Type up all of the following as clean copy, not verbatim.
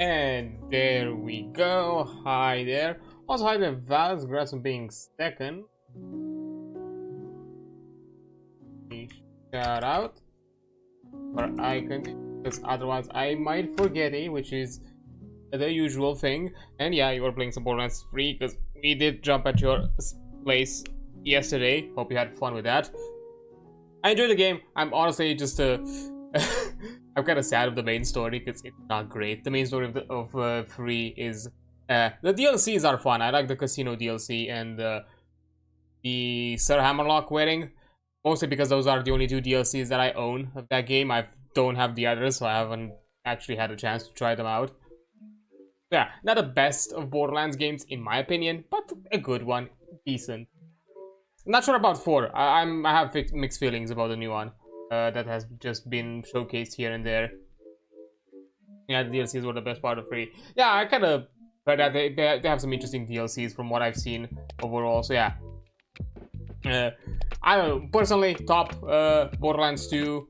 And there we go. Hi there. Also, hi there, Vals. Congrats on being second. Shout out. Or I can, because otherwise I might forget it, which is the usual thing. And yeah, you were playing some Borderlands 3 because we did jump at your place yesterday. Hope you had fun with that. I enjoyed the game. I'm honestly just I'm kind of sad of the main story because it's not great. The main story of 3 is the DLCs are fun. I like the casino DLC and the Sir Hammerlock wedding, mostly because those are the only 2 DLCs that I own of that game. I don't have the others, so I haven't actually had a chance to try them out. Yeah, not the best of Borderlands games in my opinion, but a good one, decent. I'm not sure about 4. I have mixed feelings about the new one that has just been showcased here and there. Yeah, the DLCs were the best part of 3. Yeah, I kind of heard that they have some interesting DLCs from what I've seen overall. So yeah, I don't know. Personally, top Borderlands 2.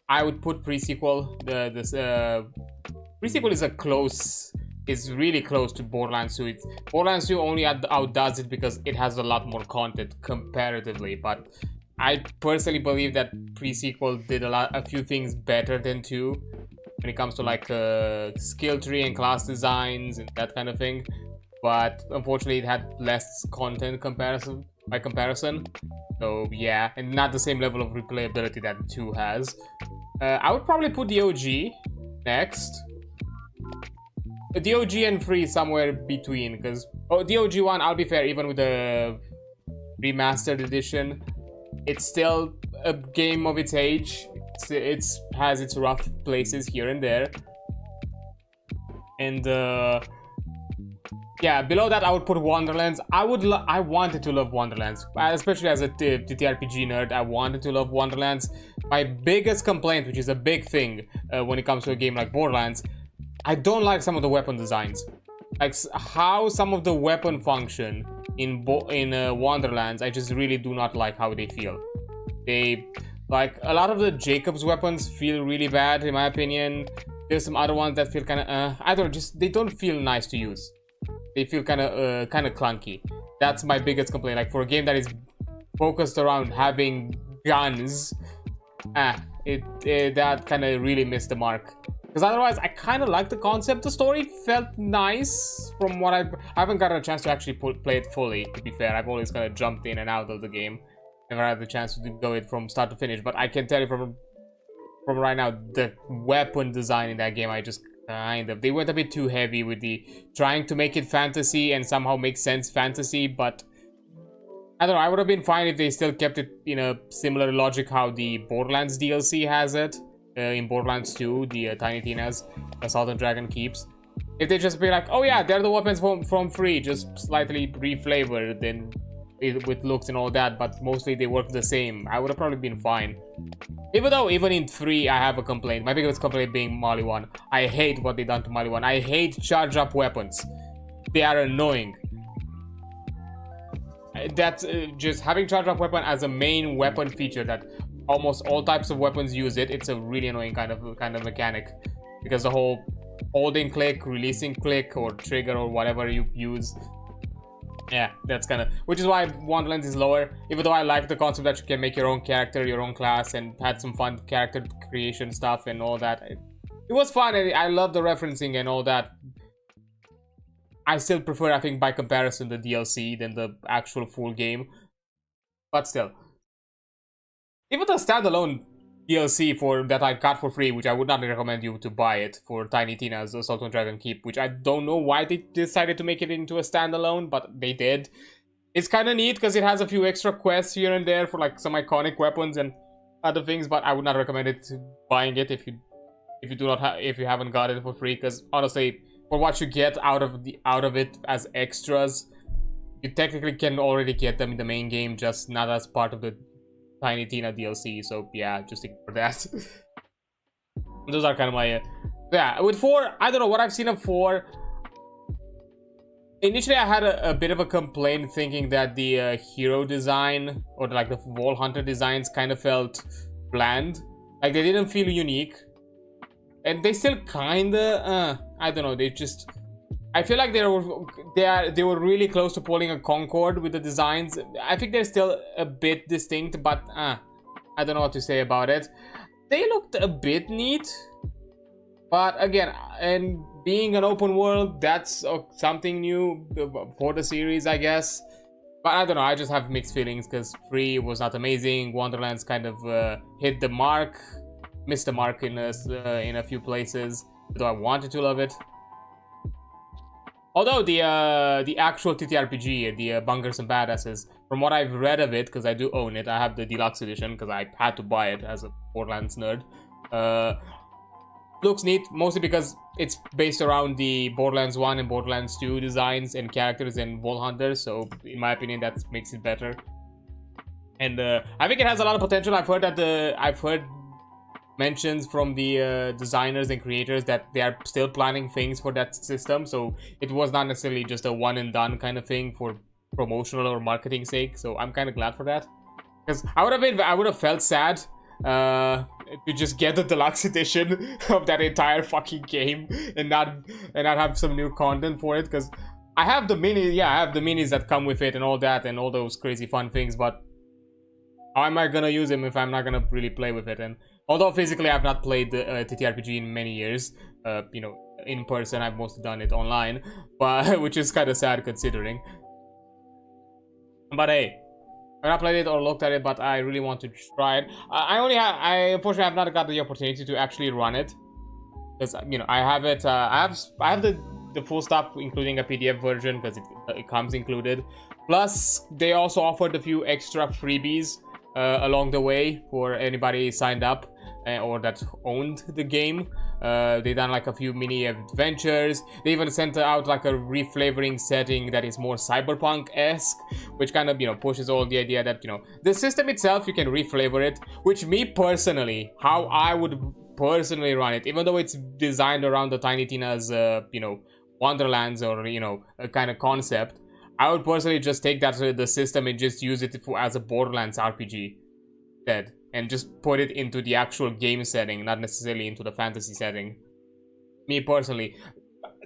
I would put pre-sequel. Pre-sequel is really close to Borderlands 2. Borderlands 2 only outdoes it because it has a lot more content comparatively, but I personally believe that pre-sequel did a few things better than 2 when it comes to like skill tree and class designs and that kind of thing. But unfortunately, it had less content by comparison. So yeah, and not the same level of replayability that 2 has. I would probably put the OG next. The OG and 3 somewhere between, because the OG one, I'll be fair, even with the remastered edition, it's still a game of its age. It has its rough places here and there. And yeah, below that I would put Wonderlands. I wanted to love Wonderlands, especially as a TTRPG nerd. I wanted to love Wonderlands. My biggest complaint, which is a big thing when it comes to a game like Borderlands, I don't like some of the weapon designs. Like how some of the weapon function in Wonderlands, I just really do not like how they feel. Like a lot of the Jacob's weapons feel really bad in my opinion. There's some other ones that feel kind of I don't know, they don't feel nice to use. They feel kind of clunky. That's my biggest complaint. Like for a game that is focused around having guns, that kind of really missed the mark. Because otherwise, I kind of like the concept. The story felt nice from what I haven't gotten a chance to actually play it fully, to be fair. I've always kind of jumped in and out of the game. Never had the chance to go it from start to finish. But I can tell you from right now, the weapon design in that game, I just they went a bit too heavy with the trying to make it fantasy and somehow make sense fantasy. But I don't know, I would have been fine if they still kept it in a similar logic how the Borderlands DLC has it. In Borderlands 2, the Tiny Tina's Assault and Dragon Keeps. If they just be like, oh yeah, they're the weapons from 3, just slightly reflavored then with looks and all that, but mostly they work the same, I would have probably been fine. Even in 3, I have a complaint. My biggest complaint being Mali 1. I hate what they done to Mali 1. I hate charge up weapons. They are annoying. That's just having charge up weapon as a main weapon feature that almost all types of weapons use it. It's a really annoying kind of mechanic, because the whole holding click, releasing click, or trigger, or whatever you use, yeah, that's kind of, which is why Wonderlands is lower. Even though I like the concept that you can make your own character, your own class, and had some fun character creation stuff and all that. It was fun, and I love the referencing and all that. I still prefer, I think, by comparison, the DLC than the actual full game, but still. Even the standalone DLC that I got for free, which I would not recommend you to buy it, for Tiny Tina's Assault on Dragon Keep, which I don't know why they decided to make it into a standalone, but they did. It's kind of neat because it has a few extra quests here and there for like some iconic weapons and other things, but I would not recommend it buying it if you haven't got it for free, because honestly, for what you get out of it as extras, you technically can already get them in the main game, just not as part of the Tiny Tina DLC. So yeah, just think for that. Those are kind of my yeah. With 4, I don't know what I've seen of 4. Initially, I had a bit of a complaint thinking that the hero design or like the wall hunter designs kind of felt bland. Like they didn't feel unique. And they still kinda, I don't know, they just, I feel like they were really close to pulling a Concord with the designs. I think they're still a bit distinct, but I don't know what to say about it. They looked a bit neat, but again, and being an open world, that's something new for the series, I guess. But I don't know, I just have mixed feelings because 3 was not amazing. Wonderlands kind of hit the mark, missed the mark in a few places, though I wanted to love it. Although the actual TTRPG, the Bunkers and Badasses, from what I've read of it, because I do own it, I have the deluxe edition because I had to buy it as a Borderlands nerd. Looks neat, mostly because it's based around the Borderlands 1 and Borderlands 2 designs and characters and Wall Hunters, so in my opinion that makes it better. And I think it has a lot of potential. I've heard mentions from the designers and creators that they are still planning things for that system, so it was not necessarily just a one and done kind of thing for promotional or marketing sake. So I'm kind of glad for that, because I would have felt sad to just get the deluxe edition of that entire fucking game and not have some new content for it, because I have the minis that come with it and all that and all those crazy fun things, but how am I gonna use them if I'm not gonna really play with it? And although physically I've not played the TTRPG in many years, you know, in person, I've mostly done it online, but which is kind of sad considering. But hey, I've not played it or looked at it, but I really want to try it. I unfortunately have not got the opportunity to actually run it, because you know I have it. I have the full stuff, including a PDF version, because it comes included. Plus, they also offered a few extra freebies along the way for anybody signed up or that owned the game. They done like a few mini adventures. They even sent out like a reflavoring setting that is more cyberpunk-esque, which kind of, you know, pushes all the idea that, you know, the system itself, you can reflavor it, which me personally, how I would personally run it, even though it's designed around the Tiny Tina's you know, Wonderlands or, you know, a kind of concept, I would personally just take that the system and just use it as a Borderlands RPG instead, and just put it into the actual game setting, not necessarily into the fantasy setting. Me personally,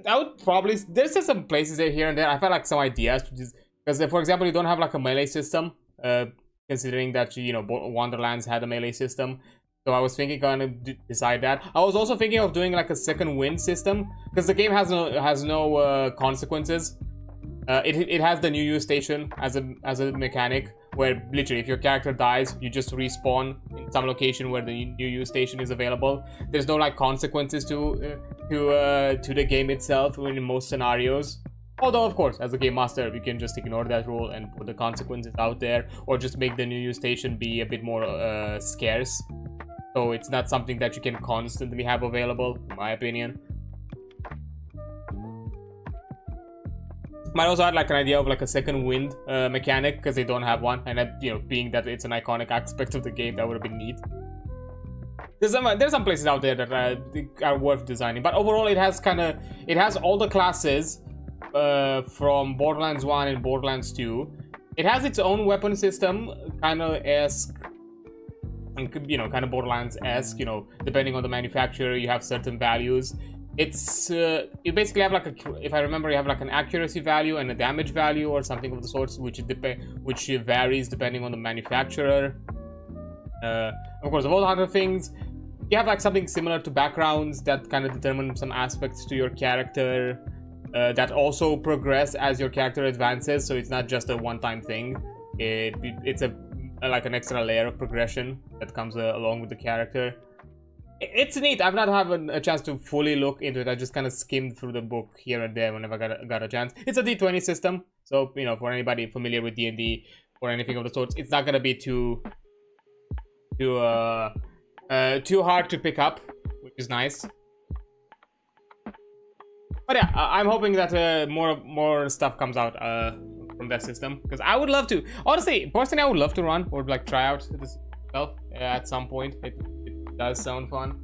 I would probably, there's just some places here and there I felt like some ideas to just, because for example you don't have like a melee system, considering that, you know, Wonderlands had a melee system. So I was thinking kind of decide that. I was also thinking of doing like a second wind system, because the game has no consequences. It has the new use station as a mechanic, where literally if your character dies, you just respawn in some location where the new use station is available. There's no like consequences to the game itself in most scenarios. Although of course, as a game master, you can just ignore that rule and put the consequences out there, or just make the new use station be a bit more scarce, so it's not something that you can constantly have available, in my opinion. Might also have like an idea of like a second wind mechanic, because they don't have one, and you know, being that it's an iconic aspect of the game, that would have been neat. There's some places out there that are worth designing, but overall it has all the classes from Borderlands 1 and Borderlands 2. It has its own weapon system, kind of esque, you know, kind of Borderlands-esque, you know, depending on the manufacturer, you have certain values. It's you basically have like if I remember, you have like an accuracy value and a damage value or something of the sorts, which varies depending on the manufacturer. Of course, of all other things, you have like something similar to backgrounds that kind of determine some aspects to your character that also progress as your character advances. So it's not just a one-time thing. It's like an extra layer of progression that comes along with the character. It's neat. I've not had a chance to fully look into it. I just kind of skimmed through the book here and there whenever I got a chance. It's a D20 system, so you know, for anybody familiar with D&D or anything of the sorts, it's not gonna be too hard to pick up, which is nice. But yeah, I'm hoping that more stuff comes out from that system, because I would love to. Honestly, personally, I would love to run or like try out this itself at some point. It does sound fun.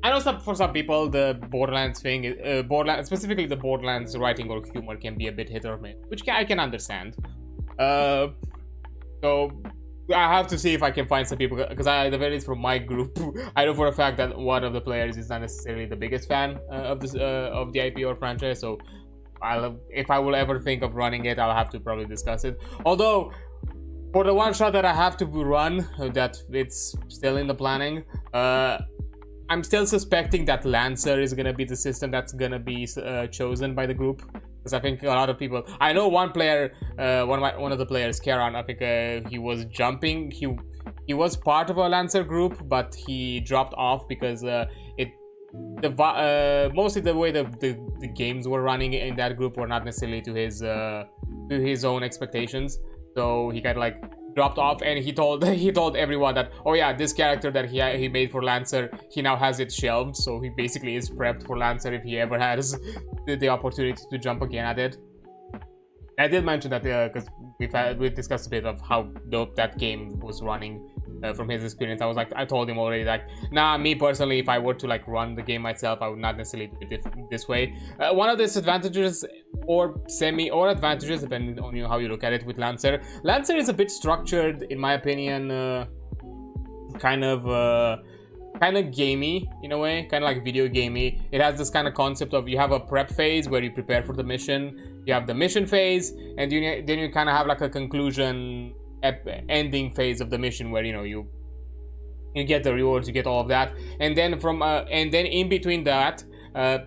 I know for some people the Borderlands thing, specifically the Borderlands writing or humor can be a bit hit or miss, which I can understand. So I have to see if I can find some people, because at the very least from my group, I know for a fact that one of the players is not necessarily the biggest fan of this of the IP or franchise. So if I will ever think of running it, I'll have to probably discuss it. Although for the one shot that I have to run, that it's still in the planning, I'm still suspecting that Lancer is gonna be the system that's gonna be chosen by the group. Because I think a lot of people, I know one player, one of the players, Karan, I think he was jumping. He was part of a Lancer group, but he dropped off because mostly the way the games were running in that group were not necessarily to his own expectations. So he kind of like dropped off, and he told everyone that, oh yeah, this character that he made for Lancer, he now has it shelved, so he basically is prepped for Lancer if he ever has the opportunity to jump again at it. I did mention that because we've discussed a bit of how dope that game was running from his experience. I told him already, like, nah, me personally, if I were to like run the game myself, I would not necessarily do it this way. One of the disadvantages or advantages, depending on how you look at it with Lancer is a bit structured, in my opinion, kind of gamey in a way, kind of like video gamey. It has this kind of concept of, you have a prep phase where you prepare for the mission, you have the mission phase, and then you kind of have like a conclusion ending phase of the mission where you get the rewards, you get all of that, and then in between that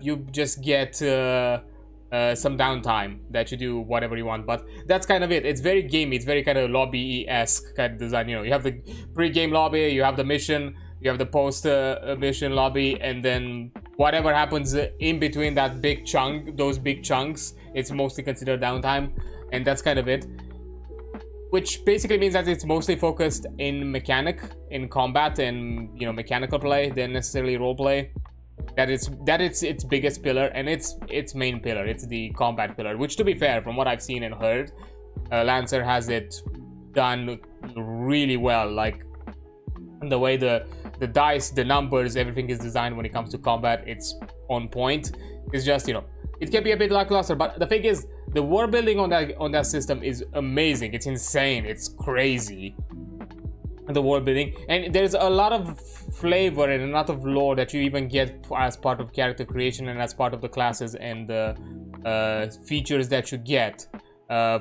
you just get some downtime that you do whatever you want. But that's kind of it. It's very gamey, it's very kind of lobby-esque kind of design. You have the pre-game lobby, you have the mission, you have the post mission lobby, and then whatever happens in between that big chunk, those big chunks, it's mostly considered downtime, and that's kind of it. Which basically means that it's mostly focused in combat and mechanical play than necessarily roleplay. That it's its biggest pillar, and its main pillar. It's the combat pillar, which, to be fair, from what I've seen and heard, Lancer has it done really well. Like the way the dice, the numbers, everything is designed when it comes to combat, it's on point. It's just it can be a bit lackluster, but the thing is, the world building on that system is amazing. It's insane. It's crazy. The world building, and there's a lot of flavor and a lot of lore that you even get as part of character creation and as part of the classes and the features that you get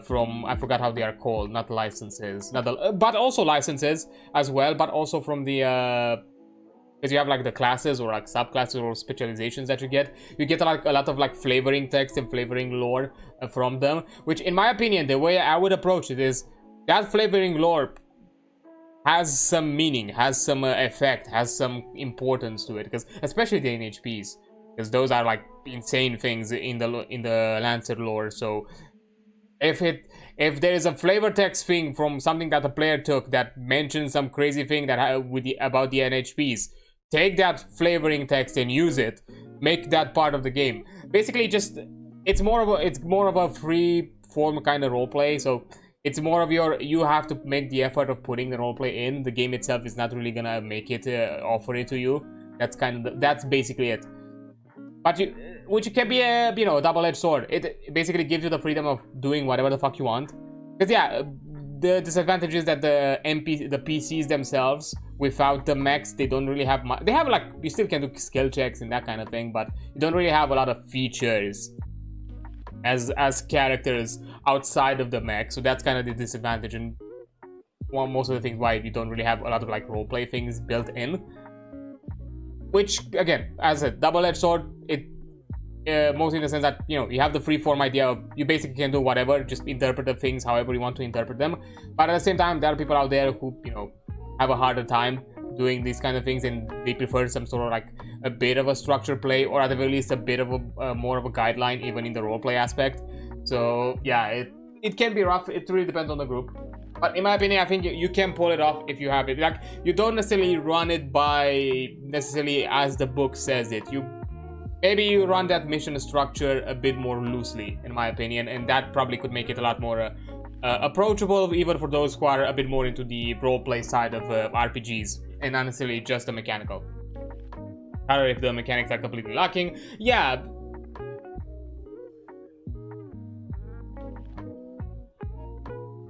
from, I forgot how they are called, not licenses, but also licenses as well, but also from the because you have like the classes or like subclasses or specializations that you get like a lot of like flavoring text and flavoring lore from them, which in my opinion, the way I would approach it is that flavoring lore has some meaning, has some effect, has some importance to it, because especially the NHPs, because those are like insane things in the Lancer lore. So if there is a flavor text thing from something that the player took that mentions some crazy thing that about the NHPs, take that flavoring text and use it, make that part of the game. Basically, just it's more of a free form kind of roleplay. So it's more of you have to make the effort of putting the roleplay in. The game itself is not really gonna make it offer it to you. That's basically it. But which can be a double-edged sword. It basically gives you the freedom of doing whatever the fuck you want. Because yeah, the disadvantage is that the PCs themselves, without the mechs, they don't really have much. They have like, you still can do skill checks and that kind of thing, but you don't really have a lot of features as characters outside of the mech. So that's kind of the disadvantage, and most of the things why you don't really have a lot of like roleplay things built in. Which again, as a double-edged sword, it mostly in the sense that you have the free-form idea of you basically can do whatever, just interpret the things however you want to interpret them. But at the same time, there are people out there who have a harder time doing these kind of things, and they prefer some sort of like a bit of a structured play, or at the very least a bit of a more of a guideline even in the roleplay aspect. So yeah, it can be rough. It really depends on the group. But in my opinion, I think you can pull it off if you have it. Like, you don't necessarily run it by necessarily as the book says it. Maybe you run that mission structure a bit more loosely, in my opinion, and that probably could make it a lot more approachable, even for those who are a bit more into the roleplay side of RPGs, and not necessarily just the mechanical. Or if the mechanics are completely lacking, yeah.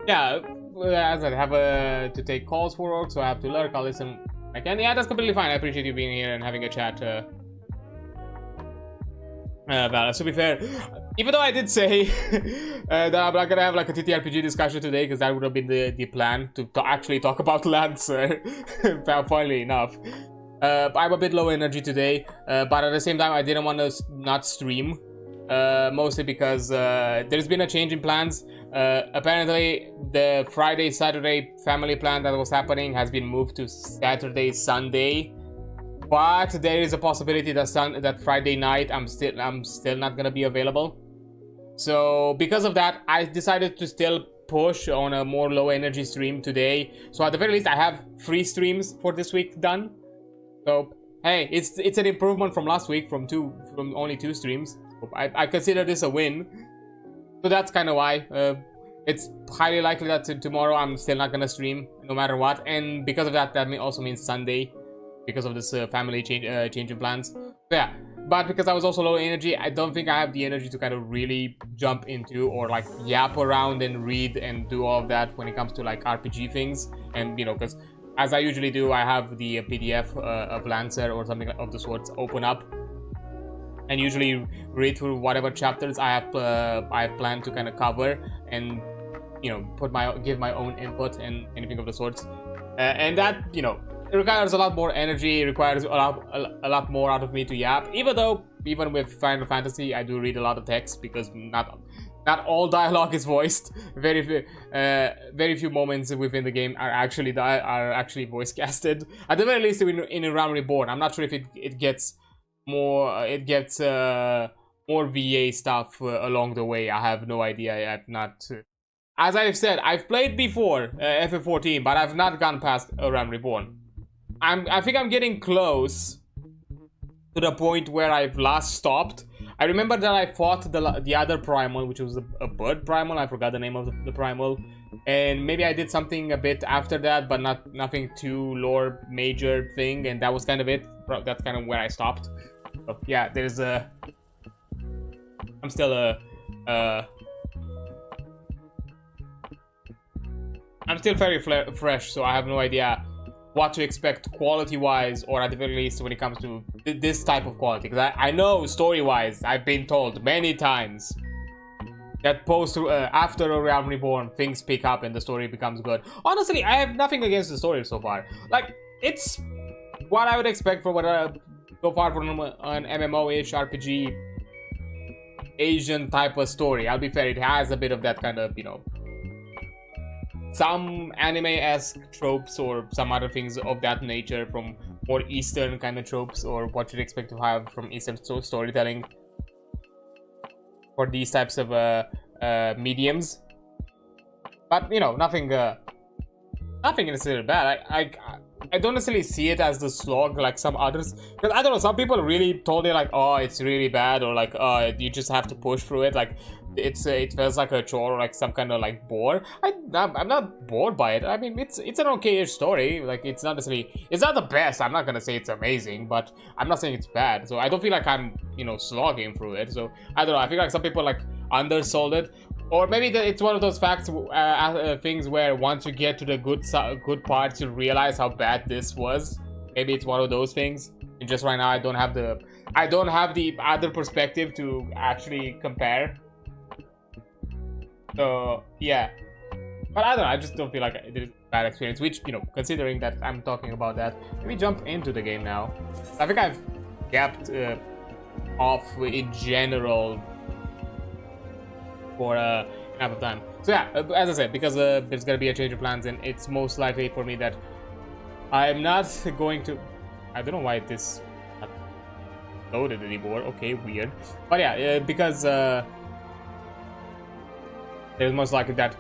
Yeah, as I have to take calls for work, so I have to lurk. I'll listen. I can. Yeah, that's completely fine. I appreciate you being here and having a chat. Valus, to be fair, even though I did say that I'm not gonna have like a TTRPG discussion today, because that would have been the plan to actually talk about Lancer. Funnily enough, I'm a bit low energy today, but at the same time, I didn't want to not stream, mostly because there's been a change in plans. Apparently, the Friday-Saturday family plan that was happening has been moved to Saturday-Sunday. But there is a possibility that Friday night I'm still not gonna be available. So because of that, I decided to still push on a more low energy stream today. So at the very least, I have 3 streams for this week done. So hey, it's an improvement from last week from only 2 streams. I consider this a win. So that's kind of why. It's highly likely that tomorrow I'm still not gonna stream no matter what, and because of that, also means Sunday. Because of this family change in plans. So yeah, but because I was also low energy, I don't think I have the energy to kind of really jump into or like yap around and read and do all of that when it comes to like RPG things. And you know, because as I usually do, I have the PDF of Lancer or something of the sorts open up and usually read through whatever chapters I have planned to kind of cover, and you know, give my own input and anything of the sorts. And that, you know, it requires a lot more energy, it requires a lot more out of me to yap, even with Final Fantasy, I do read a lot of text, because not all dialogue is voiced. Very few moments within the game are actually voice casted. At the very least in Realm Reborn. I'm not sure if it gets more more VA stuff along the way. I have no idea. I've not... As I've said, I've played before FF14, but I've not gone past Realm Reborn. I think I'm getting close to the point where I've last stopped. I remember that I fought the other primal, which was a bird primal. I forgot the name of the primal, and maybe I did something a bit after that, but nothing too lore major thing, and that was kind of it. That's kind of where I stopped. But yeah, there's a... I'm still I'm still very fresh, so I have no idea what to expect quality-wise, or at the very least when it comes to this type of quality. Because I know story-wise, I've been told many times that after a Realm Reborn, things pick up and the story becomes good. Honestly, I have nothing against the story so far. Like, it's what I would expect from so far from an MMO-ish RPG Asian type of story. I'll be fair, it has a bit of that kind of, you know, some anime-esque tropes or some other things of that nature from more Eastern kind of tropes, or what you'd expect to have from Eastern storytelling for these types of mediums. But you know, nothing necessarily bad. I don't necessarily see it as the slog like some others, because I don't know, some people really told it like, oh, it's really bad, or like, you just have to push through it. Like, it feels like a chore, or like some kind of like bore. I'm not bored by it. I mean, it's an okay-ish story. Like, it's not the best. I'm not gonna say it's amazing, but I'm not saying it's bad. So I don't feel like I'm, you know, slogging through it. So I don't know. I feel like some people like undersold it, or maybe it's one of those things where once you get to the good parts, you realize how bad this was. Maybe it's one of those things. And just right now, I don't have the other perspective to actually compare. So yeah, but I don't know, I just don't feel like it is a bad experience, which, you know, considering that I'm talking about that, let me jump into the game now. I think I've gapped off in general for enough of time. So yeah, as I said, because there's gonna be a change of plans, and it's most likely for me that I'm not going to... I don't know why this not loaded anymore. Okay, weird. But yeah, because there's most likely that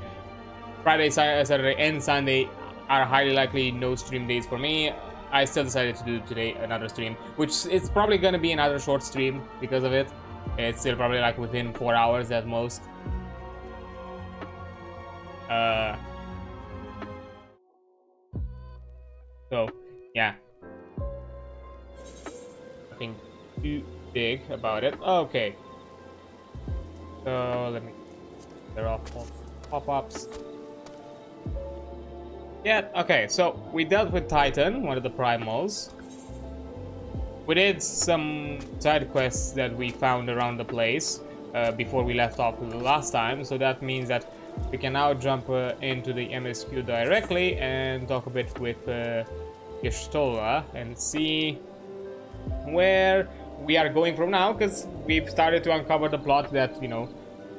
Friday, Saturday, and Sunday are highly likely no stream days for me. I still decided to do today another stream, which it's probably gonna be another short stream because of it. It's still probably like within 4 hours at most. So yeah, nothing too big about it. Okay, so let me clear off all pop-ups. Yeah, okay, so we dealt with Titan, one of the primals. We did some side quests that we found around the place before we left off the last time, so that means that we can now jump into the MSQ directly and talk a bit with Y'shtola and see where we are going from now, because we've started to uncover the plot that, you know,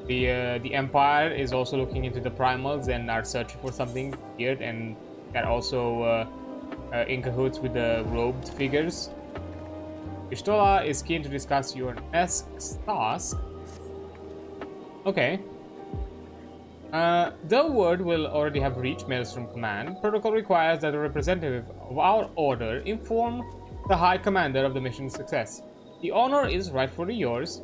the Empire is also looking into the primals and are searching for something weird, and they're also in cahoots with the robed figures. Y'shtola is keen to discuss your next task. Okay. The word will already have reached Maelstrom Command. Protocol requires that a representative of our order inform the High Commander of the mission's success. The honor is rightfully yours.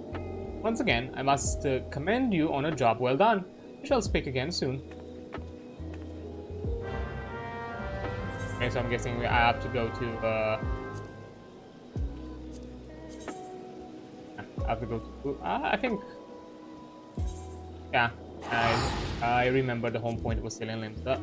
Once again, I must commend you on a job well done. We shall speak again soon. Okay, so I'm guessing I have to go to I have to go to I think, yeah, I remember the home point was still in Limsa.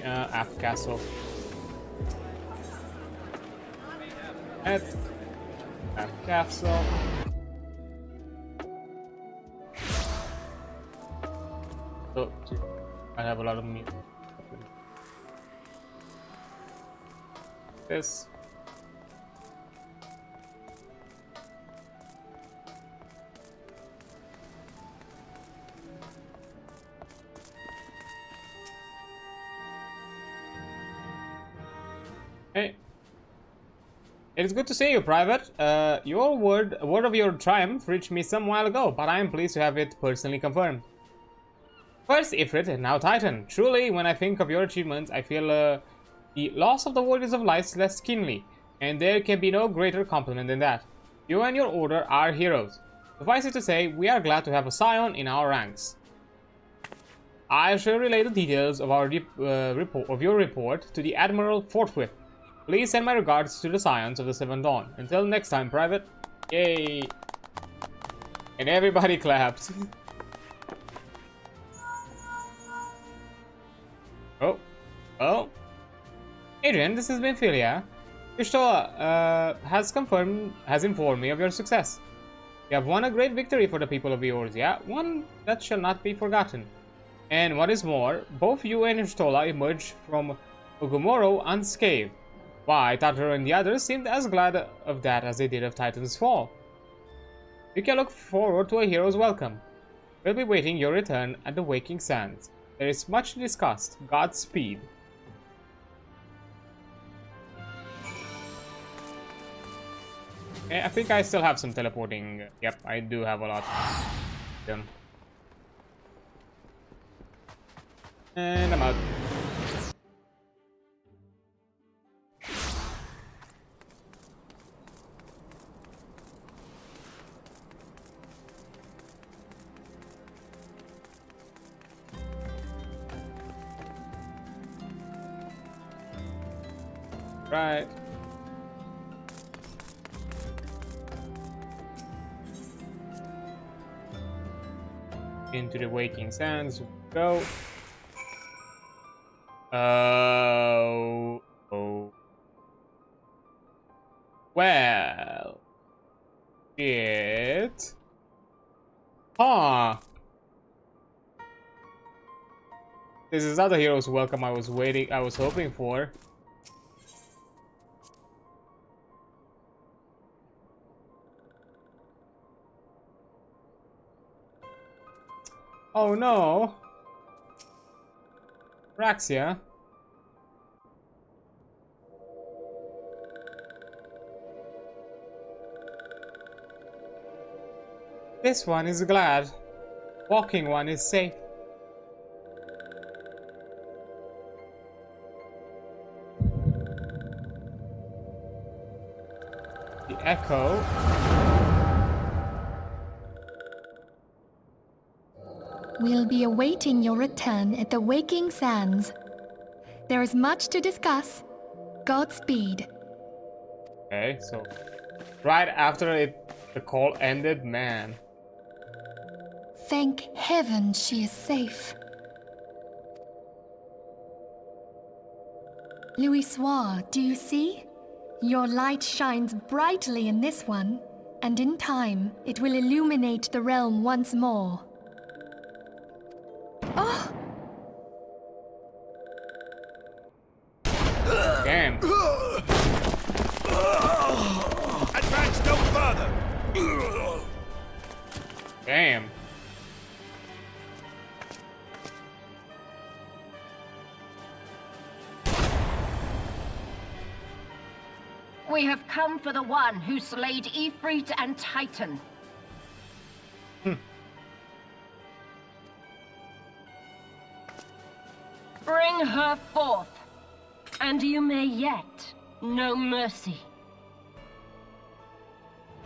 Aft castle. At Aft castle. So I have a lot of meat. This. Hey. It is good to see you, Private. Your word of your triumph reached me some while ago, but I am pleased to have it personally confirmed. First Ifrit and now Titan. Truly, when I think of your achievements, I feel the loss of the Warriors of Light less keenly, and there can be no greater compliment than that. You and your order are heroes. Suffice it to say, we are glad to have a scion in our ranks. I shall relay the details of our your report to the Admiral forthwith. Please send my regards to the scions of the Seventh Dawn. Until next time, Private. Yay! And everybody clapped. Oh. Adrian, this has been Philia. Y'shtola has informed me of your success. You have won a great victory for the people of Eorzea, one that shall not be forgotten. And what is more, both you and Y'shtola emerged from Ugumoro unscathed. Why, Tataru and the others seemed as glad of that as they did of Titan's fall. You can look forward to a hero's welcome. We'll be waiting your return at the Waking Sands. There is much to discuss. Godspeed. Okay, I think I still have some teleporting. Yep, I do have a lot. Done. And I'm out. Right. Into the Waking Sands we go. Oh. Well. Shit. Huh. This is not the hero's welcome I was hoping for. Oh no! Raxia? This one is glad. Walking one is safe. The echo. We'll be awaiting your return at the Waking Sands. There is much to discuss. Godspeed. Okay, so right after the call ended, man. Thank heaven she is safe. Louisoire, do you see? Your light shines brightly in this one, and in time, it will illuminate the realm once more. Oh! Damn. Advance no further. Damn. We have come for the one who slayed Ifrit and Titan. Bring her forth, and you may yet know mercy.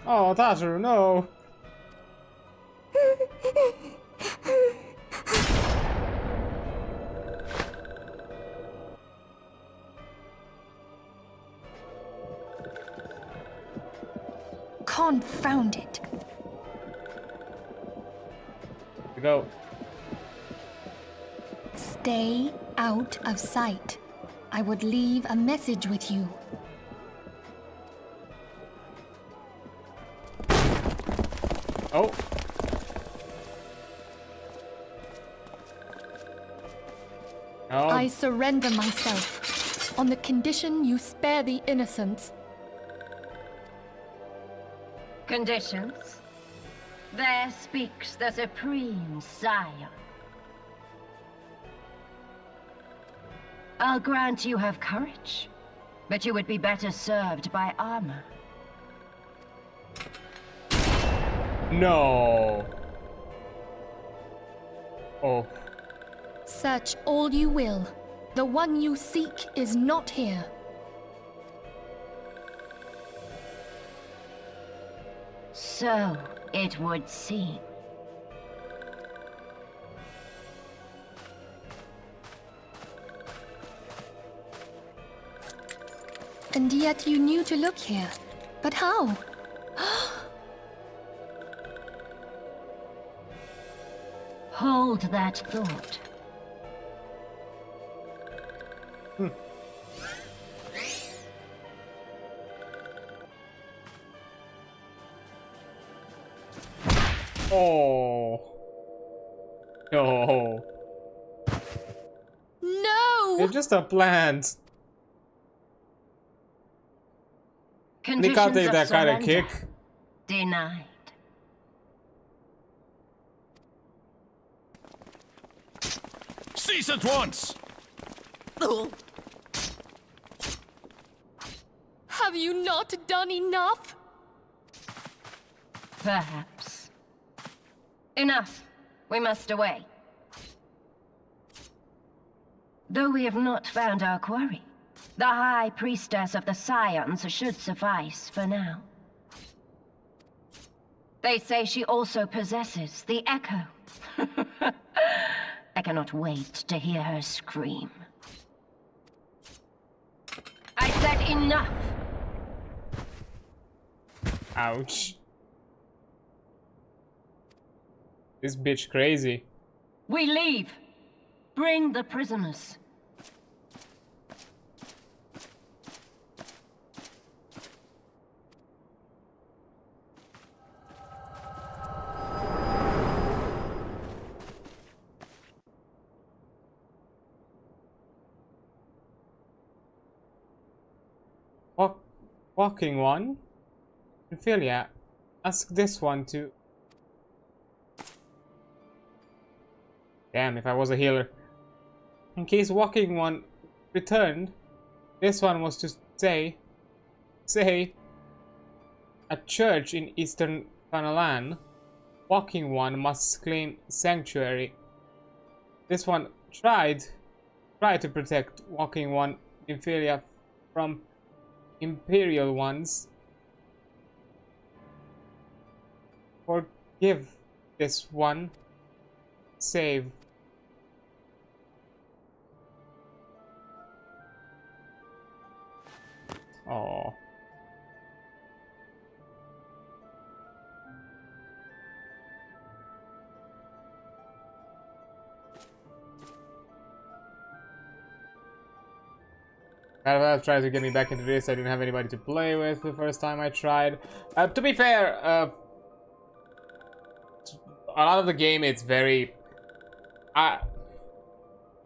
Oh, Tataru, no. Confound it. Go. Stay out of sight. I would leave a message with you. Oh. No. I surrender myself, on the condition you spare the innocents. Conditions? There speaks the Supreme Sire. I'll grant you have courage, but you would be better served by armor. No. Oh. Search all you will. The one you seek is not here. So it would seem. And yet you knew to look here. But how? Hold that thought. Oh. No. No! They're just a plant. They can't Conditions take of that kind of surrender. kick. Denied. Cease at once. Have you not done enough? Perhaps. Enough. We must away. Though we have not found our quarry, the High Priestess of the Scions should suffice for now. They say she also possesses the Echo. I cannot wait to hear her scream. I said enough! Ouch. This bitch crazy. We leave! Bring the prisoners. Walking one? Ophelia, ask this one to... Damn, if I was a healer. In case walking one returned, this one was to say, a church in eastern Fanalan, walking one must claim sanctuary. This one tried to protect walking one Ophelia from Imperial ones. Forgive this one. Save. I've tried to get me back into this. I didn't have anybody to play with the first time I tried. To be fair, a lot of the game, it's very...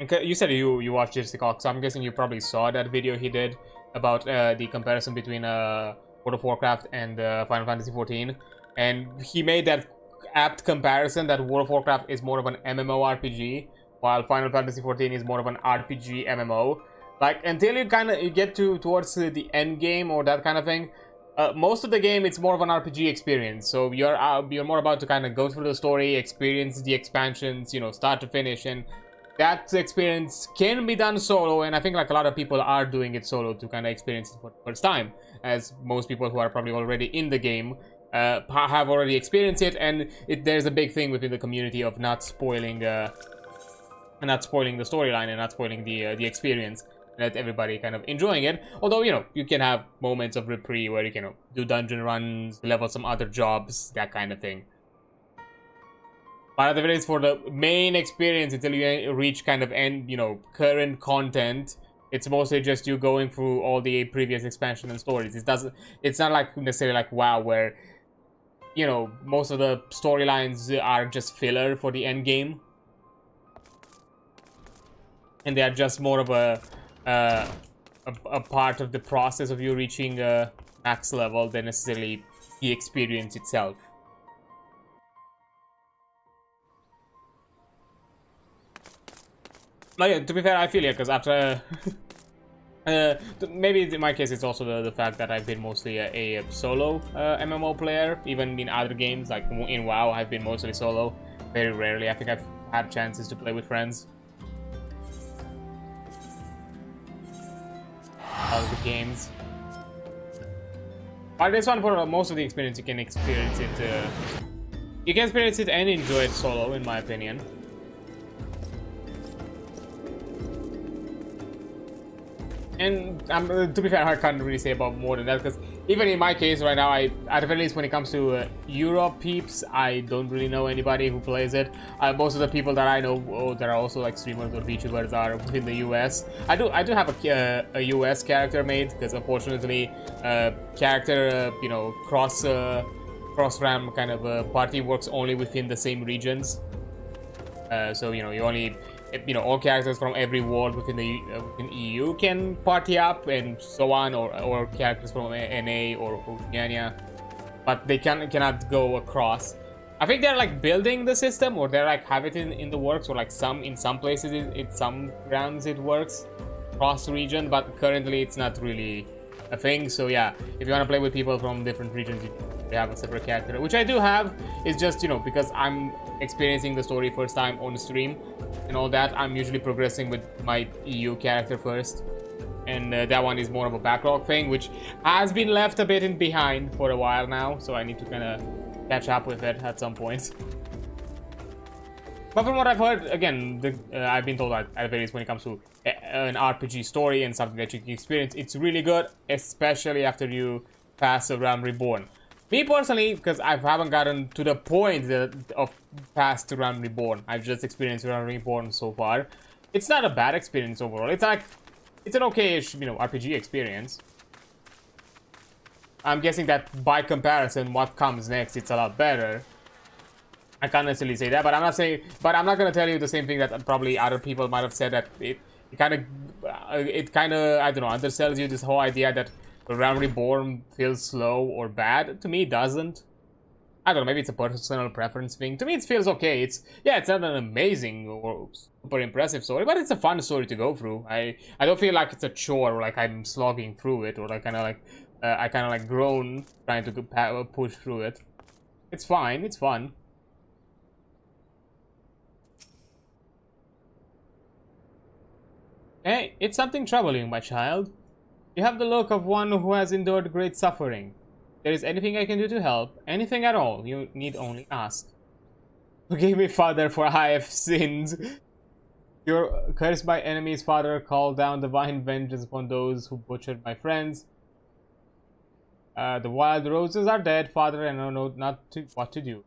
you said you watched Gypsy Cock, so I'm guessing you probably saw that video he did about the comparison between World of Warcraft and Final Fantasy XIV. And he made that apt comparison that World of Warcraft is more of an MMORPG, while Final Fantasy XIV is more of an RPG MMO. Like, until you get towards the end game or that kind of thing, most of the game it's more of an RPG experience. So you're more about to kind of go through the story, experience the expansions, you know, start to finish, and that experience can be done solo. And I think like a lot of people are doing it solo to kind of experience it for the first time, as most people who are probably already in the game have already experienced it. And there's a big thing within the community of not spoiling the storyline and not spoiling the experience. Let everybody kind of enjoying it. Although, you know, you can have moments of reprieve where you can, you know, do dungeon runs, level some other jobs, that kind of thing. But at the very least, for the main experience, until you reach kind of end, you know, current content, it's mostly just you going through all the previous expansion and stories. It's not like necessarily like WoW, where, you know, most of the storylines are just filler for the end game, and they are just more of a part of the process of you reaching max level than necessarily the experience itself. Like, yeah, to be fair, I feel it, because after maybe in my case it's also the fact that I've been mostly a solo MMO player. Even in other games, like in WoW, I've been mostly solo. Very rarely, I think I've had chances to play with friends. All the games. But this one, for most of the experience, you can experience it. You can experience it and enjoy it solo, in my opinion. And to be fair, I can't really say about more than that, because even in my case right now, at the very least when it comes to Europe peeps, I don't really know anybody who plays it. Most of the people that I know that are also like streamers or VTubers are within the US. I do have a US character made, because unfortunately character you know, cross RAM kind of party works only within the same regions. So you know, you know, all characters from every world within the within EU can party up and so on, or characters from NA or Oceania, but they cannot go across. I think they're like building the system, or they're like have it in the works, or like in some places some grounds it works cross region, but currently it's not really a thing. So yeah, if you want to play with people from different regions, they have a separate character, which I do have. It's just, you know, because I'm experiencing the story first time on stream and all that, I'm usually progressing with my EU character first, and that one is more of a backlog thing, which has been left a bit behind for a while now, so I need to kind of catch up with it at some point. But from what I've heard, again, I've been told that at the very least when it comes to an RPG story and something that you can experience, it's really good, especially after you pass a Realm Reborn. Me personally, because I haven't gotten to the point of past Realm Reborn, I've just experienced Realm Reborn so far. It's not a bad experience overall. It's like, it's an okay-ish, you know, RPG experience. I'm guessing that by comparison, what comes next, it's a lot better. I can't necessarily say that, but I'm not gonna tell you the same thing that probably other people might have said, that it kind of I don't know, undersells you this whole idea that Realm Reborn feels slow or bad. To me, it doesn't. I don't know, maybe it's a personal preference thing. To me, it feels okay. It's not an amazing or super impressive story, but it's a fun story to go through. I don't feel like it's a chore, or like I'm slogging through it, or like I kind of like groan trying to push through it. It's fine. It's fun. Hey, it's something troubling, my child. You have the look of one who has endured great suffering. If there is anything I can do to help, anything at all, you need only ask. Forgive me, Father, for I have sinned. You're cursed by enemies, Father. Call down divine vengeance upon those who butchered my friends. The wild roses are dead, Father, and I know what to do.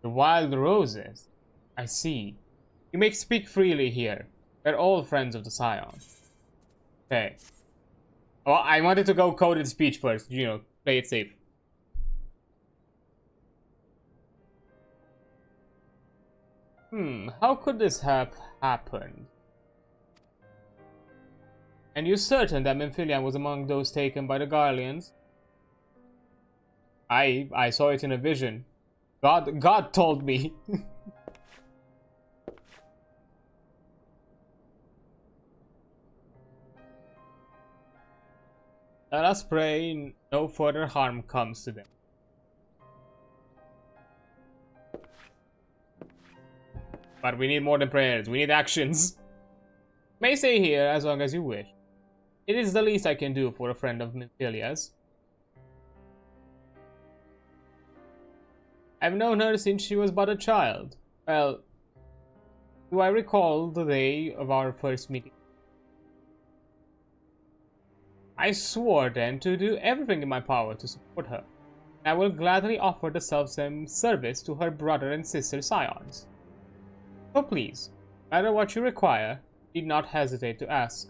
The wild roses? I see. You may speak freely here. We're all friends of the Scion. Okay. Oh, I wanted to go coded speech first, you know, play it safe. How could this have happened? And you're certain that Memphilian was among those taken by the Garleans? I saw it in a vision. God told me. Let us pray no further harm comes to them. But we need more than prayers, we need actions. May stay here as long as you wish. It is the least I can do for a friend of Memphilia's. I've known her since she was but a child. Well, do I recall the day of our first meeting? I swore then to do everything in my power to support her. I will gladly offer the self-same service to her brother and sister scions. So please, no matter what you require, need not hesitate to ask.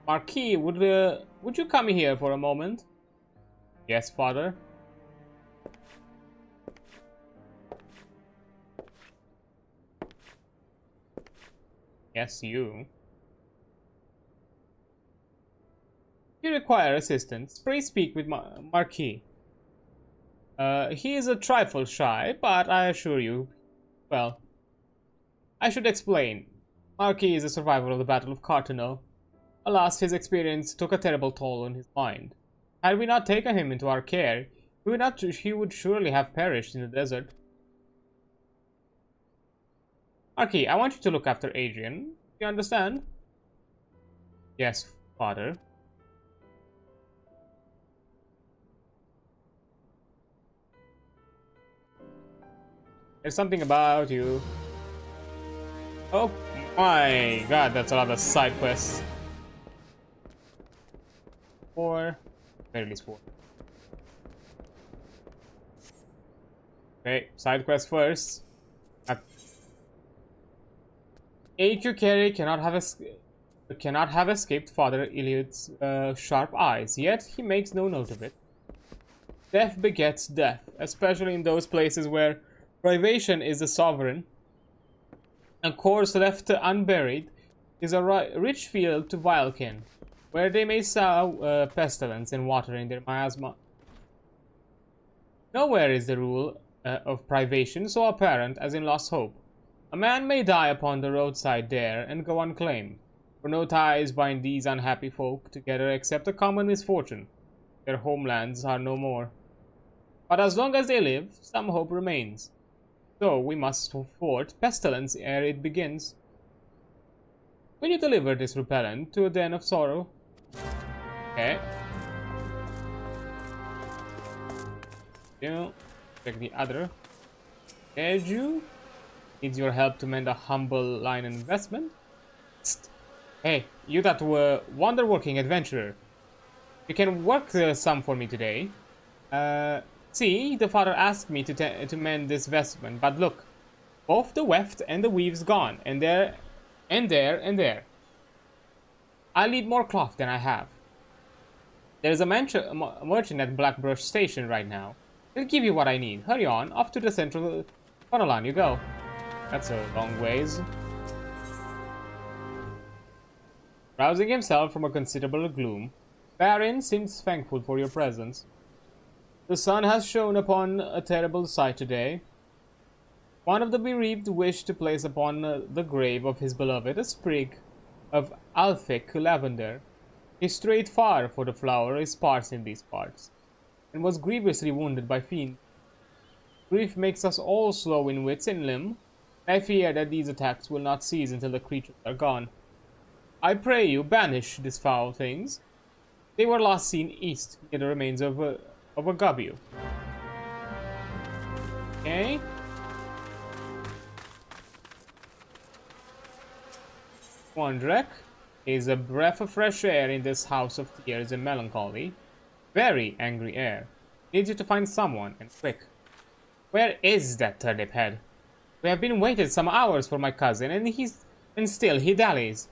Marquis, would you come here for a moment? Yes, father. Yes, you. If you require assistance, pray speak with Marquis. He is a trifle shy, but I assure you, well, I should explain. Marquis is a survivor of the Battle of Cartano. Alas, his experience took a terrible toll on his mind. Had we not taken him into our care, he would surely have perished in the desert. Marquis, I want you to look after Adrian. Do you understand? Yes, father. There's something about you. Oh my god, that's a lot of side quests. 4. At least 4. Okay, side quest first. A.Q. Carey cannot have escaped Father Iliad's sharp eyes, yet he makes no note of it. Death begets death, especially in those places where privation is the sovereign. A course left unburied is a rich field to vilekin, where they may sow pestilence and water in their miasma. Nowhere is the rule of privation so apparent as in Lost Hope. A man may die upon the roadside there and go unclaimed, for no ties bind these unhappy folk together except a common misfortune. Their homelands are no more. But as long as they live, some hope remains. So we must thwart pestilence ere it begins. Will you deliver this repellent to a den of sorrow? Okay. Check the other. Eju needs your help to mend a humble line investment. Psst. Hey, you that wonder-working adventurer. You can work some for me today. See, the father asked me to mend this vestment, but look, both the weft and the weave's gone, and there, and there, and there. I need more cloth than I have. There's a merchant at Blackbrush Station right now. He'll give you what I need. Hurry on, off to the central funnel line you go. That's a long ways. Rousing himself from a considerable gloom, Baron seems thankful for your presence. The sun has shone upon a terrible sight today. One of the bereaved wished to place upon the grave of his beloved a sprig of Alphic lavender. He strayed far, for the flower is sparse in these parts, and was grievously wounded by fiends. Grief makes us all slow in wits and limb. I fear that these attacks will not cease until the creatures are gone. I pray you banish these foul things. They were last seen east, near the remains of a W. Okay. Wondrek is a breath of fresh air in this house of tears and melancholy. Very angry air. Needs you to find someone, and quick. Where is that turnip head? We have been waiting some hours for my cousin, and still he dallies.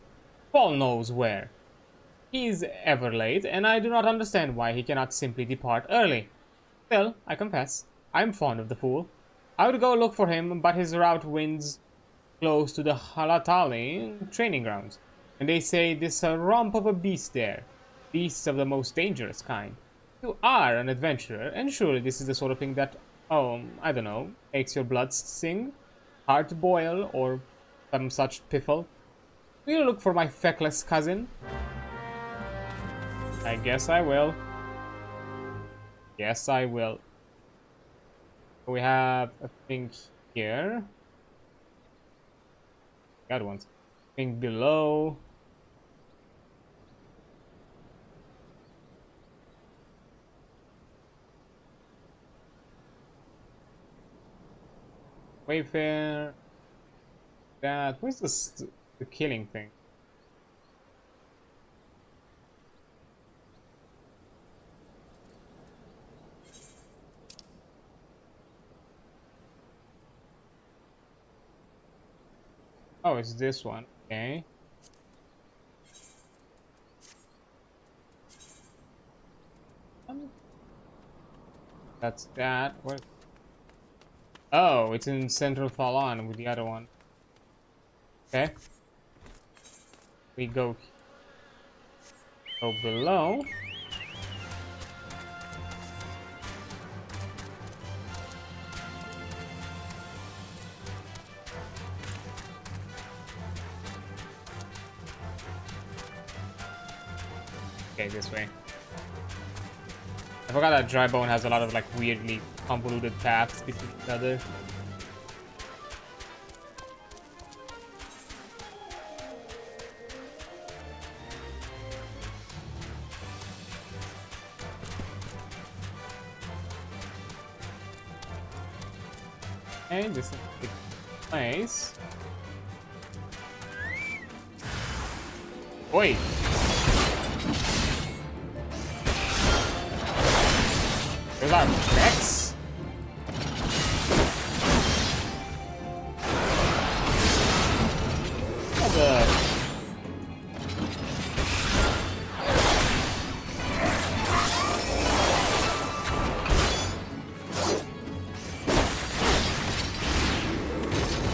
Paul knows where. He is ever late, and I do not understand why he cannot simply depart early. Still, I confess, I am fond of the fool. I would go look for him, but his route winds close to the Halatali training grounds, and they say this a romp of a beast there. Beasts of the most dangerous kind. You are an adventurer, and surely this is the sort of thing that, I don't know, makes your blood sing, heart boil, or some such piffle. Will you look for my feckless cousin? I guess I will. Yes, I will. We have a thing here. Got one. Thing below. Wayfair. That. Where's the killing thing? Oh, it's this one. Okay. That's that. What? Oh, it's in Central Falon with the other one. Okay. We go below. Okay, this way. I forgot that Drybone has a lot of like weirdly convoluted paths between each other. Okay, this is a big place. Oi! There's our Rex. What the?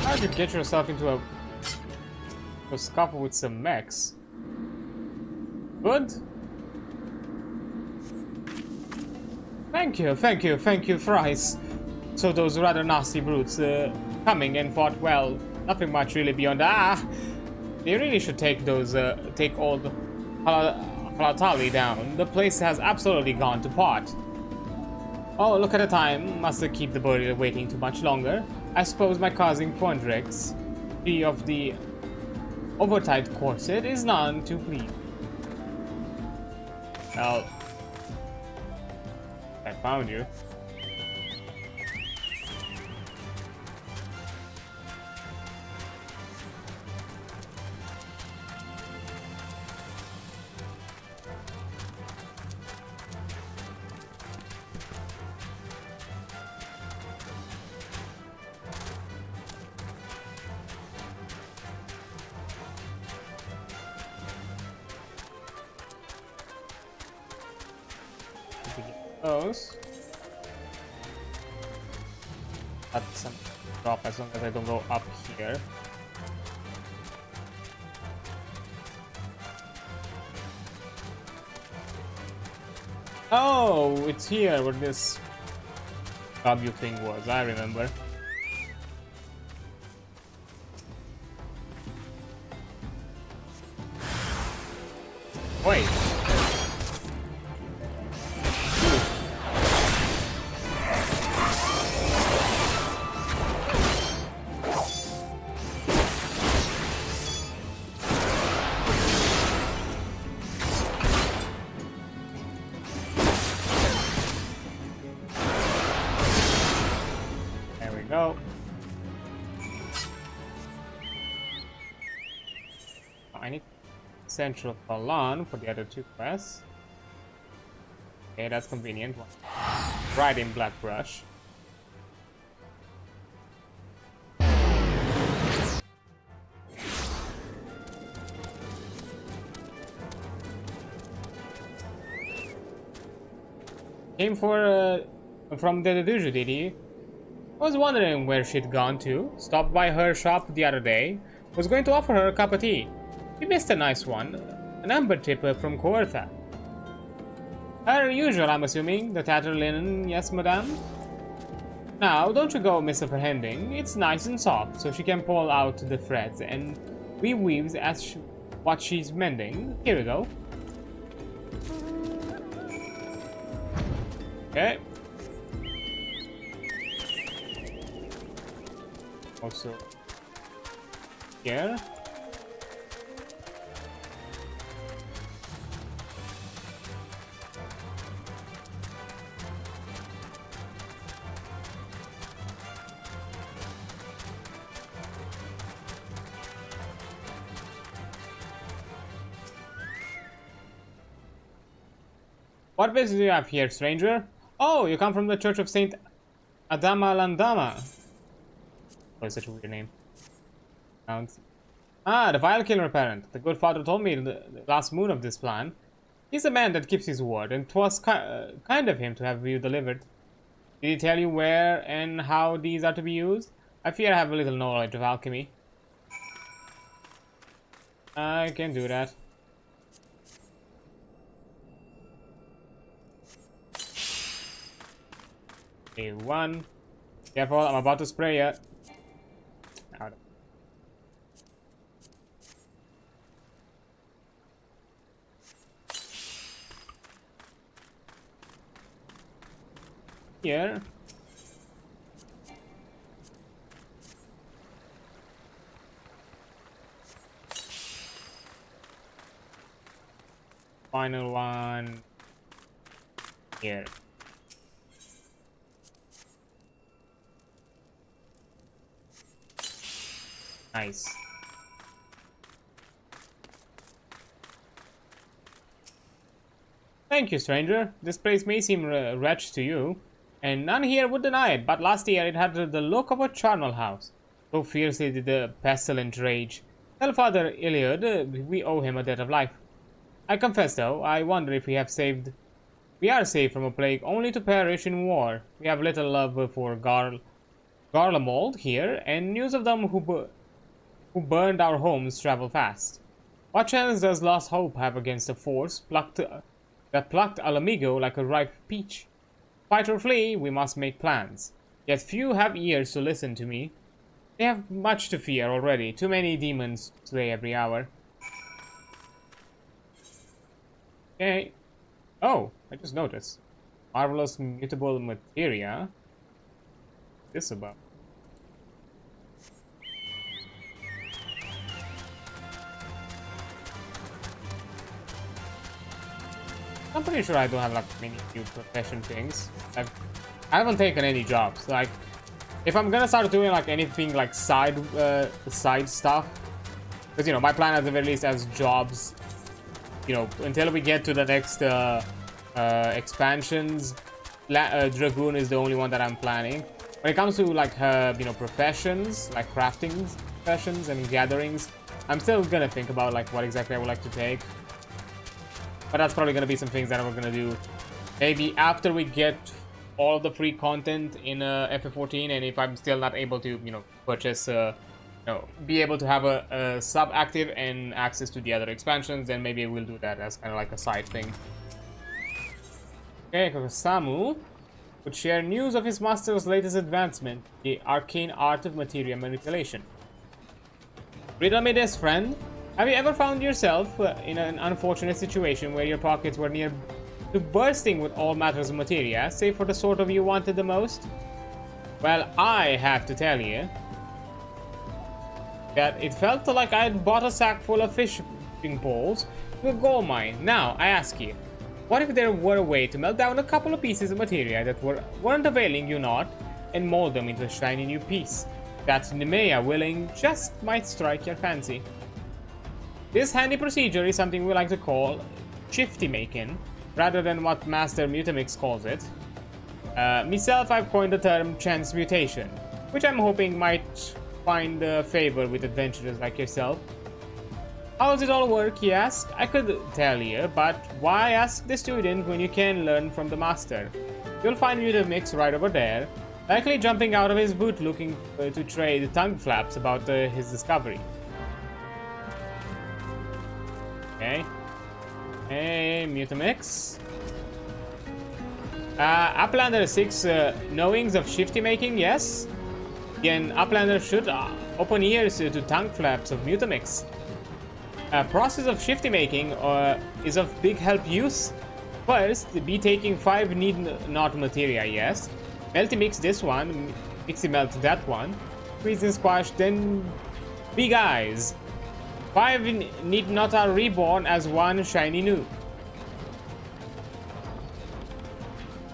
How did you get yourself into a scuffle with some mechs? Good? Thank you, thrice. So those rather nasty brutes, coming and fought well. Nothing much really beyond they really should take those, take old Halatali down. The place has absolutely gone to pot. Oh, look at the time. Mustn't keep the bird waiting too much longer. I suppose my cousin Quandrix, free of the overtight corset, is none too pleased. Well, I found you. Those. That's some drop as long as I don't go up here. Oh, it's here where this W thing was, I remember. Wait. Go. I need Central Falon for the other two quests. Okay, that's convenient. Right in Blackbrush. Came from the Dujudidi. Was wondering where she'd gone to. Stopped by her shop the other day. Was going to offer her a cup of tea. She missed a nice one. An amber tipper from Coertha. Her usual, I'm assuming. The tattered linen, yes, madame? Now, don't you go misapprehending. It's nice and soft, so she can pull out the threads and weaves as what she's mending. Here we go. Okay. Also, here. What business do you have here, stranger? Oh, you come from the Church of Saint Adamalandama. Oh, it's such a weird name. Ah, the vile killer parent. The good father told me the last moon of this plan. He's a man that keeps his word, and 'twas kind of him to have you delivered. Did he tell you where and how these are to be used? I fear I have a little knowledge of alchemy. I can do that. Okay, one. Careful, I'm about to spray you. Out. Here. Final one. Here. Nice. Thank you, stranger. This place may seem wretched to you, and none here would deny it, but last year it had the look of a charnel house. So fiercely did the pestilent rage. Tell Father Iliad we owe him a debt of life. I confess, though, I wonder if we are saved from a plague only to perish in war. We have little love for Garlemald here, and news of them who burned our homes travel fast. What chance does Lost Hope have against a force that plucked Alamigo like a ripe peach? Fight or flee, we must make plans. Yet few have ears to listen to me. They have much to fear already. Too many demons slay every hour. Okay. Oh, I just noticed. Marvelous mutable materia. What's this about? I'm pretty sure I don't have like many new profession things. I haven't taken any jobs. Like, if I'm gonna start doing like anything like side stuff, because you know my plan at the very least as jobs, you know, until we get to the next expansions, Dragoon is the only one that I'm planning. When it comes to like you know, professions like crafting professions and gatherings, I'm still gonna think about like what exactly I would like to take. But that's probably going to be some things that we're going to do maybe after we get all the free content in FF14, and if I'm still not able to, you know, purchase, you know, be able to have a sub active and access to the other expansions, then maybe we'll do that as kind of like a side thing. Okay, Samu would share news of his master's latest advancement, the arcane art of materia manipulation. Riddle me this, friend. Have you ever found yourself in an unfortunate situation where your pockets were near to bursting with all matters of materia, save for the sort of you wanted the most? Well, I have to tell you that it felt like I had bought a sack full of fishing poles to a gold mine. Now, I ask you, what if there were a way to melt down a couple of pieces of materia that weren't availing you not, and mold them into a shiny new piece that Nemea willing just might strike your fancy? This handy procedure is something we like to call shifty making, rather than what Master Mutamix calls it. Myself, I've coined the term chance mutation, which I'm hoping might find favor with adventurers like yourself. How does it all work, you ask? I could tell you, but why ask the student when you can learn from the master? You'll find Mutamix right over there, likely jumping out of his boot looking to trade tongue flaps about his discovery. Okay. Hey, Mutamix. Uplander 6 knowings of shifty making, yes? Again, Uplander should open ears to tongue flaps of Mutamix. Process of shifty making is of big help use. First, be taking 5 need not materia, yes. Melty mix this one, mixy melt that one. Freeze and squash, then big eyes. 5 need not are reborn as one shiny new.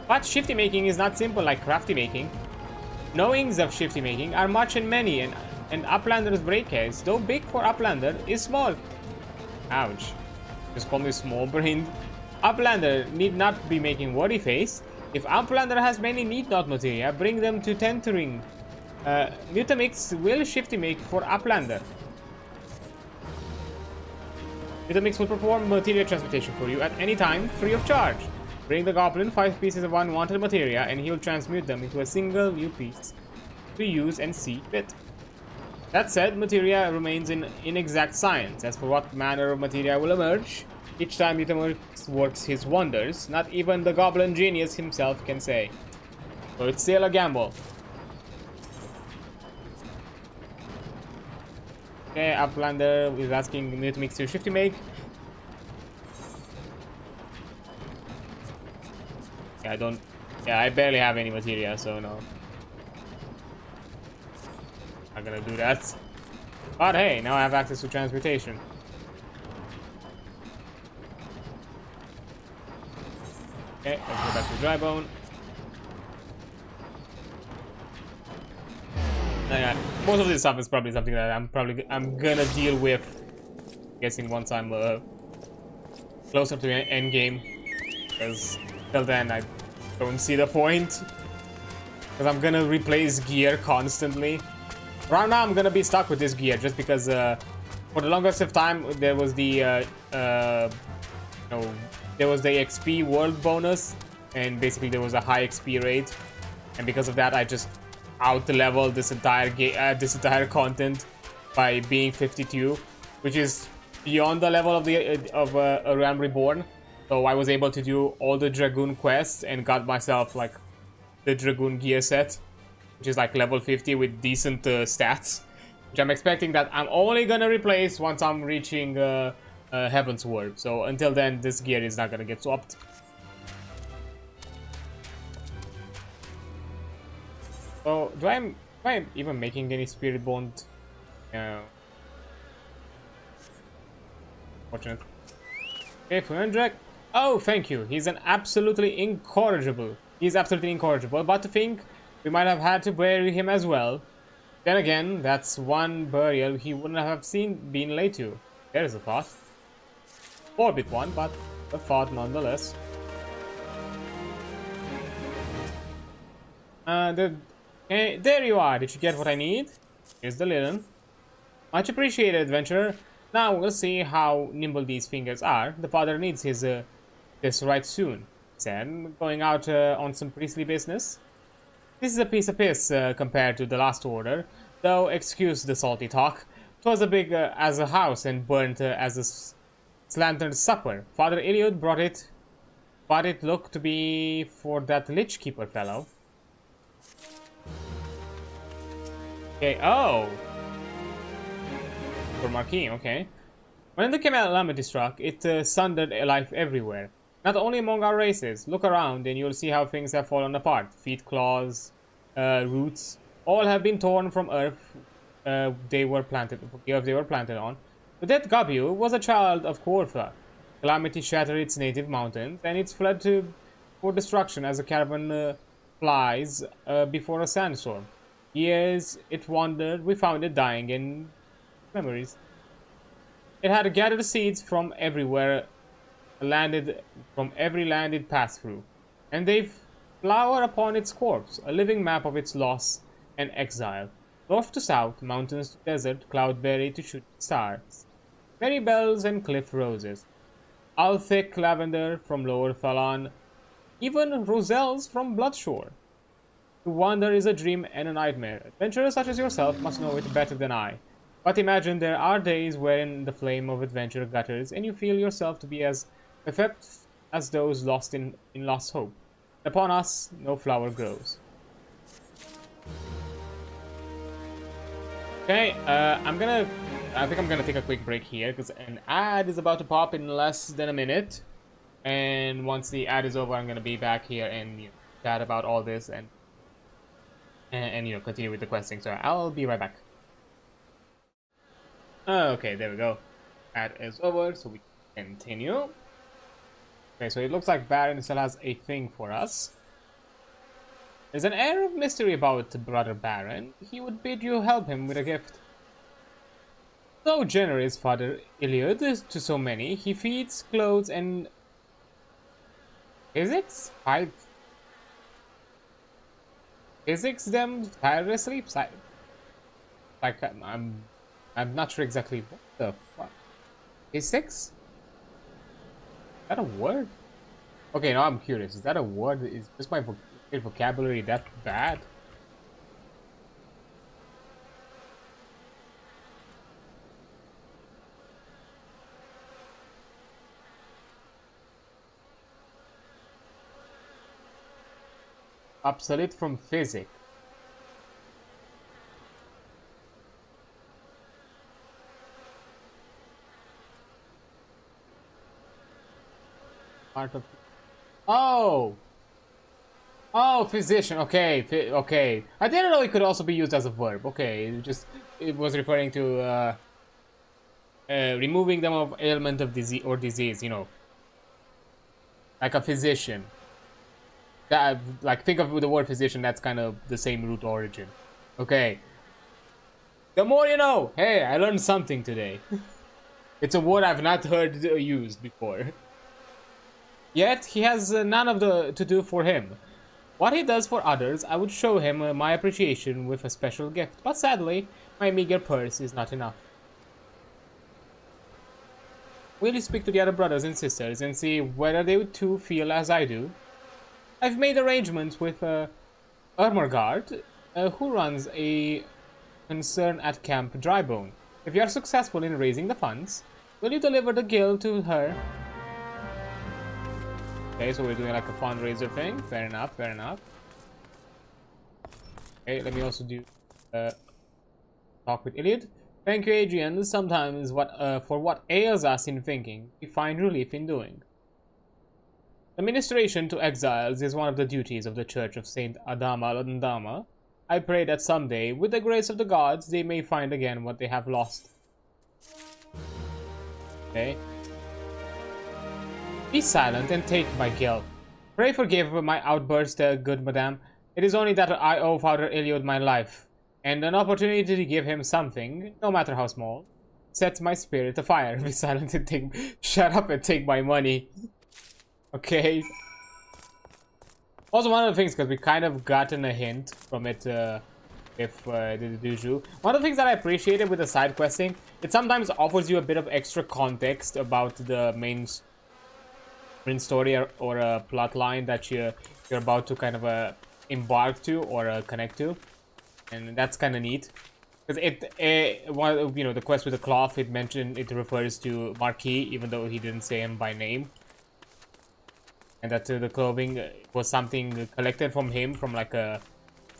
But shifty making is not simple like crafty making. Knowings of shifty making are much and many, and Uplander's breakcase, though big for Uplander, is small. Ouch. Just call me small-brained. Uplander need not be making worry face. If Uplander has many need not materia, bring them to Tentering. Mutamix will shifty make for Uplander. Mutamix will perform materia transmutation for you at any time, free of charge. Bring the goblin 5 pieces of unwanted materia, and he will transmute them into a single new piece to use and see fit. That said, materia remains an inexact science. As for what manner of materia will emerge, each time Mutamix works his wonders, not even the goblin genius himself can say. So it's still a gamble. Okay, Uplander is asking Mutamix to shifty make. I barely have any materia, so no. Not gonna do that. But hey, now I have access to transmutation. Okay, let's go back to dry bone. Most of this stuff is probably something that I'm gonna deal with. Guessing once I'm closer to end game, because till then I don't see the point. Because I'm gonna replace gear constantly. Right now I'm gonna be stuck with this gear just because for the longest of time there was the there was the XP world bonus, and basically there was a high XP rate, and because of that I just out-leveled this entire content by being 52, which is beyond the level of a Realm Reborn. So I was able to do all the Dragoon quests and got myself like the Dragoon gear set, which is like level 50 with decent stats, which I'm expecting that I'm only gonna replace once I'm reaching Heaven's Word. So until then, this gear is not gonna get swapped. So am I even making any spirit bond? No. Fortunate. Okay, Fuendrek. Oh, thank you. He's absolutely incorrigible. But to think we might have had to bury him as well. Then again, that's one burial he wouldn't have been late to. There's a thought. Morbid one, but a thought nonetheless. There you are. Did you get what I need? Here's the linen. Much appreciated, adventurer. Now we'll see how nimble these fingers are. The father needs his this right soon. Then going out on some priestly business. This is a piece of piss compared to the last order, though excuse the salty talk. 'Twas as big as a house and burnt as a slanted supper. Father Iliud brought it, but it looked to be for that Lich Keeper fellow. Okay, oh! For Marquis, okay. When the calamity struck, it sundered life everywhere. Not only among our races. Look around and you'll see how things have fallen apart. Feet, claws, roots, all have been torn from earth they were planted on. The dead Gabu was a child of Korfa. Calamity shattered its native mountains, and it's fled for destruction as a caravan flies before a sandstorm. Years it wandered, we found it dying in memories. It had gathered seeds from everywhere, from every land it passed through, and they flower upon its corpse, a living map of its loss and exile. North to south, mountains to desert, cloudberry to shooting stars, merry bells and cliff roses, all thick lavender from lower Thalan, even Roselle's from Bloodshore. To wander is a dream and a nightmare. Adventurers such as yourself must know it better than I. But imagine there are days wherein the flame of adventure gutters and you feel yourself to be as effective as those lost in lost hope. Upon us, no flower grows. Okay, I think I'm gonna take a quick break here because an ad is about to pop in less than a minute. And once the ad is over, I'm gonna be back here and chat about all this and continue with the questing. So I'll be right back. Okay, there we go. Ad is over, so we can continue. Okay, so it looks like Baron still has a thing for us. There's an air of mystery about Brother Baron. He would bid you help him with a gift. So generous, Father Iliad, to so many. He feeds, clothes, and physics them tirelessly. Like I'm not sure exactly what the fuck. Physics? Is that a word? Okay, now I'm curious. Is that a word? Is just my vocabulary that bad? Obsolete from physics. Part of. Oh, physician. Okay, okay. I didn't know it could also be used as a verb. Okay, it was referring to removing them of ailment of disease or disease. Like a physician. That, like, think of the word physician. That's kind of the same root origin. Okay. The more you know. Hey, I learned something today. It's a word I've not heard used before. Yet he has none of the to do for him. What he does for others, I would show him my appreciation with a special gift. But sadly, my meager purse is not enough. Will you speak to the other brothers and sisters and see whether they too feel as I do? I've made arrangements with Ermengarde, who runs a concern at Camp Drybone. If you are successful in raising the funds, will you deliver the guild to her? Okay, so we're doing like a fundraiser thing. Fair enough, fair enough. Okay, let me also do talk with Iliad. Thank you, Adrian. Sometimes for what ails us in thinking, we find relief in doing. The ministration to exiles is one of the duties of the Church of Saint Adama Landama. I pray that someday, with the grace of the gods, they may find again what they have lost. Okay. Be silent and take my guilt. Pray forgive my outburst, good madame. It is only that I owe Father Iliad my life, and an opportunity to give him something, no matter how small, sets my spirit afire. Be silent and shut up and take my money. Okay. Also, one of the things, because we kind of gotten a hint from it if the Duju. One of the things that I appreciated with the side questing, it sometimes offers you a bit of extra context about the main story or a plot line that you're about to kind of embark to or connect to, and that's kind of neat. Because the quest with the cloth, it refers to Marquis, even though he didn't say him by name. And that the clothing was something collected from him, from like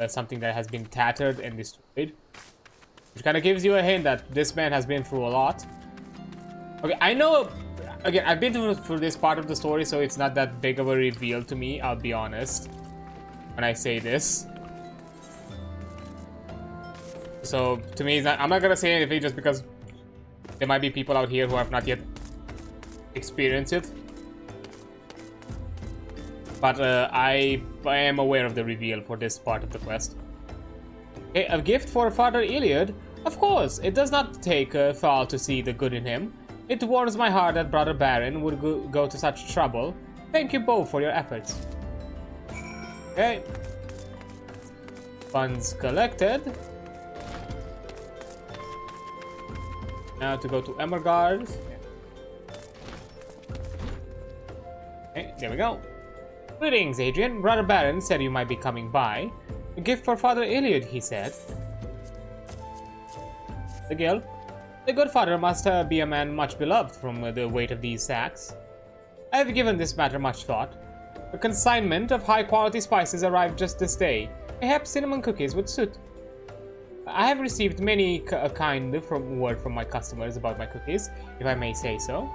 something that has been tattered and destroyed. Which kind of gives you a hint that this man has been through a lot. Okay, I know, again, I've been through this part of the story, so it's not that big of a reveal to me, I'll be honest, when I say this. So, to me, I'm not gonna say anything just because there might be people out here who have not yet experienced it. But I am aware of the reveal for this part of the quest. Okay, a gift for Father Iliad? Of course, it does not take thought to see the good in him. It warms my heart that Brother Baron would go to such trouble. Thank you both for your efforts. Okay. Funds collected. Now to go to Ermengarde. Okay, there we go. Greetings, Adrian. Brother Baron said you might be coming by. A gift for Father Eliud, he said. The Guild. The good father must be a man much beloved from the weight of these sacks. I have given this matter much thought. A consignment of high-quality spices arrived just this day. Perhaps cinnamon cookies would suit. I have received many a kind word from my customers about my cookies, if I may say so.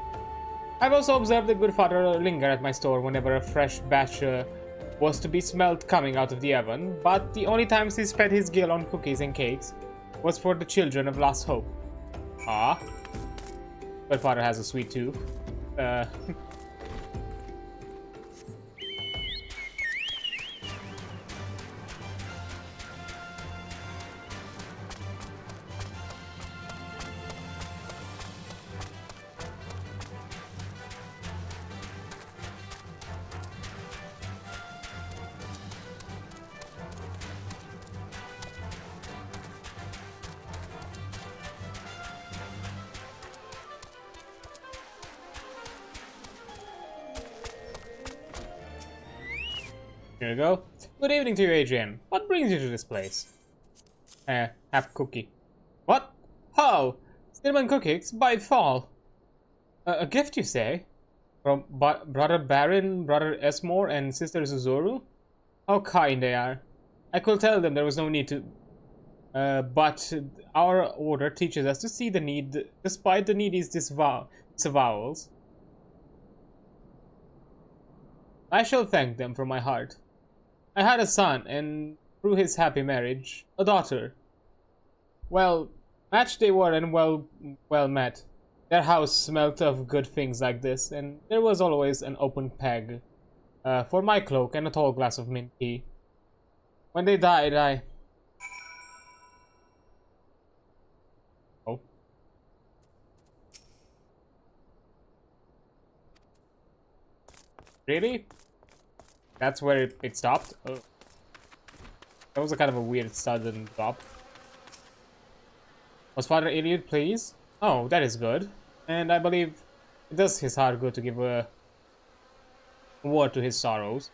I've also observed the good father linger at my store whenever a fresh batch was to be smelt coming out of the oven, but the only times he spent his gil on cookies and cakes was for the children of Lost Hope. Ah. Good father has a sweet tooth. Here we go. Good evening to you, Adrian. What brings you to this place? Have cookie. What? How? Cinnamon cookies? By fall. A gift, you say? From Brother Baron, Brother Esmore, and Sister Suzoru? How kind they are. I could tell them there was no need to... but our order teaches us to see the need, despite the needy's disavowals. I shall thank them from my heart. I had a son, and through his happy marriage, a daughter. Well, matched they were and well met. Their house smelt of good things like this, and there was always an open peg for my cloak and a tall glass of mint tea. When they died, I... Oh. Really? That's where it stopped? Oh. That was a kind of a weird sudden drop. Was Father Eliud pleased? Oh, that is good. And I believe it does his heart good to give a word to his sorrows.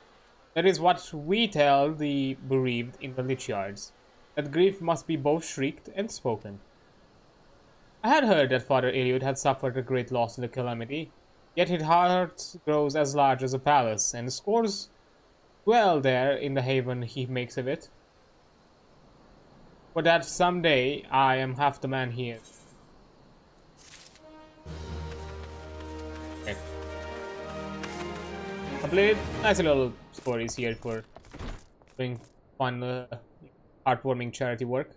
That is what we tell the bereaved in the lich yards. That grief must be both shrieked and spoken. I had heard that Father Eliud had suffered a great loss in the calamity, yet his heart grows as large as a palace, and scores dwell there in the haven he makes of it. For that someday I am half the man he is. Okay. Completed. Nice little stories here for doing fun, heartwarming charity work.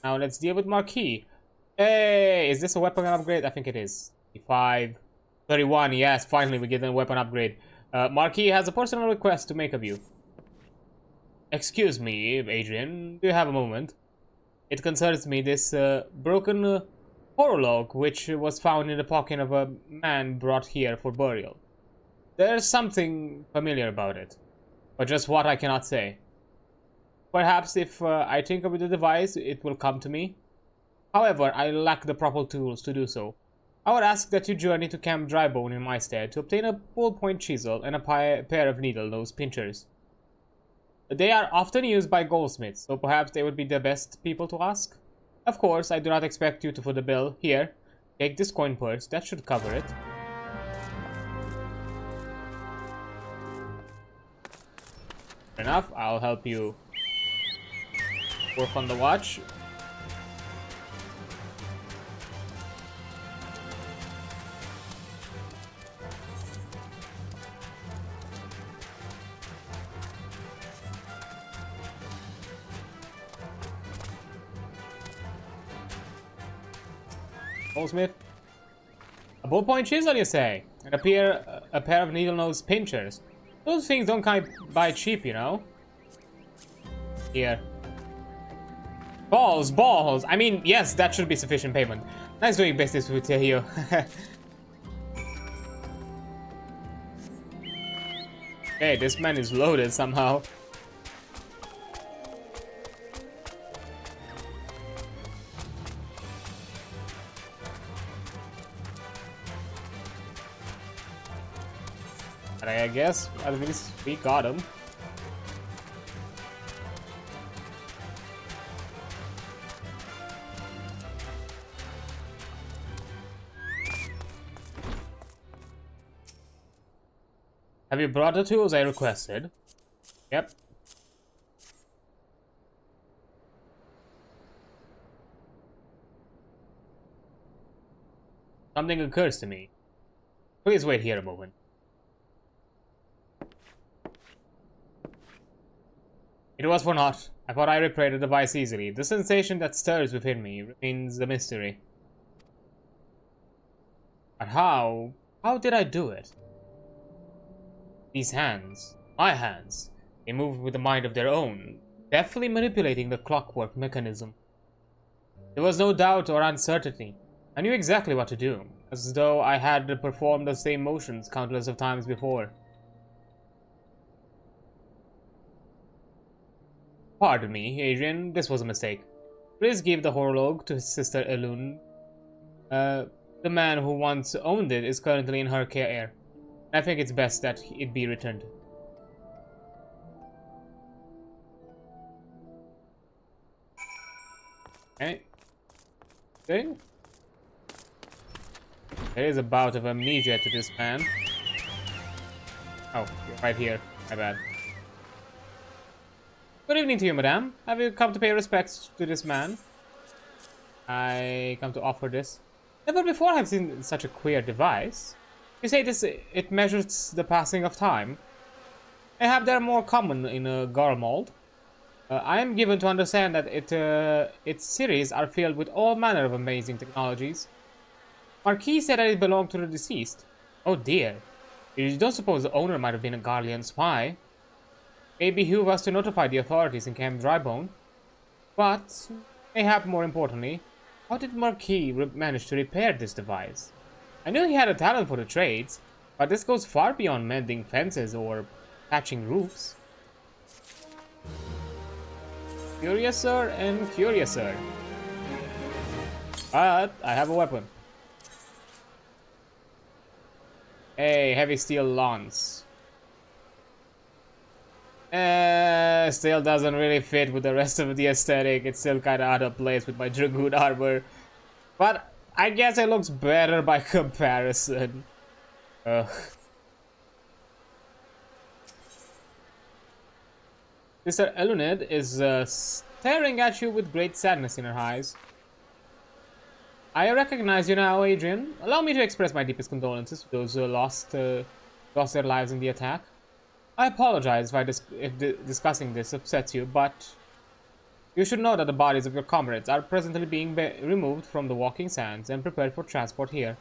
Now let's deal with Marquis. Hey, is this a weapon upgrade? I think it is. 5, 31. Yes, finally we get a weapon upgrade. Marquis has a personal request to make of you. Excuse me, Adrian, do you have a moment? It concerns me this broken horologe which was found in the pocket of a man brought here for burial. There's something familiar about it, but just what I cannot say. Perhaps if I tinker with the device, it will come to me. However, I lack the proper tools to do so. I would ask that you journey to Camp Drybone in my stead to obtain a ballpoint chisel and a pair of needle-nose pincers. They are often used by goldsmiths, so perhaps they would be the best people to ask. Of course, I do not expect you to foot the bill. Here, take this coin purse, that should cover it. Fair enough, I'll help you work on the watch. Goldsmith. A ballpoint chisel, you say? And a pair of needle-nose pincers. Those things don't buy cheap, you know? Here. Balls! I mean, yes, that should be sufficient payment. Nice doing business with you. Hey, this man is loaded somehow. And I guess at least we got him. Have you brought the tools I requested? Yep. Something occurs to me. Please wait here a moment. It was for naught. I thought I repaired the device easily. The sensation that stirs within me remains a mystery. But how did I do it? These hands, my hands, they moved with a mind of their own, deftly manipulating the clockwork mechanism. There was no doubt or uncertainty. I knew exactly what to do, as though I had performed the same motions countless of times before. Pardon me, Adrian, this was a mistake. Please give the horologe to his sister Elune. The man who once owned it is currently in her care. I think it's best that it be returned. Okay. Good. There is a bout of amnesia to this man. Oh, you're right here. My bad. Good evening to you, madame. Have you come to pay respects to this man? I come to offer this. Never before have seen such a queer device. You say it measures the passing of time? Mayhap they're more common in Garmold. I am given to understand that its series are filled with all manner of amazing technologies. Marquis said that it belonged to the deceased. Oh dear. You don't suppose the owner might have been a Garlean spy? Maybe he was to notify the authorities in Camp Drybone. But, mayhap more importantly, how did Marquis manage to repair this device? I knew he had a talent for the trades, but this goes far beyond mending fences or patching roofs. Curiouser and curiouser. But I have a weapon. A heavy steel lance. Still doesn't really fit with the rest of the aesthetic. It's still kind of out of place with my Dragoon armor. But I guess it looks better by comparison. Ugh. Sister Eluned is staring at you with great sadness in her eyes. I recognize you now, Adrian. Allow me to express my deepest condolences to those who lost their lives in the attack. I apologize if discussing this upsets you, but you should know that the bodies of your comrades are presently being removed from the walking sands and prepared for transport here.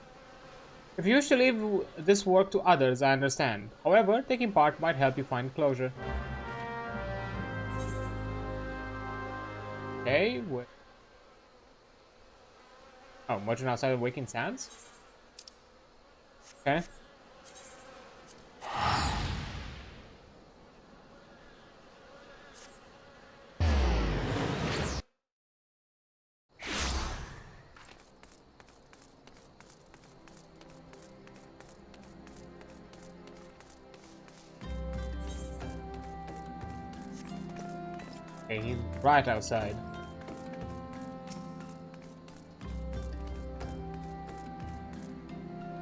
If you wish to leave this work to others, I understand. However, taking part might help you find closure. Okay, oh, merchant outside of Waking Sands? Okay. Okay, he's right outside.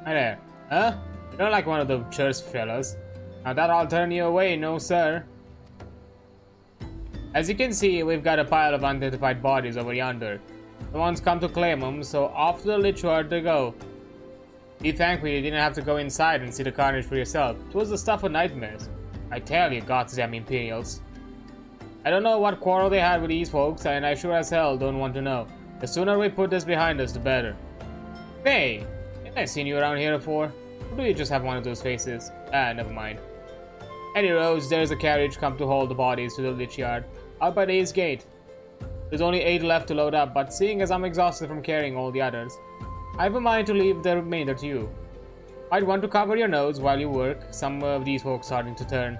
Hi there. Huh? You don't like one of the church fellas. Now that I'll turn you away, no sir. As you can see, we've got a pile of unidentified bodies over yonder. Someone's come to claim them, so off to the lich yard they go. Be thankful you didn't have to go inside and see the carnage for yourself. It was the stuff of nightmares. I tell you, goddamn Imperials. I don't know what quarrel they had with these folks, and I sure as hell don't want to know. The sooner we put this behind us, the better. Hey! I've seen you around here before. Or do you just have one of those faces? Ah, never mind. Any roads, there's a carriage come to haul the bodies to the lich yard, out by the east gate. There's only 8 left to load up, but seeing as I'm exhausted from carrying all the others, I have a mind to leave the remainder to you. I'd want to cover your nose while you work. Some of these folks starting to turn.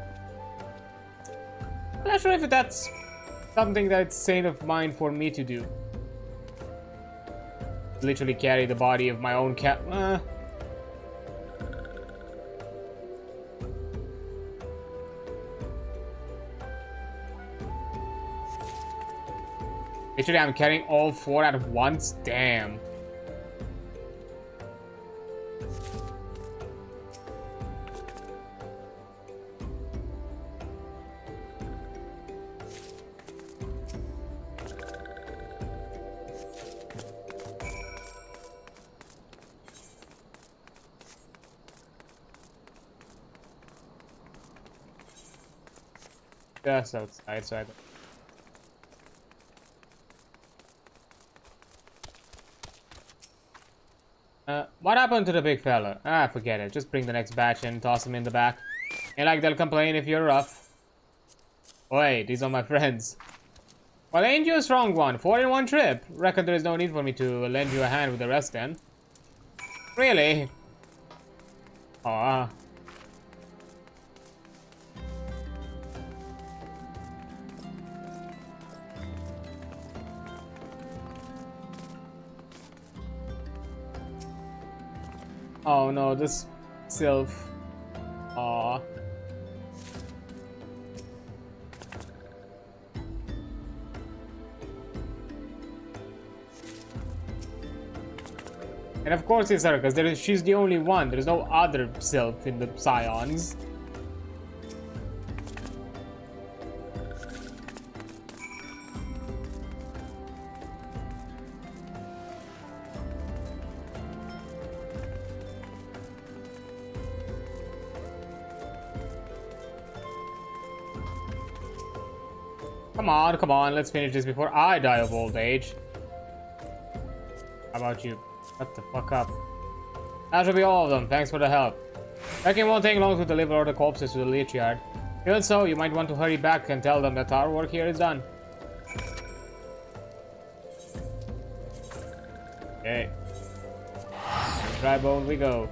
I'm not sure if that's something that's sane of mind for me to do. Literally carry the body of my own cat. Literally, I'm carrying all 4 at once. Damn. Just outside, so what happened to the big fella? Ah, forget it. Just bring the next batch and toss him in the back. Ain't like they'll complain if you're rough. Wait, these are my friends. Well, ain't you a strong one? 4 in 1 trip. Reckon there is no need for me to lend you a hand with the rest then. Really? Aw. Oh no, this sylph. Aww. And of course it's her, because she's the only one. There's no other sylph in the Scions. Come on, let's finish this before I die of old age. How about you? Shut the fuck up. That should be all of them, thanks for the help. Reckon it won't take long to deliver all the corpses to the leech yard. Even so, you might want to hurry back and tell them that our work here is done. Okay. Dry bone we go.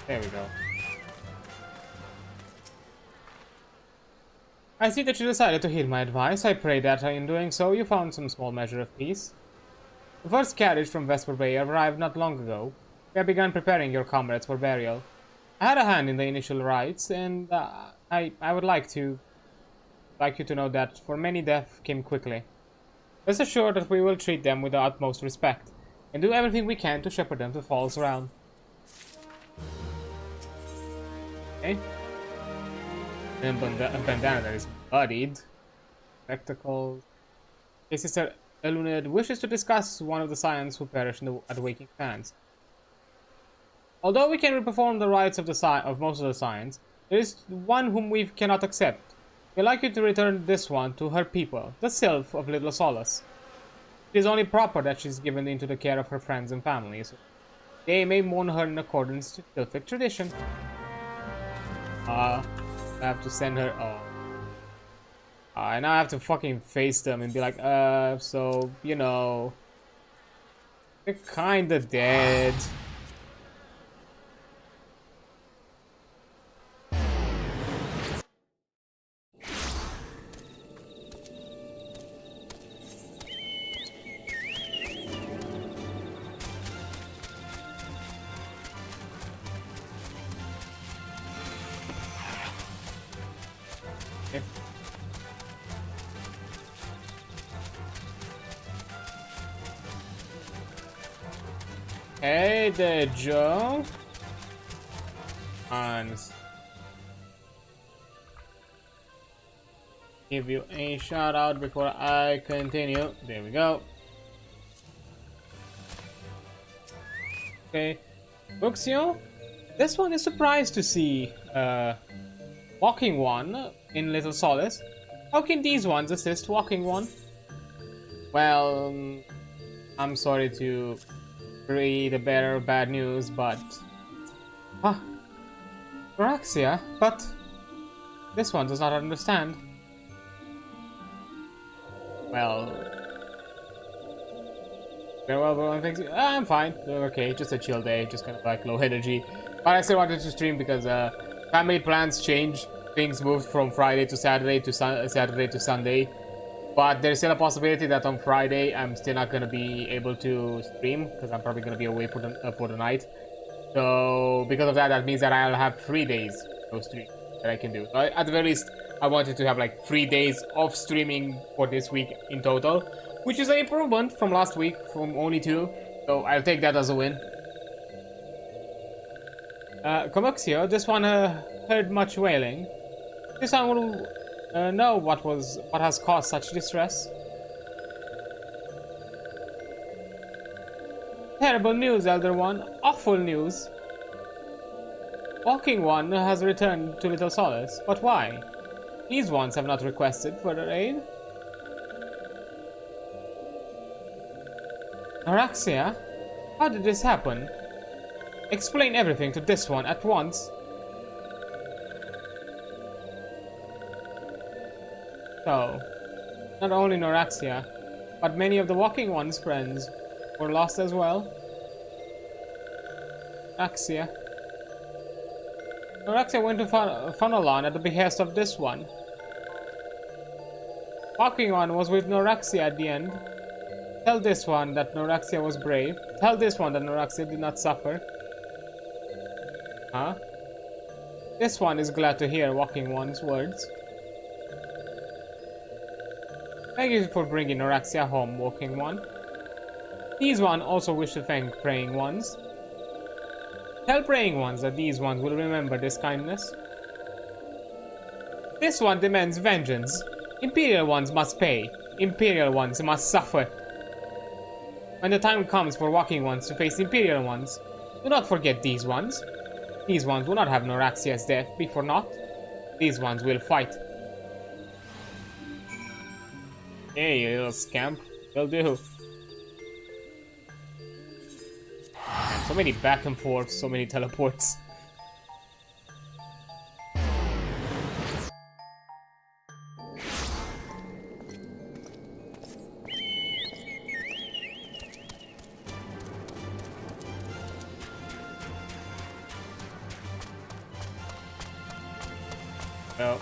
There we go. I see that you decided to heed my advice. I pray that in doing so you found some small measure of peace. The first carriage from Vesper Bay arrived not long ago. We have begun preparing your comrades for burial. I had a hand in the initial rites, and I would like you to know that for many death came quickly. Rest assured that we will treat them with the utmost respect, and do everything we can to shepherd them to Falls Realm. Okay. And a bandana that is bloodied. Spectacles. Okay, Sister Eluned wishes to discuss one of the Scions who perished at Waking Sands. Although we can perform the rites of most of the Scions, there is one whom we cannot accept. We'd like you to return this one to her people, the Sylph of Little Solace. It is only proper that she is given into the care of her friends and families. They may mourn her in accordance to Sylphic tradition. I have to send her. Oh. And now I have to fucking face them and be like, so, you know, they're kinda dead. Hey there, Joe. Hans. Give you a shout out before I continue. There we go. Okay. Buxio, this one is surprised to see Walking One in Little Solace. How can these ones assist Walking One? Well, I'm sorry to be the bearer of bad news, but Varaxia, but this one does not understand. Well... Very well, thanks. I'm fine. Okay, just a chill day, just kind of like low energy. But I still wanted to stream because family plans change. Things moved from Friday to Saturday to Saturday to Sunday. But there's still a possibility that on Friday I'm still not gonna be able to stream because I'm probably gonna be away for the night. So because of that, that means that I'll have 3 days of stream that I can do. So at the very least, I wanted to have like 3 days of streaming for this week in total, which is an improvement from last week, from only 2. So I'll take that as a win. Comuxio, this one heard much wailing. This one will know what has caused such distress. Terrible news, Elder One. Awful news. Walking One has returned to Little Solace, but why? These ones have not requested further aid. Noraxia? How did this happen? Explain everything to this one at once. So, not only Noraxia, but many of the Walking One's friends were lost as well. Noraxia went to Funalon at the behest of this one. Walking One was with Noraxia at the end. Tell this one that Noraxia was brave. Tell this one that Noraxia did not suffer. Huh? This one is glad to hear Walking One's words. Thank you for bringing Noraxia home, Walking One. These one also wish to thank Praying Ones. Tell Praying Ones that these ones will remember this kindness. This one demands vengeance. Imperial ones must pay. Imperial ones must suffer. When the time comes for Walking Ones to face Imperial ones, do not forget these ones. These ones will not have Noraxia's death be for naught. These ones will fight. Hey, you little scamp. Will do. Man, so many back and forth, so many teleports. Oh.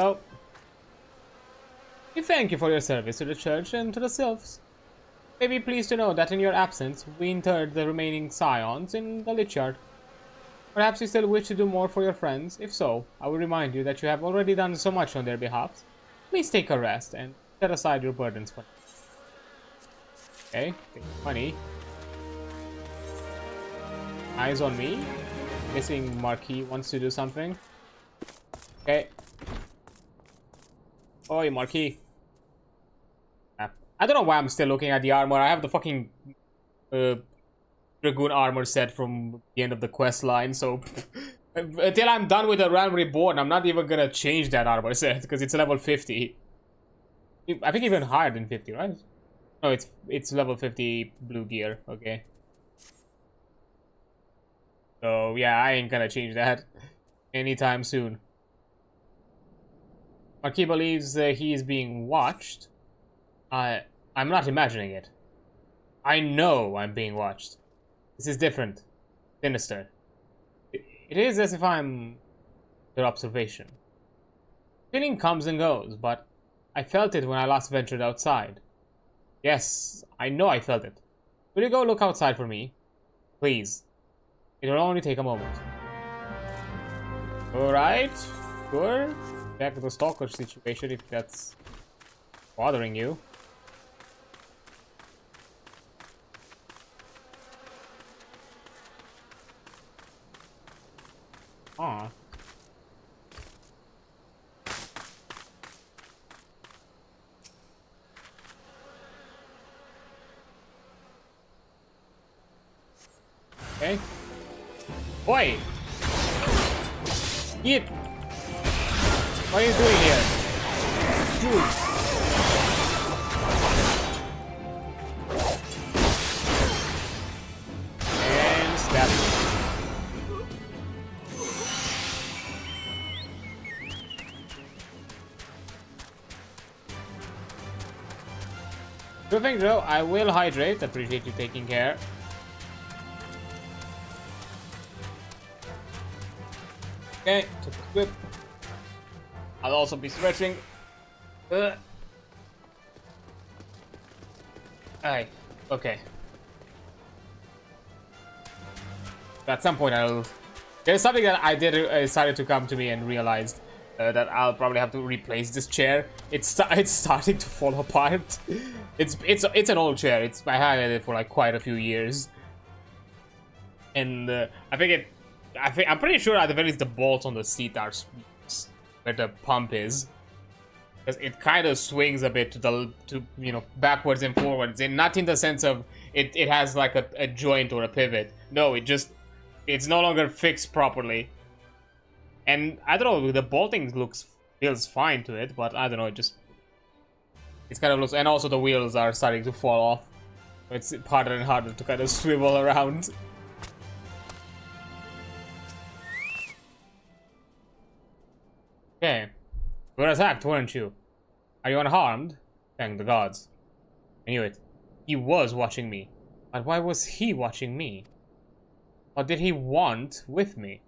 Oh. We thank you for your service to the church and to the sylphs. May be pleased to know that in your absence, we interred the remaining scions in the Lichyard. Perhaps you still wish to do more for your friends. If so, I will remind you that you have already done so much on their behalf. Please take a rest and set aside your burdens for now. Okay, take money. Eyes on me. Missing Marquis wants to do something. Okay. Oi, Marquis. I don't know why I'm still looking at the armor. I have the fucking Dragoon armor set from the end of the quest line, so until I'm done with the Realm Reborn, I'm not even gonna change that armor set because it's level 50. I think even higher than 50, right? No, it's level 50 blue gear. Okay. So yeah, I ain't gonna change that anytime soon. Marquis believes he is being watched. I'm not imagining it. I know I'm being watched. This is different. Sinister. It is as if I'm their observation. Feeling comes and goes, but I felt it when I last ventured outside. Yes, I know I felt it. Will you go look outside for me? Please. It will only take a moment. Alright, sure. Back to the stalker situation if that's bothering you. Aw. Okay. Oi! Eat! What are you doing here? Dude! Good thing, Joe. I will hydrate. Appreciate you taking care. Okay, took a swip. I'll also be stretching. Aye. Okay. At some point, there's something that I did started to come to me and realized that I'll probably have to replace this chair. It's starting to fall apart. It's an old chair. I had it for like quite a few years, and I'm pretty sure at the very least the bolts on the seat are where the pump is, because it kind of swings a bit to backwards and forwards, and not in the sense of it has like a joint or a pivot. No, it's no longer fixed properly. And I don't know, the bolting feels fine to it, but I don't know, it's kind of loose. And also the wheels are starting to fall off. It's harder and harder to kind of swivel around. Okay. You were attacked, weren't you? Are you unharmed? Thank the gods. I knew it. He was watching me. But why was he watching me? What did he want with me?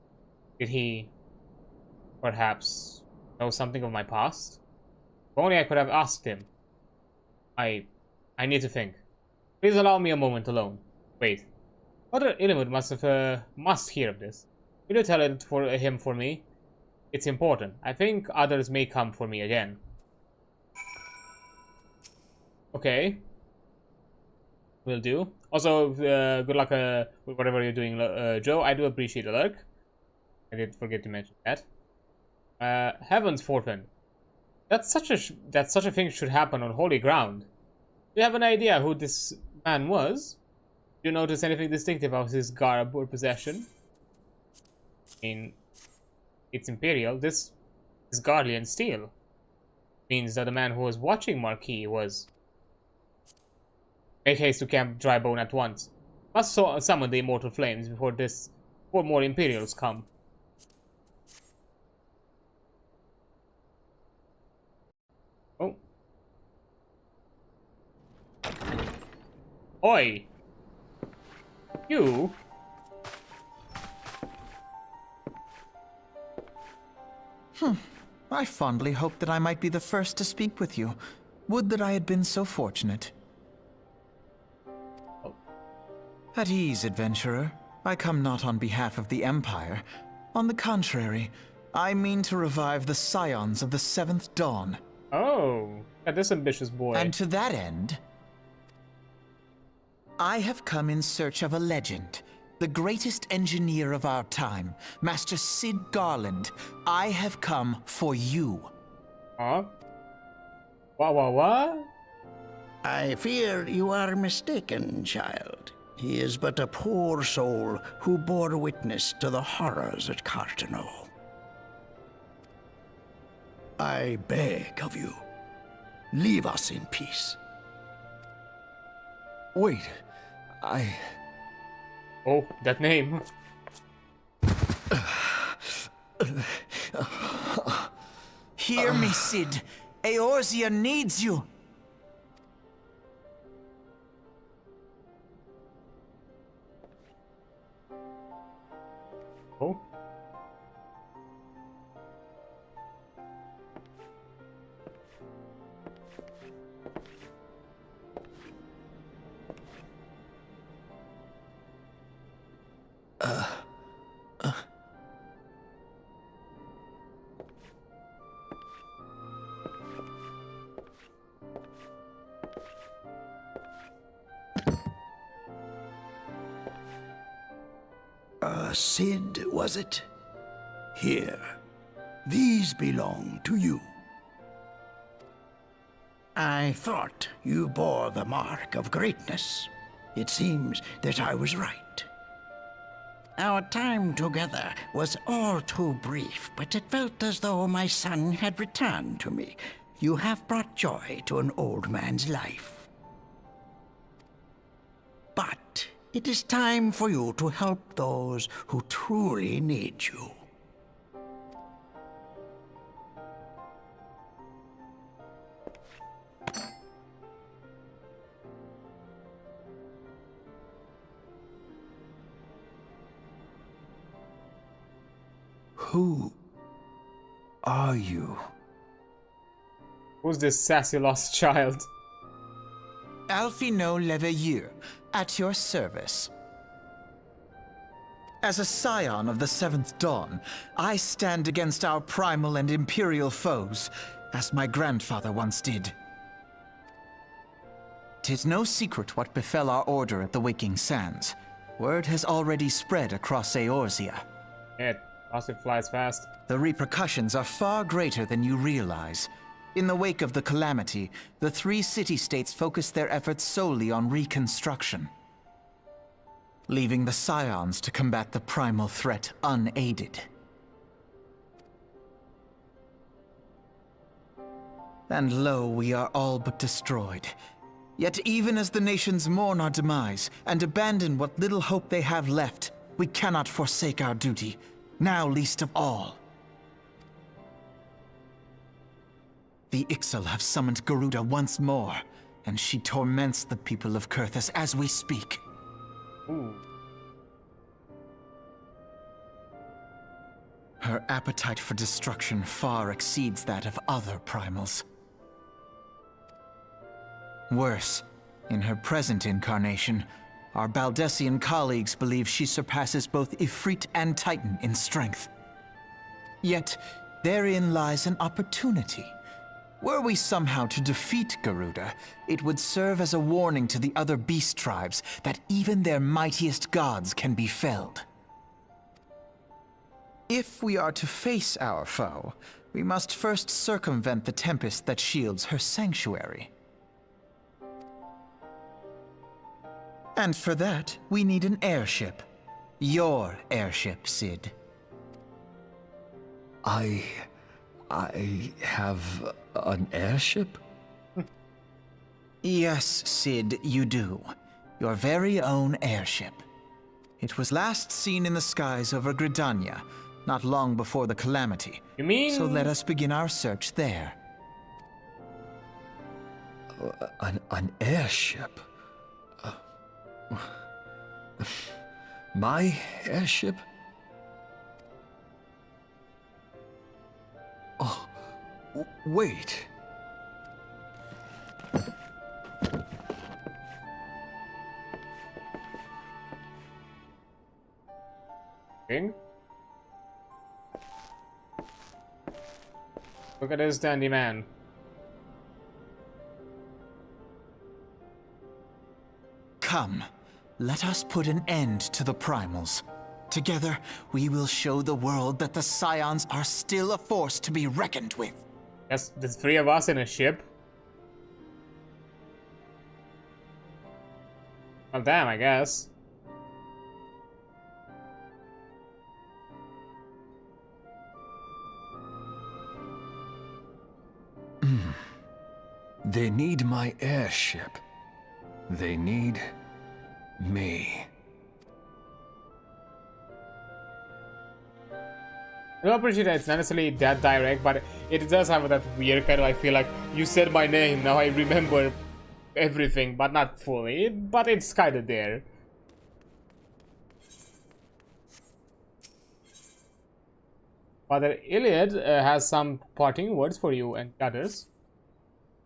Did he perhaps know something of my past? If only I could have asked him. I need to think. Please allow me a moment alone. Wait. Other Illimud must hear of this. Will you tell it for me? It's important. I think others may come for me again. Okay. Will do. Also, good luck with whatever you're doing, Joe. I do appreciate the lurk. I did forget to mention that. Heavens forfend. That such a thing should happen on holy ground. Do you have an idea who this man was? Do you notice anything distinctive about his garb or possession? I mean, it's imperial. This is Guardian steel. Means that the man who was watching Marquis was. Make haste to camp Drybone at once. Must summon the immortal flames before more Imperials come. Oh. Oi! You? I fondly hoped that I might be the first to speak with you. Would that I had been so fortunate. At ease, adventurer. I come not on behalf of the Empire. On the contrary, I mean to revive the scions of the Seventh Dawn. Oh, yeah, this ambitious boy. And to that end, I have come in search of a legend. The greatest engineer of our time, Master Cid Garland. I have come for you. Huh? What? I fear you are mistaken, child. He is but a poor soul who bore witness to the horrors at Cartano. I beg of you, leave us in peace. Wait, Oh, that name. Hear me, Cid. Eorzea needs you. Oh. Cid, was it? Here. These belong to you. I thought you bore the mark of greatness. It seems that I was right. Our time together was all too brief, but it felt as though my son had returned to me. You have brought joy to an old man's life. But it is time for you to help those who truly need you. Who are you? Who's this sassy lost child? Alphino Leveilleur, at your service. As a scion of the Seventh Dawn, I stand against our primal and imperial foes, as my grandfather once did. 'Tis no secret what befell our order at the Waking Sands. Word has already spread across Eorzea. Yeah, it flies fast. The repercussions are far greater than you realize. In the wake of the calamity, the 3 city-states focused their efforts solely on reconstruction, leaving the Scions to combat the primal threat unaided. And lo, we are all but destroyed. Yet even as the nations mourn our demise and abandon what little hope they have left, we cannot forsake our duty, now least of all. The Ixal have summoned Garuda once more, and she torments the people of Kurthus as we speak. Ooh. Her appetite for destruction far exceeds that of other primals. Worse, in her present incarnation, our Baldessian colleagues believe she surpasses both Ifrit and Titan in strength. Yet, therein lies an opportunity. Were we somehow to defeat Garuda, it would serve as a warning to the other beast tribes that even their mightiest gods can be felled. If we are to face our foe, we must first circumvent the tempest that shields her sanctuary. And for that, we need an airship. Your airship, Sid. I have an airship? Yes, Sid, you do. Your very own airship. It was last seen in the skies over Gridania, not long before the calamity. You mean? So let us begin our search there. An airship? My airship? Oh, wait. King? Look at this dandy man. Come, let us put an end to the primals. Together, we will show the world that the Scions are still a force to be reckoned with. Yes, there's 3 of us in a ship. Well, damn, I guess. They need my airship. They need me. I don't appreciate that it's not necessarily that direct, but it does have that weird kind of, I feel like, you said my name, now I remember everything, but not fully, but it's kind of there. Father Iliad has some parting words for you and others.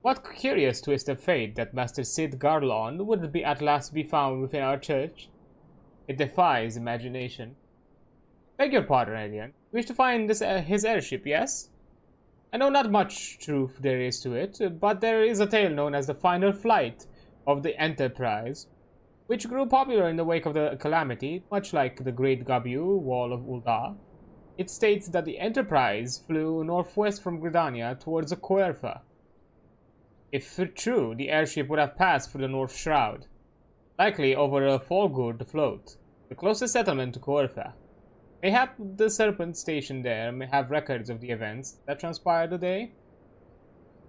What curious twist of fate that Master Sid Garlon would be at last be found within our church. It defies imagination. Beg your pardon, Alien. Wish to find this his airship, yes? I know not much truth there is to it, but there is a tale known as the final flight of the Enterprise, which grew popular in the wake of the calamity, much like the Great Gabu Wall of Ul'dah. It states that the Enterprise flew northwest from Gridania towards the Coerfa. If true, the airship would have passed through the North Shroud, likely over a Folgurd float, the closest settlement to Coerfa. Mayhap the Serpent station there may have records of the events that transpired today.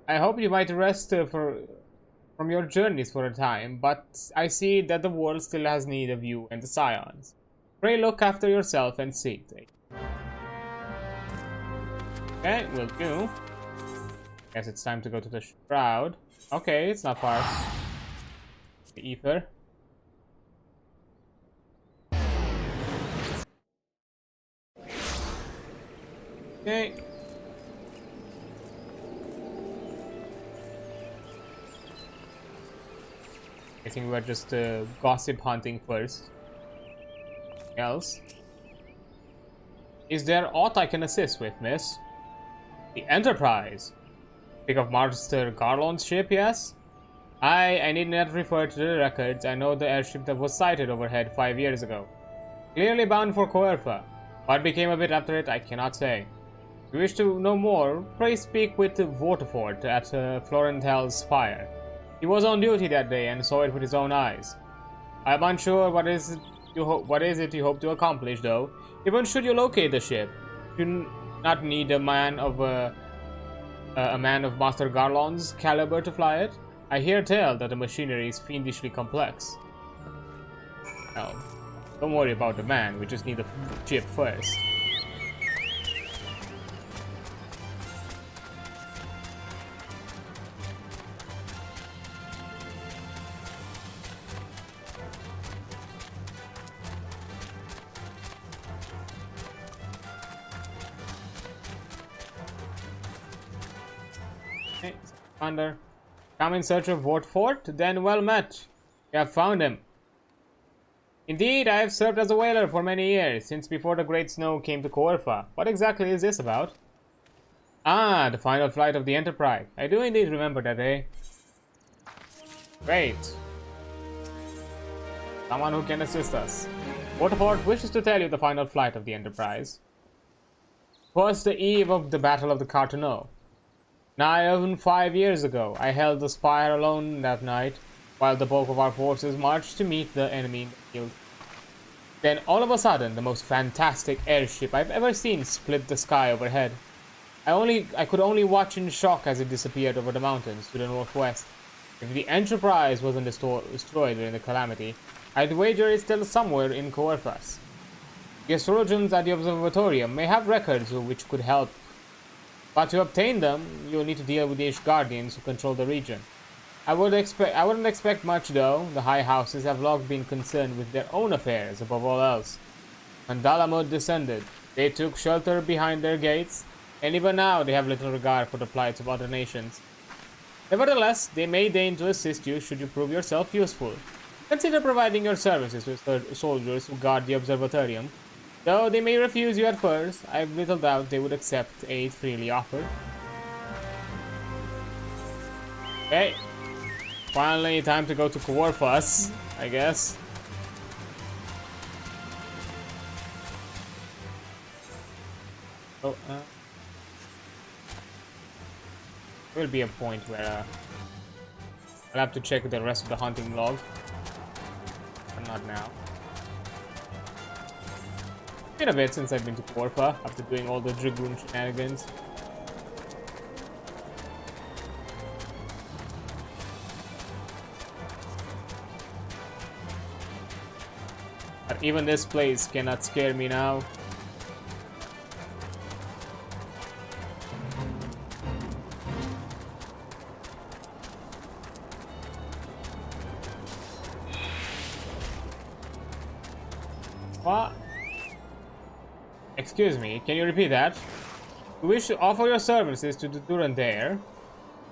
I hope you might rest from your journeys for a time, but I see that the world still has need of you and the Scions. Pray look after yourself and Sid. Okay, will do. Guess it's time to go to the Shroud. Okay, it's not far. The Ether. Okay. I think we're just gossip hunting first. Else? Is there aught I can assist with, miss? The Enterprise. Speak of Master Garlon's ship, yes? I need not refer to the records. I know the airship that was sighted overhead 5 years ago. Clearly bound for Coerfa. What became of it after it, I cannot say. If you wish to know more, pray speak with Vortifort at Florentel's Spire. He was on duty that day and saw it with his own eyes. I am unsure what is it you hope to accomplish, though. Even should you locate the ship, you do not need a man of Master Garlon's caliber to fly it. I hear tell that the machinery is fiendishly complex. Oh, don't worry about the man. We just need the ship first. Commander, come in search of Vortfort? Then well met. You have found him. Indeed, I have served as a whaler for many years, since before the Great Snow came to Coerfa. What exactly is this about? Ah, the final flight of the Enterprise. I do indeed remember that day. Great. Someone who can assist us. Vortfort wishes to tell you the final flight of the Enterprise. It was the eve of the Battle of the Cartoneau. Nigh on 5 years ago, I held the spire alone that night, while the bulk of our forces marched to meet the enemy in the field. Then, all of a sudden, the most fantastic airship I've ever seen split the sky overhead. I could only watch in shock as it disappeared over the mountains to the northwest. If the Enterprise wasn't destroyed during the calamity, I'd wager it's still somewhere in Coerfas. The astrologers at the observatorium may have records which could help. But to obtain them, you'll need to deal with the Ishgardians who control the region. I wouldn't expect much, though. The high houses have long been concerned with their own affairs above all else. When Dalamud descended, they took shelter behind their gates, and even now they have little regard for the plights of other nations. Nevertheless, they may deign to assist you should you prove yourself useful. Consider providing your services with soldiers who guard the observatorium. Though they may refuse you at first, I have little doubt they would accept aid freely offered. Okay. Finally, time to go to Coerfas, I guess. Oh, there will be a point where I'll have to check the rest of the hunting log. But not now. It's been a bit since I've been to Coerfa after doing all the Dragoon shenanigans. But even this place cannot scare me now. What? Excuse me, can you repeat that? You wish to offer your services to the Durandair?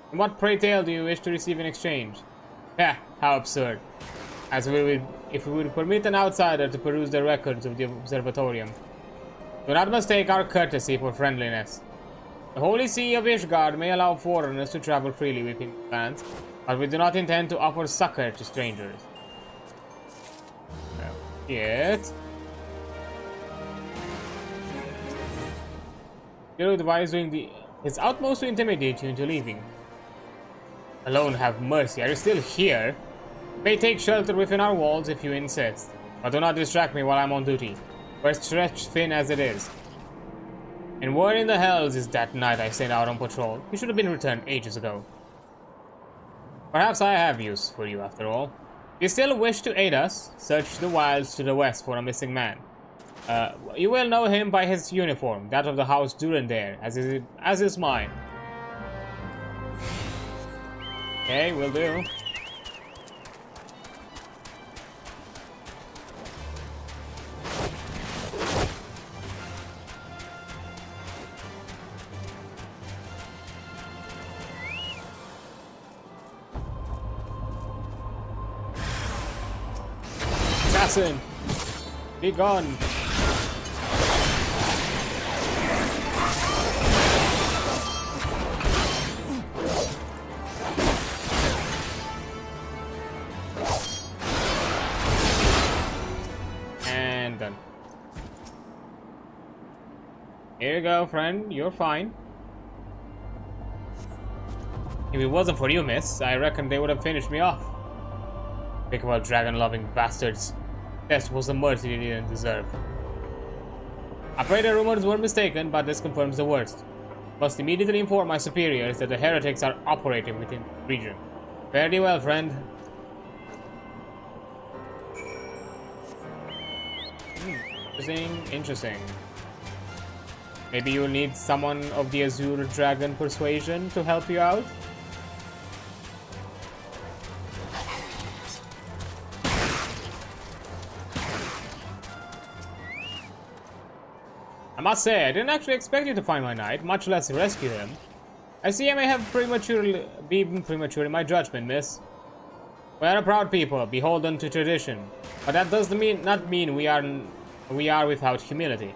And what, pray tale, do you wish to receive in exchange? Heh, how absurd. If we would permit an outsider to peruse the records of the observatorium. Do not mistake our courtesy for friendliness. The Holy See of Ishgard may allow foreigners to travel freely within its lands, but we do not intend to offer succor to strangers. Well, yet... Gerudvar is doing his utmost to intimidate you into leaving. Alone have mercy, are you still here? You may take shelter within our walls if you insist, but do not distract me while I'm on duty. We're stretched thin as it is. And where in the hells is that knight I sent out on patrol? He should have been returned ages ago. Perhaps I have use for you after all. If you still wish to aid us, search the wilds to the west for a missing man. You will know him by his uniform, that of the House Durandair, as is mine. Okay, will do. assassin! Be gone! And done. Here you go, friend. You're fine. If it wasn't for you, miss, I reckon they would have finished me off. Think about dragon-loving bastards. This was the mercy they didn't deserve. I pray the rumors were mistaken, but this confirms the worst. Must immediately inform my superiors that the heretics are operating within the region. Fare thee well, friend. Interesting. Maybe you'll need someone of the Azure Dragon persuasion to help you out? I must say, I didn't actually expect you to find my knight, much less rescue him. I see I may have been premature in my judgment, miss. We are a proud people, beholden to tradition, but that does not mean we are without humility.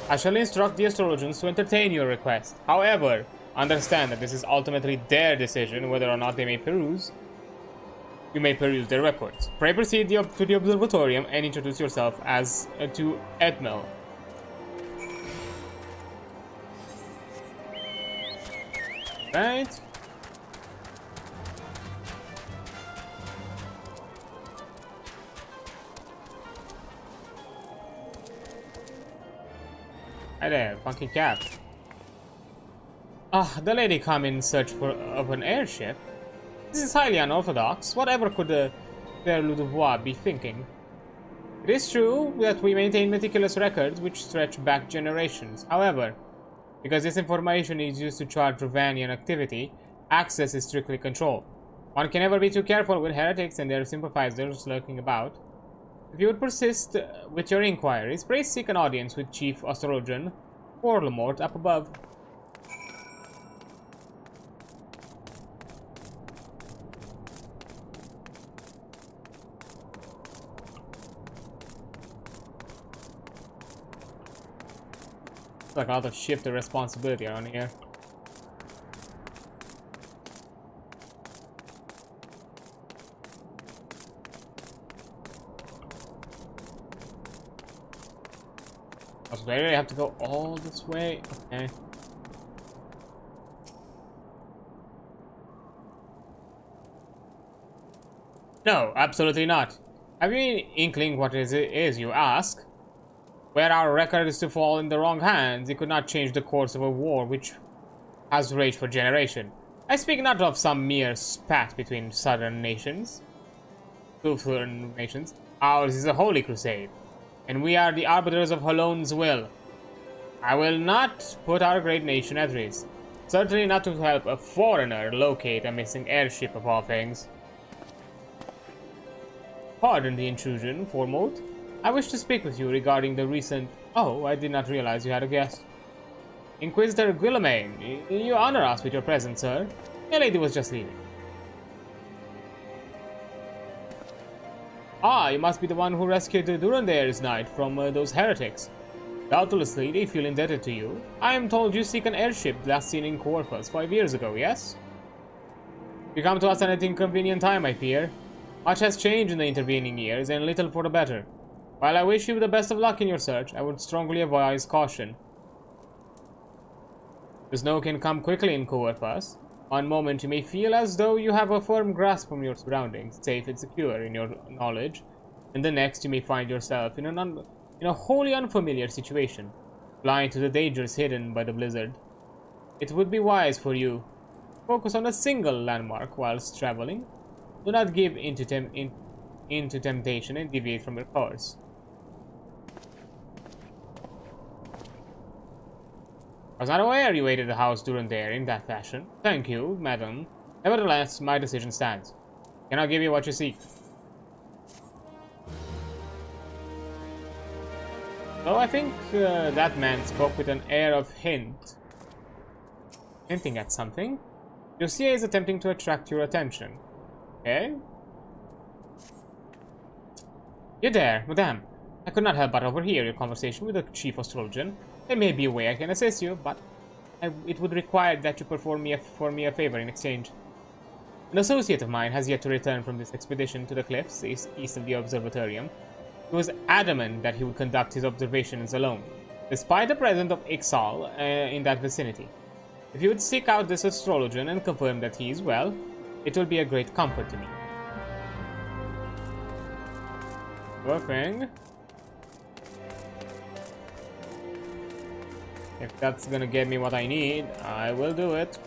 I shall instruct the astrologers to entertain your request. However, understand that this is ultimately their decision whether or not they may peruse. You may peruse their records. Pray proceed to the observatorium and introduce yourself as to Edmel. Right. Hi there, funky cap. The lady come in search of an airship? This is highly unorthodox. Whatever could the Père Ludovois be thinking? It is true that we maintain meticulous records which stretch back generations. However, because this information is used to chart Ravanian activity, access is strictly controlled. One can never be too careful with heretics and their sympathizers lurking about. If you would persist with your inquiries, pray seek an audience with Chief Astrologian Forlemort up above. It's like a lot of shift of responsibility around here. Do I really have to go all this way? Okay. No, absolutely not. Have you any inkling what it is you ask? Where our record is to fall in the wrong hands, it could not change the course of a war which has raged for generations. I speak not of some mere spat between southern nations. Ours is a holy crusade, and we are the arbiters of Holone's will. I will not put our great nation at risk. Certainly not to help a foreigner locate a missing airship of all things. Pardon the intrusion, Formote. I wish to speak with you regarding the recent... Oh, I did not realize you had a guest. Inquisitor Guillaume, you honor us with your presence, sir. The lady was just leaving. Ah, you must be the one who rescued Durandair's knight from those heretics. Doubtlessly, they feel indebted to you. I am told you seek an airship last seen in Corpus 5 years ago, yes? You come to us at an inconvenient time, I fear. Much has changed in the intervening years, and little for the better. While I wish you the best of luck in your search, I would strongly advise caution. The snow can come quickly in Corpus. One moment you may feel as though you have a firm grasp on your surroundings, safe and secure in your knowledge, and the next you may find yourself in a wholly unfamiliar situation, blind to the dangers hidden by the blizzard. It would be wise for you to focus on a single landmark whilst traveling. Do not give into temptation and deviate from your course. I was not aware you waited the house Durandair in that fashion. Thank you, madam. Nevertheless, my decision stands. Cannot give you what you seek. So I think that man spoke with an air of hinting at something. Lucia is attempting to attract your attention. Okay? You there, madame. I could not help but overhear your conversation with the chief astrologer. There may be a way I can assist you, but it would require that you perform for me a favor in exchange. An associate of mine has yet to return from this expedition to the cliffs east of the observatorium. He was adamant that he would conduct his observations alone, despite the presence of Ixal in that vicinity. If you would seek out this astrologer and confirm that he is well, it will be a great comfort to me. Sure thing. If that's gonna get me what I need, I will do it.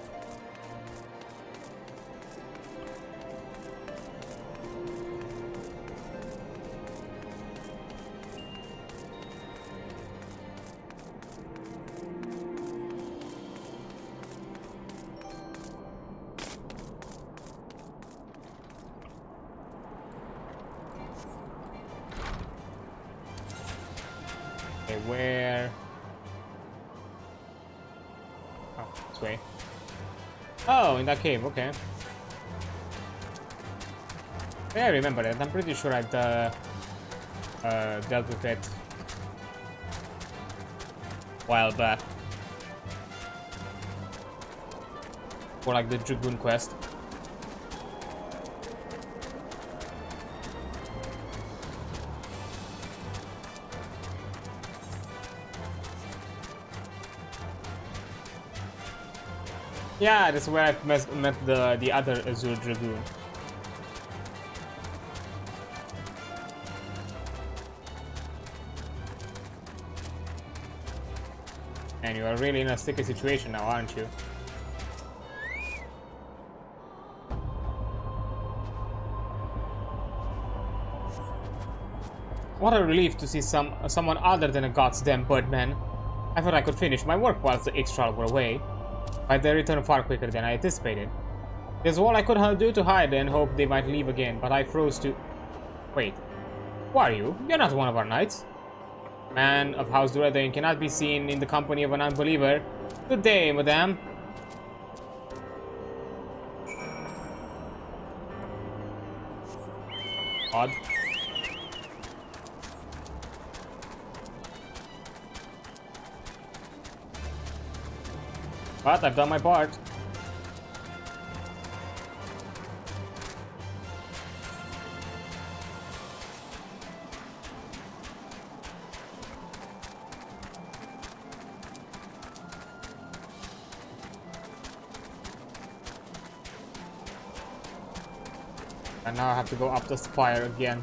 Okay, where? Oh, this way. Oh, in that cave, okay. Yeah, I remember that. I'm pretty sure I've dealt with it a while back. For like the Dragoon quest. Yeah, this is where I've met the other Azure Dragoon. And you are really in a sticky situation now, aren't you? What a relief to see someone other than a goddamn birdman. I thought I could finish my work whilst the Ixtral were away. But they returned far quicker than I anticipated. There's all I could do to hide and hope they might leave again, but I froze to... Wait. Who are you? You're not one of our knights. Man of House Duradane cannot be seen in the company of an unbeliever. Good day, madame. Odd. But I've done my part. And now I have to go up the spire again.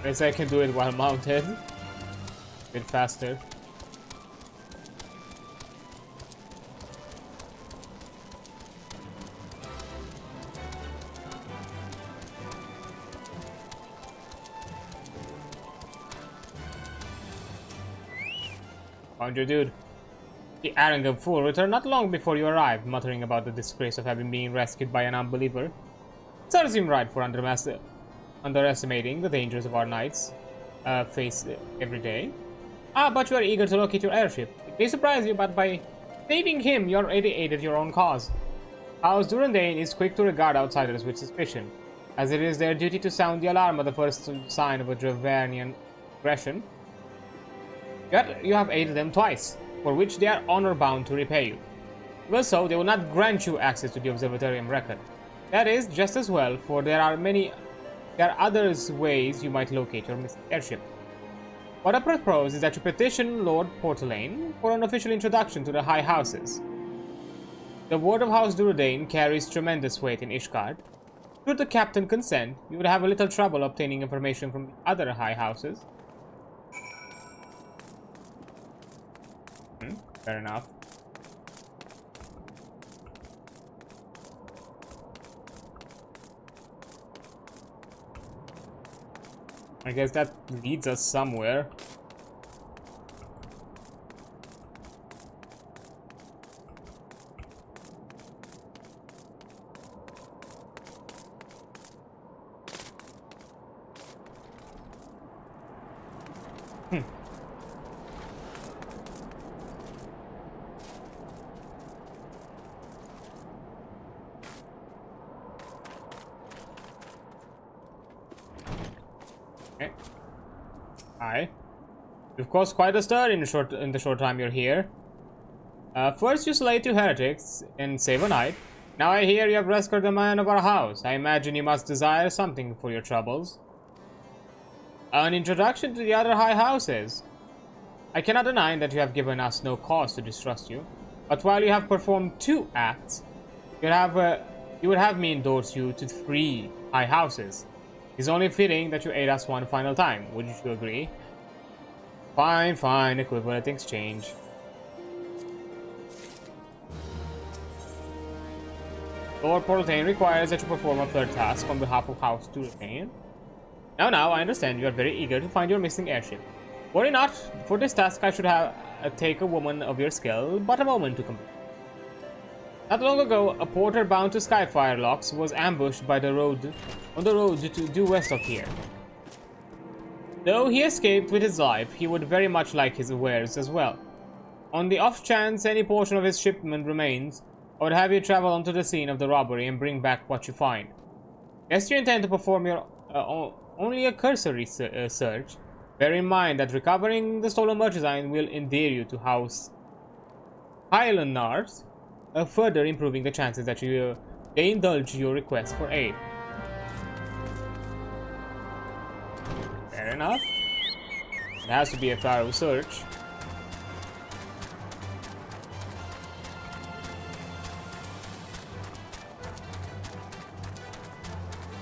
Guess I can do it while mounted. A bit faster. Found your dude. The arrogant fool returned not long before you arrived, muttering about the disgrace of having been rescued by an unbeliever. Serves him right for underestimating the dangers of our knights face every day. But you are eager to locate your airship. It may surprise you, but by saving him, you already aided your own cause. House Durandane is quick to regard outsiders with suspicion, as it is their duty to sound the alarm at the first sign of a Dravernian aggression. Yet you have aided them twice, for which they are honor-bound to repay you. Even so, they will not grant you access to the observatorium record. That is just as well, for there are other ways you might locate your missing airship. What I propose is that you petition Lord Portalaine for an official introduction to the High Houses. The word of House Duradane carries tremendous weight in Ishgard. Should the captain consent, you would have a little trouble obtaining information from other High Houses. Fair enough. I guess that leads us somewhere. Okay. Hi. You've caused quite a stir in the short time you're here. First you slayed 2 heretics and save a knight. Now I hear you have rescued the man of our house. I imagine you must desire something for your troubles. An introduction to the other high houses. I cannot deny that you have given us no cause to distrust you, but while you have performed 2 acts, you would have me endorse you to 3 high houses. It's only fitting that you aid us one final time. Wouldn't you agree? Fine, fine. Equivalent exchange. Lord Portaltain requires that you perform a 3rd task on behalf of House Portaltain. Now, I understand you are very eager to find your missing airship. Worry not. For this task, I should have take a woman of your skill, but a moment to complete. Not long ago, a porter bound to Skyfire Locks was ambushed by on the road due west of here. Though he escaped with his life, he would very much like his wares as well. On the off chance any portion of his shipment remains, I would have you travel onto the scene of the robbery and bring back what you find. Lest you intend to perform your only a cursory search, bear in mind that recovering the stolen merchandise will endear you to House Highlandard, further improving the chances that they indulge your request for aid. Fair enough. It has to be a thorough search.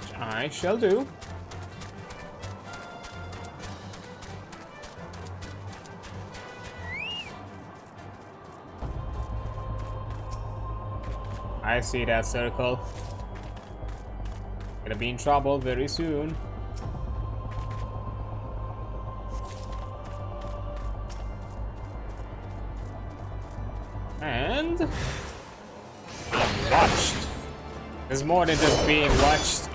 Which I shall do. I see that circle. Gonna be in trouble very soon. And I'm watched. There's more than just being watched.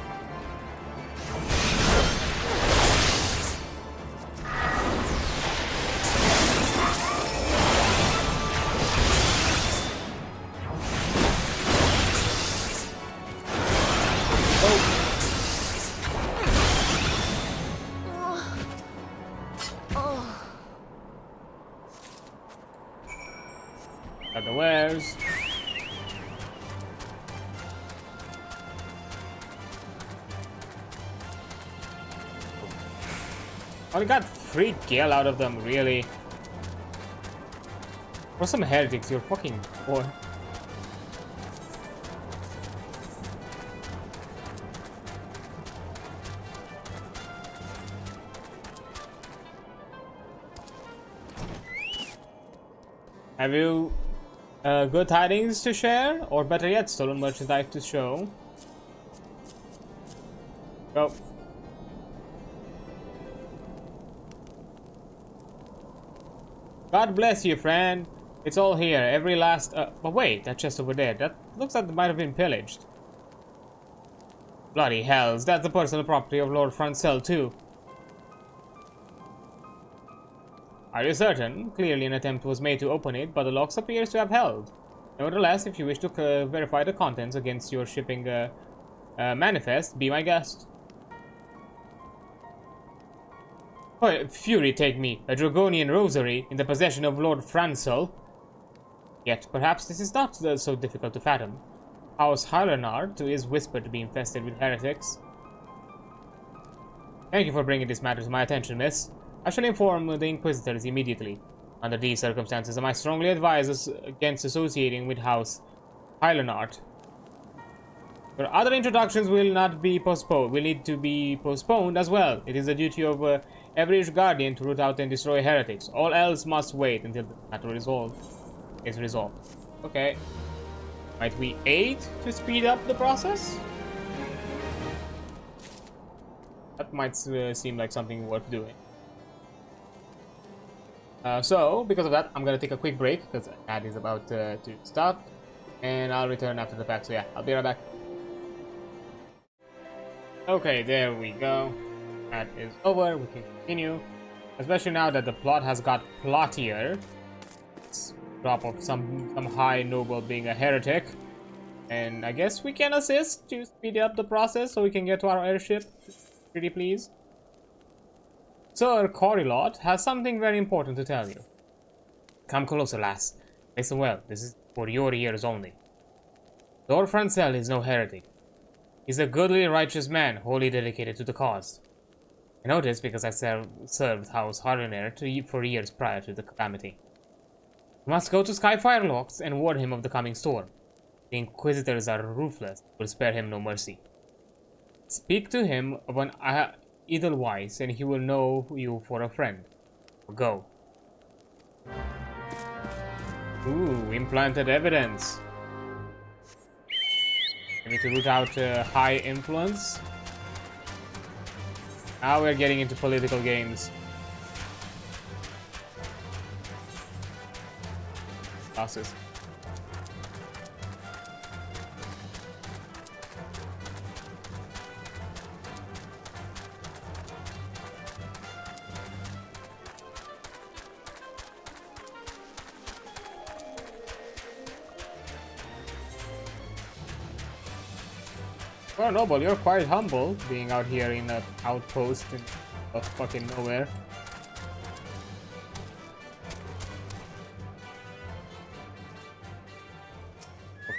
Got the wares. Only got 3 gil out of them, really. For some heretics, you're fucking poor. Have you good tidings to share? Or better yet, stolen merchandise to show? Go. God bless you, friend. It's all here. Every last... but wait, that chest over there. That looks like it might have been pillaged. Bloody hells. That's the personal property of Lord Francel, too. Are you certain? Clearly an attempt was made to open it, but the locks appears to have held. Nevertheless, if you wish to verify the contents against your shipping manifest, be my guest. Oh, fury take me, a Dragonian rosary in the possession of Lord Francel. Yet, perhaps this is not so difficult to fathom. House Highlandard is whispered to be infested with heretics. Thank you for bringing this matter to my attention, miss. I shall inform the Inquisitors immediately. Under these circumstances, I strongly advise us against associating with House Highlandard. Your other introductions will not be postponed. Will need to be postponed as well. It is the duty of every guardian to root out and destroy heretics. All else must wait until the matter is resolved. Okay. Might we aid to speed up the process? That might seem like something worth doing. So, because of that, I'm gonna take a quick break because ad is about to start, and I'll return after the fact. So yeah, I'll be right back. Okay, there we go. Ad is over. We can continue, especially now that the plot has got plottier. Let's drop off some high noble being a heretic, and I guess we can assist to speed up the process so we can get to our airship. Pretty please. Sir Corilot has something very important to tell you. Come closer, lass. Listen well, this is for your ears only. Lord Francel is no heretic. He's a goodly, righteous man, wholly dedicated to the cause. I know this because I served House Hardener for years prior to the calamity. You must go to Skyfire Locks and warn him of the coming storm. The Inquisitors are ruthless, will spare him no mercy. Speak to him of an Edelweiss, and he will know you for a friend. Go. Ooh, implanted evidence. I need to root out high influence. Now we're getting into political games. Classes. Oh, Noble, you're quite humble, being out here in an outpost in fucking nowhere.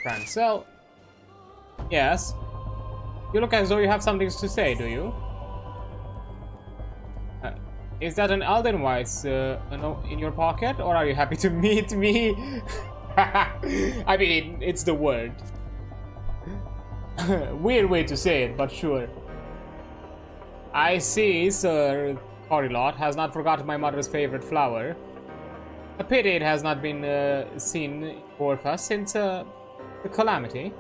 Francel. Yes. You look as though you have something to say, do you? Is that an Aldenweiss in your pocket, or are you happy to meet me? I mean, it's the word. Weird way to say it, but sure. I see Sir Corilot has not forgotten my mother's favorite flower. A pity it has not been seen in Orpha since the calamity.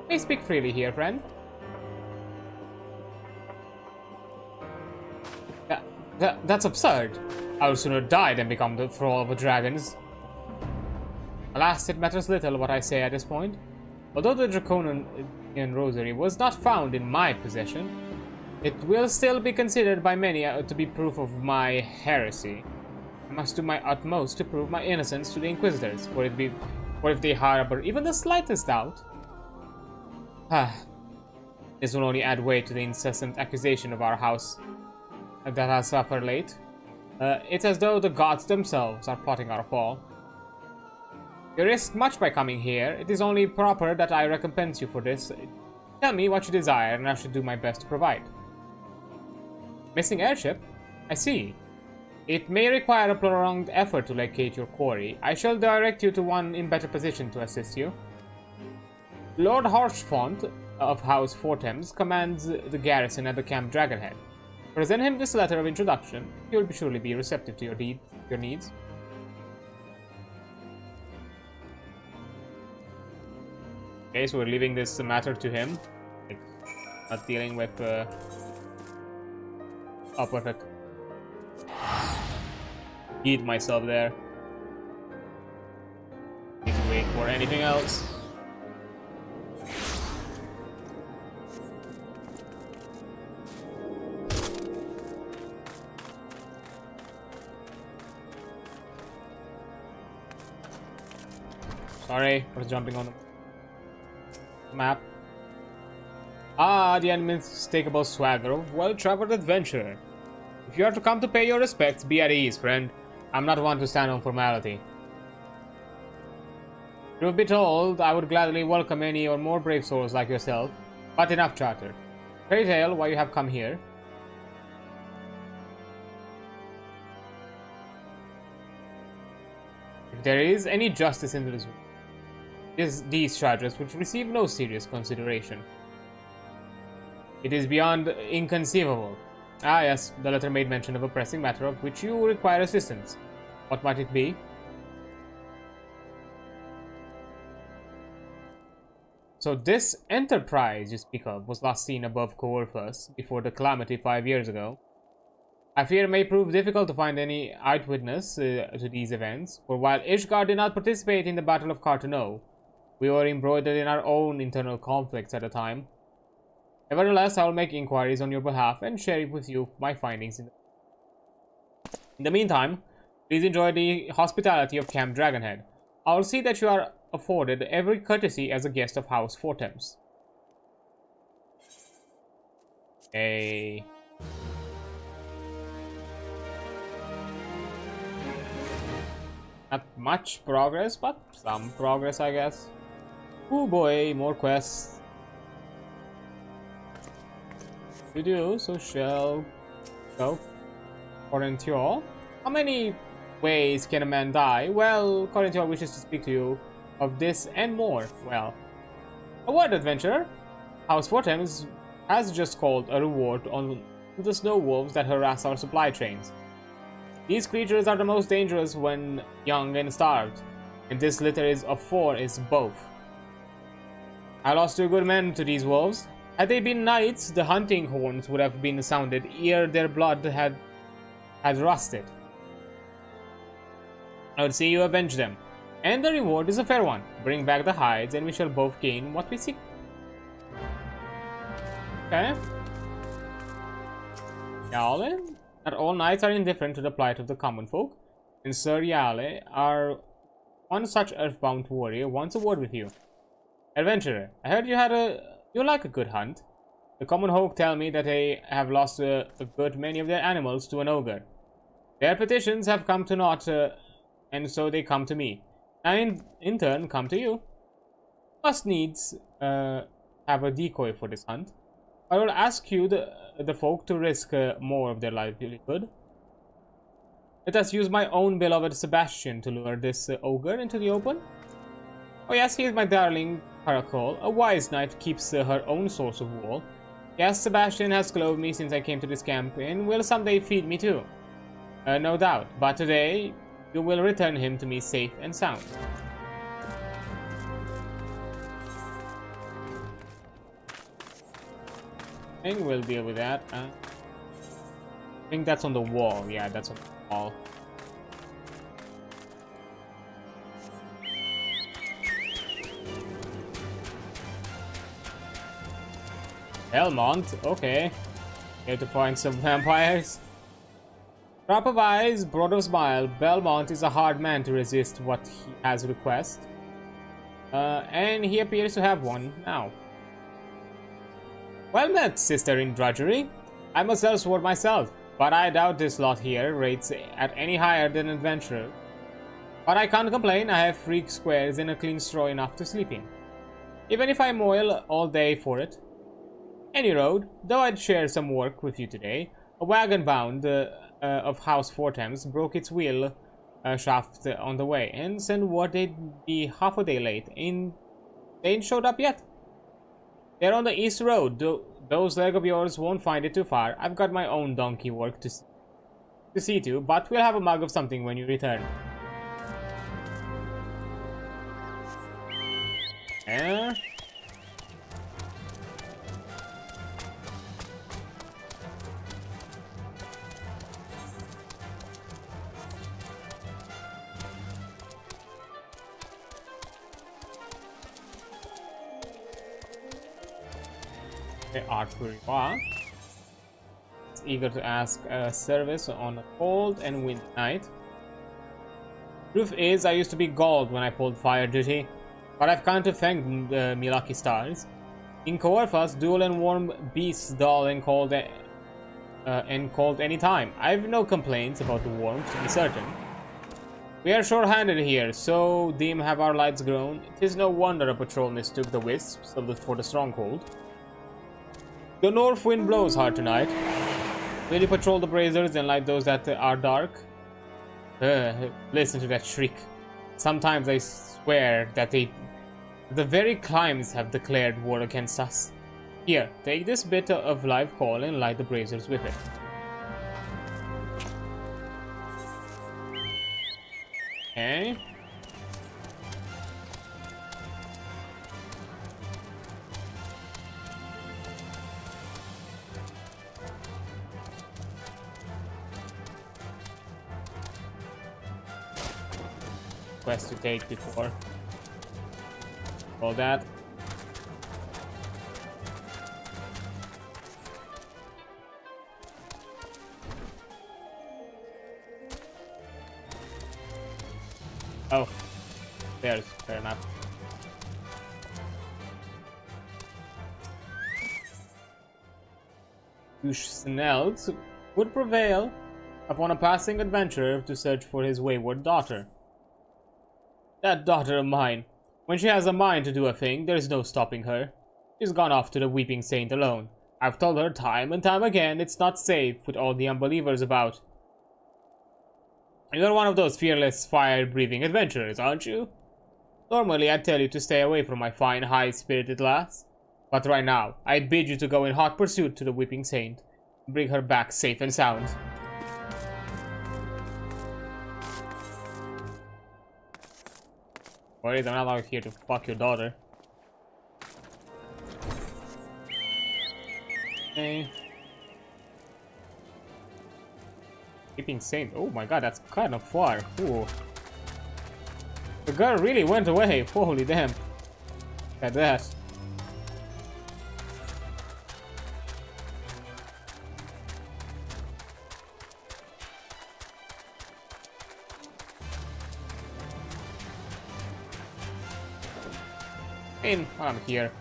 May speak freely here, friend. That's absurd. I would sooner die than become the thrall of the dragons. Alas, it matters little what I say at this point. Although the Draconian rosary was not found in my possession, it will still be considered by many to be proof of my heresy. I must do my utmost to prove my innocence to the Inquisitors, for if they harbor even the slightest doubt. This will only add weight to the incessant accusation of our house that has suffered late. It's as though the gods themselves are plotting our fall. You risk much by coming here. It is only proper that I recompense you for this. Tell me what you desire, and I shall do my best to provide. Missing airship? I see. It may require a prolonged effort to locate your quarry. I shall direct you to one in better position to assist you. Lord Harshfont of House Fortems commands the garrison at the Camp Dragonhead. Present him this letter of introduction. He will surely be receptive to your needs. Okay, so we're leaving this matter to him. Like, not dealing with oh, perfect. Eat myself there. Need to wait for anything else. Sorry for jumping on the map. Ah, the unmistakable swagger of well-traveled adventurer. If you are to come to pay your respects, be at ease, friend. I'm not one to stand on formality. Truth be told, I would gladly welcome any or more brave souls like yourself, but enough chatter. Pray tell why you have come here. If there is any justice in this world, these charges which receive no serious consideration. It is beyond inconceivable. Ah yes, the letter made mention of a pressing matter of which you require assistance. What might it be? So this enterprise you speak of was last seen above Coorphus before the calamity 5 years ago. I fear it may prove difficult to find any eyewitness to these events, for while Ishgard did not participate in the Battle of Carteneau, we were embroidered in our own internal conflicts at the time. Nevertheless, I will make inquiries on your behalf and share with you my findings. In the meantime, please enjoy the hospitality of Camp Dragonhead. I will see that you are afforded every courtesy as a guest of House Fortems. Okay. Not much progress, but some progress, I guess. Oh boy, more quests to do, so shall go. According to you all, how many ways can a man die? Well, according to you all wishes to speak to you of this and more. Well, a word, adventurer. House Fortams has just called a reward on the snow wolves that harass our supply trains. These creatures are the most dangerous when young and starved, and this litter of 4 is both. I lost 2 good men to these wolves. Had they been knights, the hunting horns would have been sounded ere their blood had rusted. I would see you avenge them, and the reward is a fair one. Bring back the hides, and we shall both gain what we seek. Okay. Yale, not all knights are indifferent to the plight of the common folk, and Sir Yale, our one such earthbound warrior, wants a word with you. Adventurer, I heard you like a good hunt. The common folk tell me that they have lost a good many of their animals to an ogre. Their petitions have come to naught, and so they come to me. I in turn come to you. Must needs have a decoy for this hunt. I will ask you, the folk, to risk more of their livelihood. Let us use my own beloved Sebastian to lure this ogre into the open. Oh yes, he is my darling Caracol. A wise knight keeps her own source of wool. Yes, Sebastian has clothed me since I came to this camp, and will someday feed me too. No doubt, but today you will return him to me safe and sound. I think we'll deal with that. I think that's on the wall. Yeah, that's on the wall. Belmont, okay. Here to find some vampires. Drop of eyes, broad of smile. Belmont is a hard man to resist what he has request. And he appears to have one now. Well met, sister in drudgery. I must elsewhere myself, but I doubt this lot here rates at any higher than adventurer. But I can't complain, I have 3 squares and a clean straw enough to sleep in. Even if I moil all day for it. Any road, though I'd share some work with you today, a wagon bound of House Fortams broke its wheel shaft on the way, and sent word they'd be half a day late. They ain't showed up yet. They're on the east road. Those legs of yours won't find it too far. I've got my own donkey work to see to, but we'll have a mug of something when you return. Eh? Archery walk. It's eager to ask service on a cold and windy night. Truth is, I used to be galled when I pulled fire duty, but I've come to thank me lucky stars. In Coerfas, dual and warm beasts dull and cold any time. I've no complaints about the warmth, to be certain. We are short-handed here, so dim have our lights grown. 'Tis no wonder a patrol mistook the wisps for the stronghold. The north wind blows hard tonight. Will you patrol the braziers and light those that are dark? Listen to that shriek. Sometimes I swear that the very climes have declared war against us. Here, take this bit of live coal and light the braziers with it. Okay. Quest to take before all that. Oh, there's fair enough. Snells would prevail upon a passing adventurer to search for his wayward daughter. That daughter of mine. When she has a mind to do a thing, there's no stopping her. She's gone off to the Weeping Saint alone. I've told her time and time again it's not safe with all the unbelievers about. You're one of those fearless, fire-breathing adventurers, aren't you? Normally I'd tell you to stay away from my fine, high-spirited lass. But right now, I bid you to go in hot pursuit to the Weeping Saint. And bring her back safe and sound. Worried I'm not out here to fuck your daughter. Okay. Weeping Saint. Oh my god, that's kind of far. Ooh. The girl really went away. Holy damn. Look at that. In while I'm here.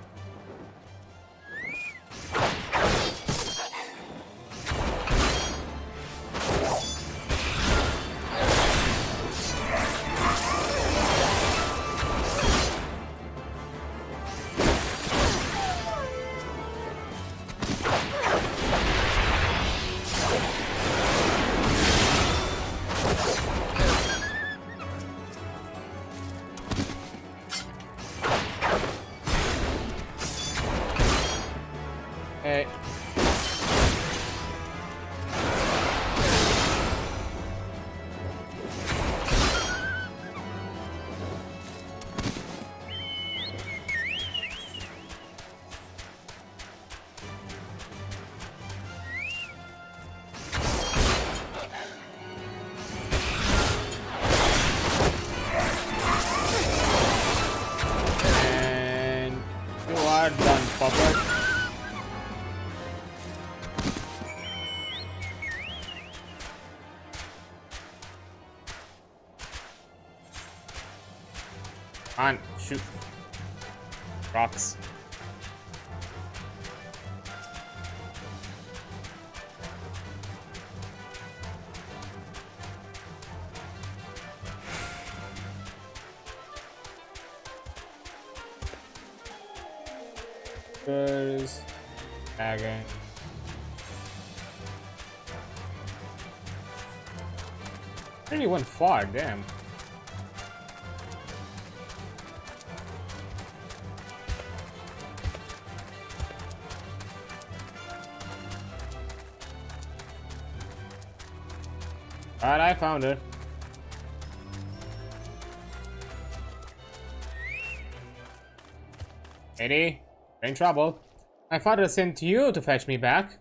Hey. And you are done, puppet. On, shoot. Rocks. There's dragon. Really went far, damn. Alright, I found her. Lady, you're in trouble. My father sent you to fetch me back.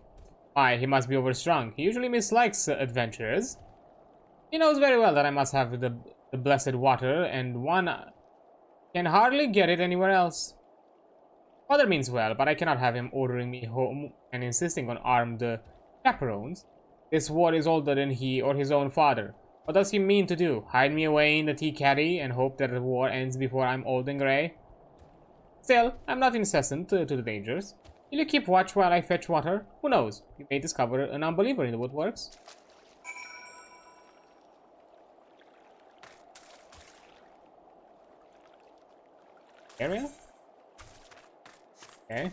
Why, he must be overstrung. He usually mislikes adventurers. He knows very well that I must have the blessed water, and one can hardly get it anywhere else. Father means well, but I cannot have him ordering me home and insisting on armed chaperones. This war is older than he or his own father. What does he mean to do? Hide me away in the tea caddy and hope that the war ends before I'm old and grey? Still, I'm not incessant to the dangers. Will you keep watch while I fetch water? Who knows? You may discover an unbeliever in the woodworks. Area? Okay.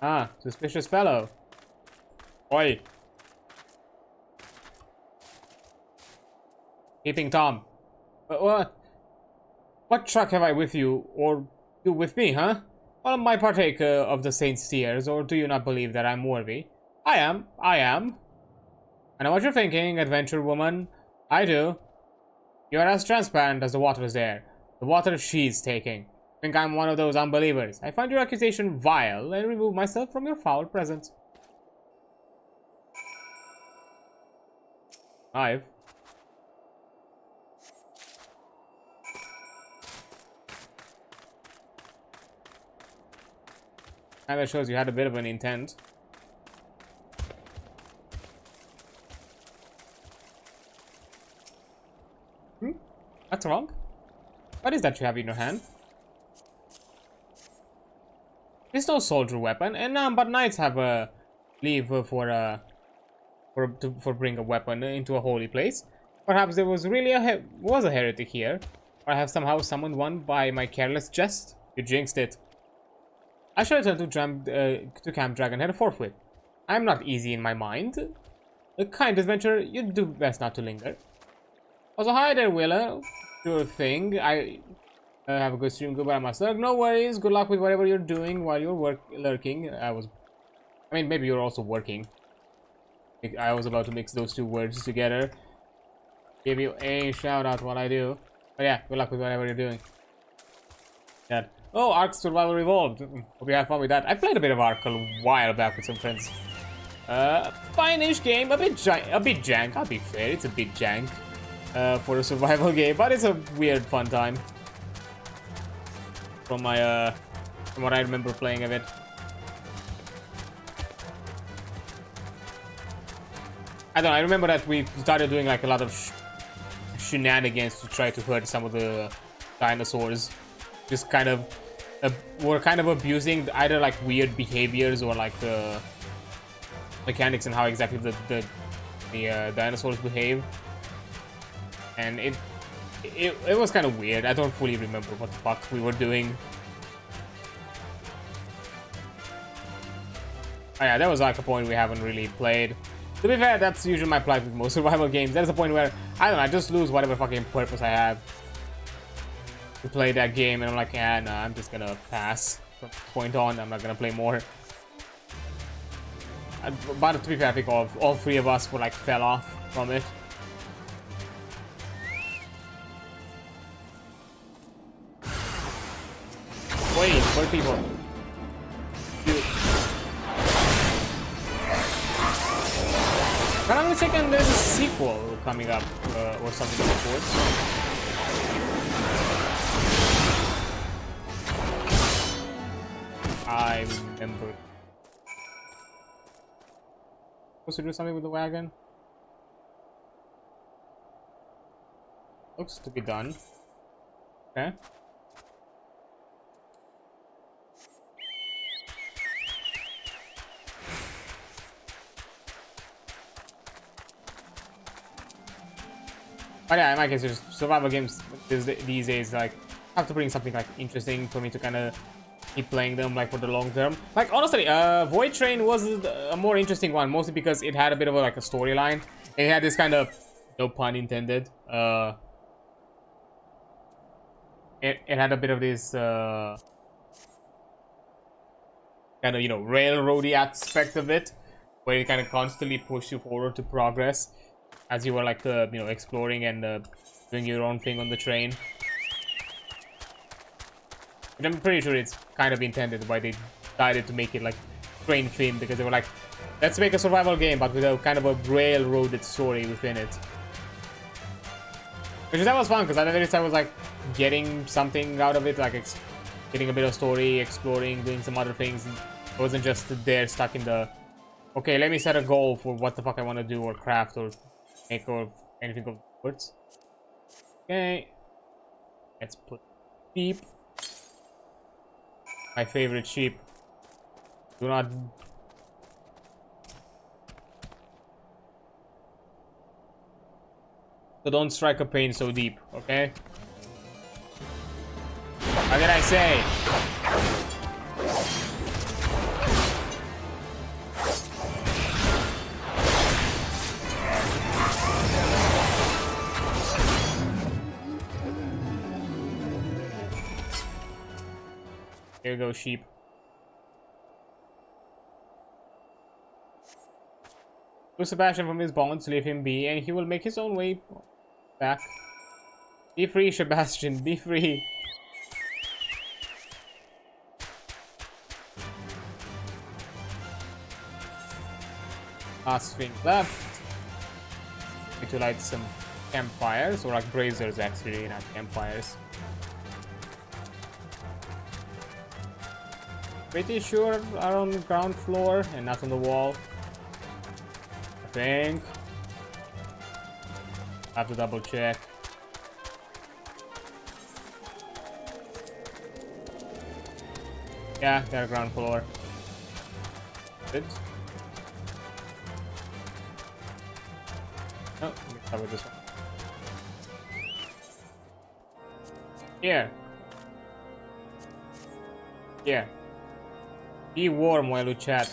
Ah, suspicious fellow. Oi. Peeping Tom. What truck have I with you, or you with me, huh? Well, am I partake of the saint's tears, or do you not believe that I'm worthy? I am. I know what you're thinking, adventure woman. I do. You are as transparent as the water is there. The water she's taking. Think I'm one of those unbelievers. I find your accusation vile and remove myself from your foul presence. 5. Kinda shows you had a bit of an intent. That's wrong. What is that you have in your hand? It's no soldier weapon, and but knights have a leave for for bring a weapon into a holy place. Perhaps there was really a heretic here, or I have somehow summoned one by my careless jest. You jinxed it. I shall return to Camp Dragonhead forthwith. I am not easy in my mind. A kind adventurer, you'd do best not to linger. Also, hi there, Willa. Sure thing. I have a good stream. Goodbye, my lurk. No worries. Good luck with whatever you're doing while you're lurking. I mean, maybe you're also working. I was about to mix those two words together. Give you a shout out while I do. But yeah, good luck with whatever you're doing. Yeah. Oh, Ark Survival Revolved. Hope you have fun with that. I played a bit of Ark a while back with some friends. Fine-ish game, a bit jank. I'll be fair, it's a bit jank for a survival game, but it's a weird, fun time. From my from what I remember playing of it. I don't know. I remember that we started doing like a lot of shenanigans to try to hurt some of the dinosaurs. Just kind of were kind of abusing either like weird behaviors or like the mechanics and how exactly the dinosaurs behave. And it was kind of weird. I don't fully remember what the fuck we were doing. Oh yeah, that was like a point we haven't really played. To be fair, that's usually my plight with most survival games. There's a point where, I don't know, I just lose whatever fucking purpose I have to play that game, and I'm like, yeah, no, I'm just gonna pass. From this point on, I'm not gonna play more. But to be fair, I think all three of us were like fell off from it. Wait, where are people? Dude. If I'm not mistaken, there's a sequel coming up or something like that. I remember. Supposed to do something with the wagon? Looks to be done. Okay. But yeah, in my case, just survival games these days like have to bring something like interesting for me to kind of keep playing them like for the long term. Like honestly, Void Train was a more interesting one, mostly because it had a bit of like a storyline. It had this kind of, no pun intended, it had a bit of this kind of, you know, railroady aspect of it, where it kind of constantly pushed you forward to progress as you were like you know, exploring and doing your own thing on the train. But I'm pretty sure it's kind of intended why they decided to make it like train theme, because they were like, let's make a survival game but with a kind of a railroaded story within it. Which that was fun, because at the least I was like getting something out of it, like getting a bit of story, exploring, doing some other things. It wasn't just there stuck in the, okay, let me set a goal for what the fuck I want to do or craft or make or anything of sorts. Okay, let's put sheep. My favorite sheep. Do not. So don't strike a pain so deep, okay? How did I say? Here you go, sheep. To Sebastian from his bonds, leave him be, and he will make his own way back. Be free, Sebastian, be free. Last thing left. Need to light some campfires, or like braziers actually, not campfires. Pretty sure are on the ground floor and not on the wall. I think. I have to double check. Yeah, they're ground floor. Good. Start with this one. Here. Here. Be warm while we chat.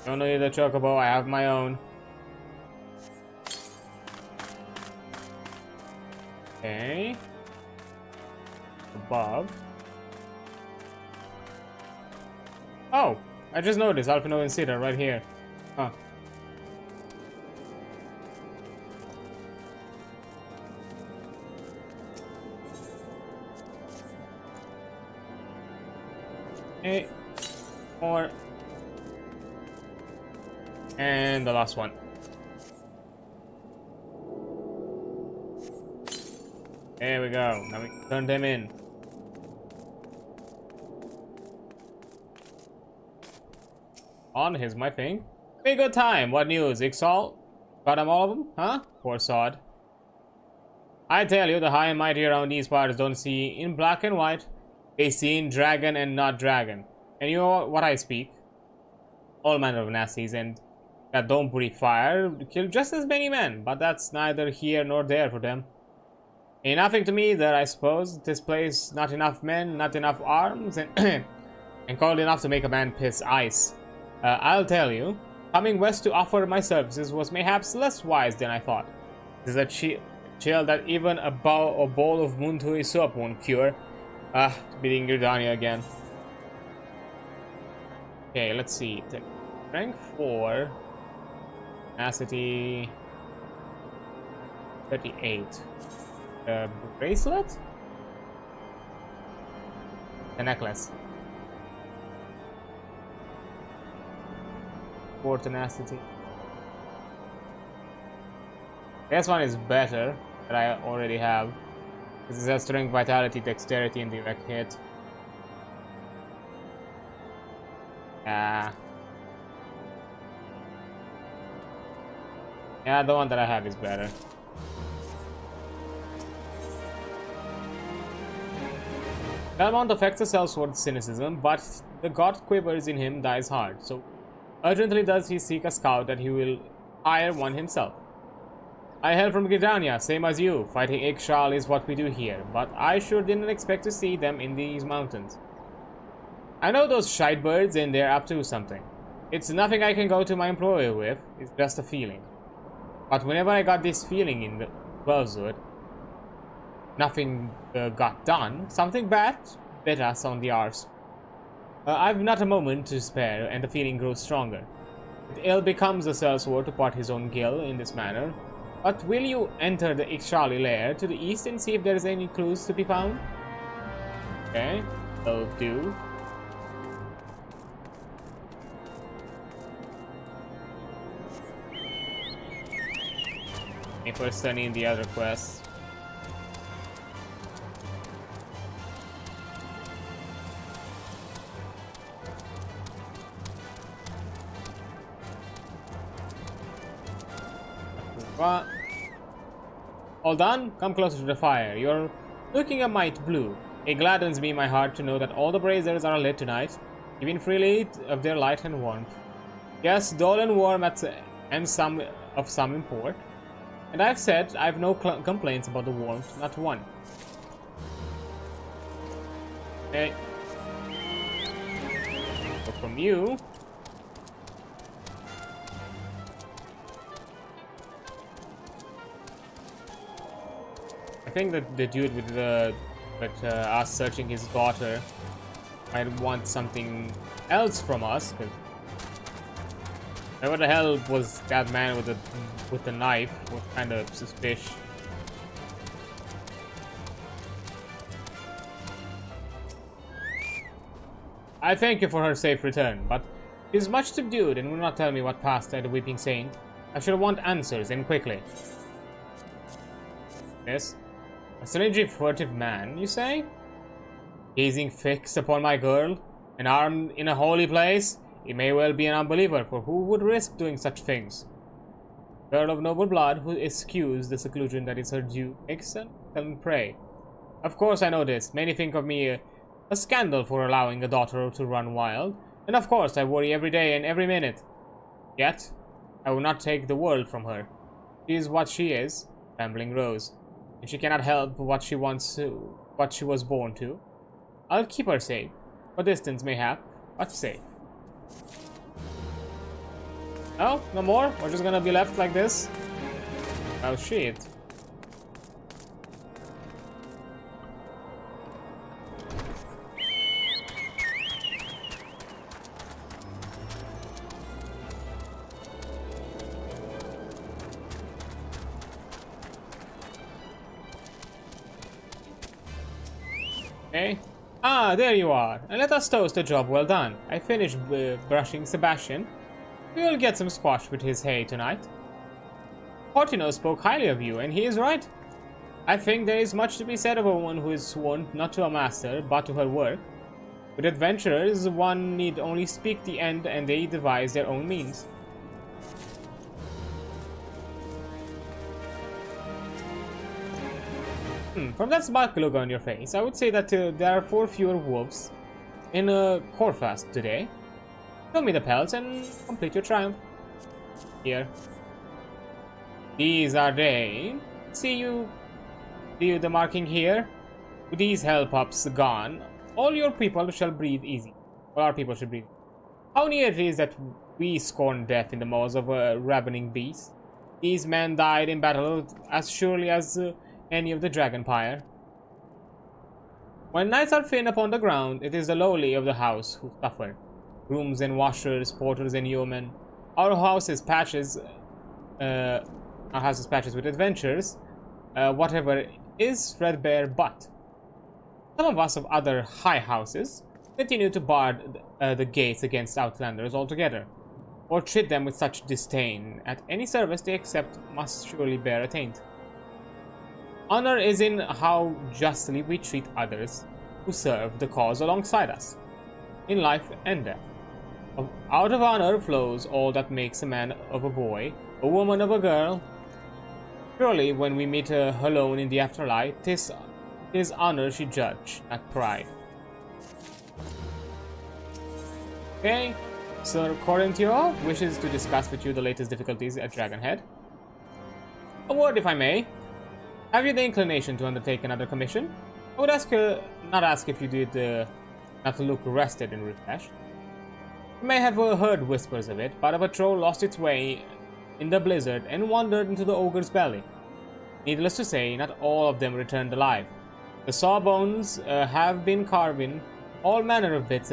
Don't need the chocobo, I have my own. Okay. Above. Oh! I just noticed Alphino and Cedar right here. Huh. Okay. More. And the last one. There we go. Now we can turn them in. On, here's my thing. Be a good time. What news? Ixal? Got them all of them? Huh? Poor sod. I tell you, the high and mighty around these parts don't see in black and white. They see in dragon and not dragon. And you know what I speak? All manner of nasties and that don't breathe fire kill just as many men, but that's neither here nor there for them. Ain't nothing to me there, I suppose. This place, not enough men, not enough arms, and and cold enough to make a man piss ice. I'll tell you, coming west to offer my services was mayhaps less wise than I thought. There's a chill that even a bowl of Muntui soup won't cure. Beating Gridania again. Okay, let's see. Rank 4. Tenacity 38. Bracelet? The necklace. 4 tenacity. This one is better that I already have. This is a strength, vitality, dexterity, and direct hit. Yeah, the one that I have is better. Belmont affects the sellsword's cynicism, but the god quivers in him dies hard, so urgently does he seek a scout that he will hire one himself. I hail from Gridania, same as you. Fighting Ixchel is what we do here, but I sure didn't expect to see them in these mountains. I know those shite birds and they're up to something. It's nothing I can go to my employer with, it's just a feeling. But whenever I got this feeling in the Buzzwood, nothing got done, something bad bit us on the arse. I've not a moment to spare, and the feeling grows stronger. It ill becomes the sellsword to part his own gill in this manner. But will you enter the Ixchali lair to the east and see if there is any clues to be found? Okay, will do. Me first studying the other quests. What? All done? Come closer to the fire. You're looking a mite blue. It gladdens me my heart to know that all the braziers are lit tonight, giving freely of their light and warmth. Yes, dull and warm and some of some import. And I've said I've no complaints about the warmth, not one. Okay. So from you. I think that the dude with us searching his daughter might want something else from us. Whatever the hell was that man with the knife? Was kind of suspicious. I thank you for her safe return, but she is much subdued and will not tell me what passed at the Weeping Saint. I shall want answers, and quickly. Yes? A strangely furtive man, you say? Gazing fixed upon my girl, and armed in a holy place, he may well be an unbeliever, for who would risk doing such things? Girl of noble blood who eschews the seclusion that is her due, makes an excellent prey. Of course I know this. Many think of me a scandal for allowing a daughter to run wild, and of course I worry every day and every minute. Yet, I will not take the world from her. She is what she is, Trembling Rose, and she cannot help what she wants to, what she was born to. I'll keep her safe, for distance mayhap, but safe. Oh, no more? We're just gonna be left like this? Oh shit. Okay. Ah, there you are. And let us toast a job well done. I finished brushing Sebastian. We will get some squash with his hay tonight. Portino spoke highly of you, and he is right. I think there is much to be said of a woman who is sworn not to a master, but to her work. With adventurers, one need only speak the end, and they devise their own means. From that smug look on your face, I would say that there are 4 fewer wolves in Corfast today. Show me the pelts and complete your triumph. Here. These are they. See you the marking here? With these hell pups gone, all your people shall breathe easy. All our people should breathe. How near it is that we scorn death in the maws of a ravening beast. These men died in battle as surely as any of the Dragonpire. When knights are thin upon the ground, it is the lowly of the house who suffer. Grooms and washers, porters and yeomen. Our house is patches with adventures. Whatever is threadbare, but some of us of other high houses continue to bar the gates against outlanders altogether, or treat them with such disdain. At any service they accept must surely bear a taint. Honor is in how justly we treat others who serve the cause alongside us, in life and death. Out of honor flows all that makes a man of a boy, a woman of a girl. Surely, when we meet her alone in the afterlife, 'tis honor she judge, not pride. Okay, Sir Corintio wishes to discuss with you the latest difficulties at Dragonhead. A word, if I may. Have you the inclination to undertake another commission? I would not ask if you did not look rested and refreshed. You may have heard whispers of it, but a patrol lost its way in the blizzard and wandered into the ogre's belly. Needless to say, not all of them returned alive. The sawbones have been carving all manner of bits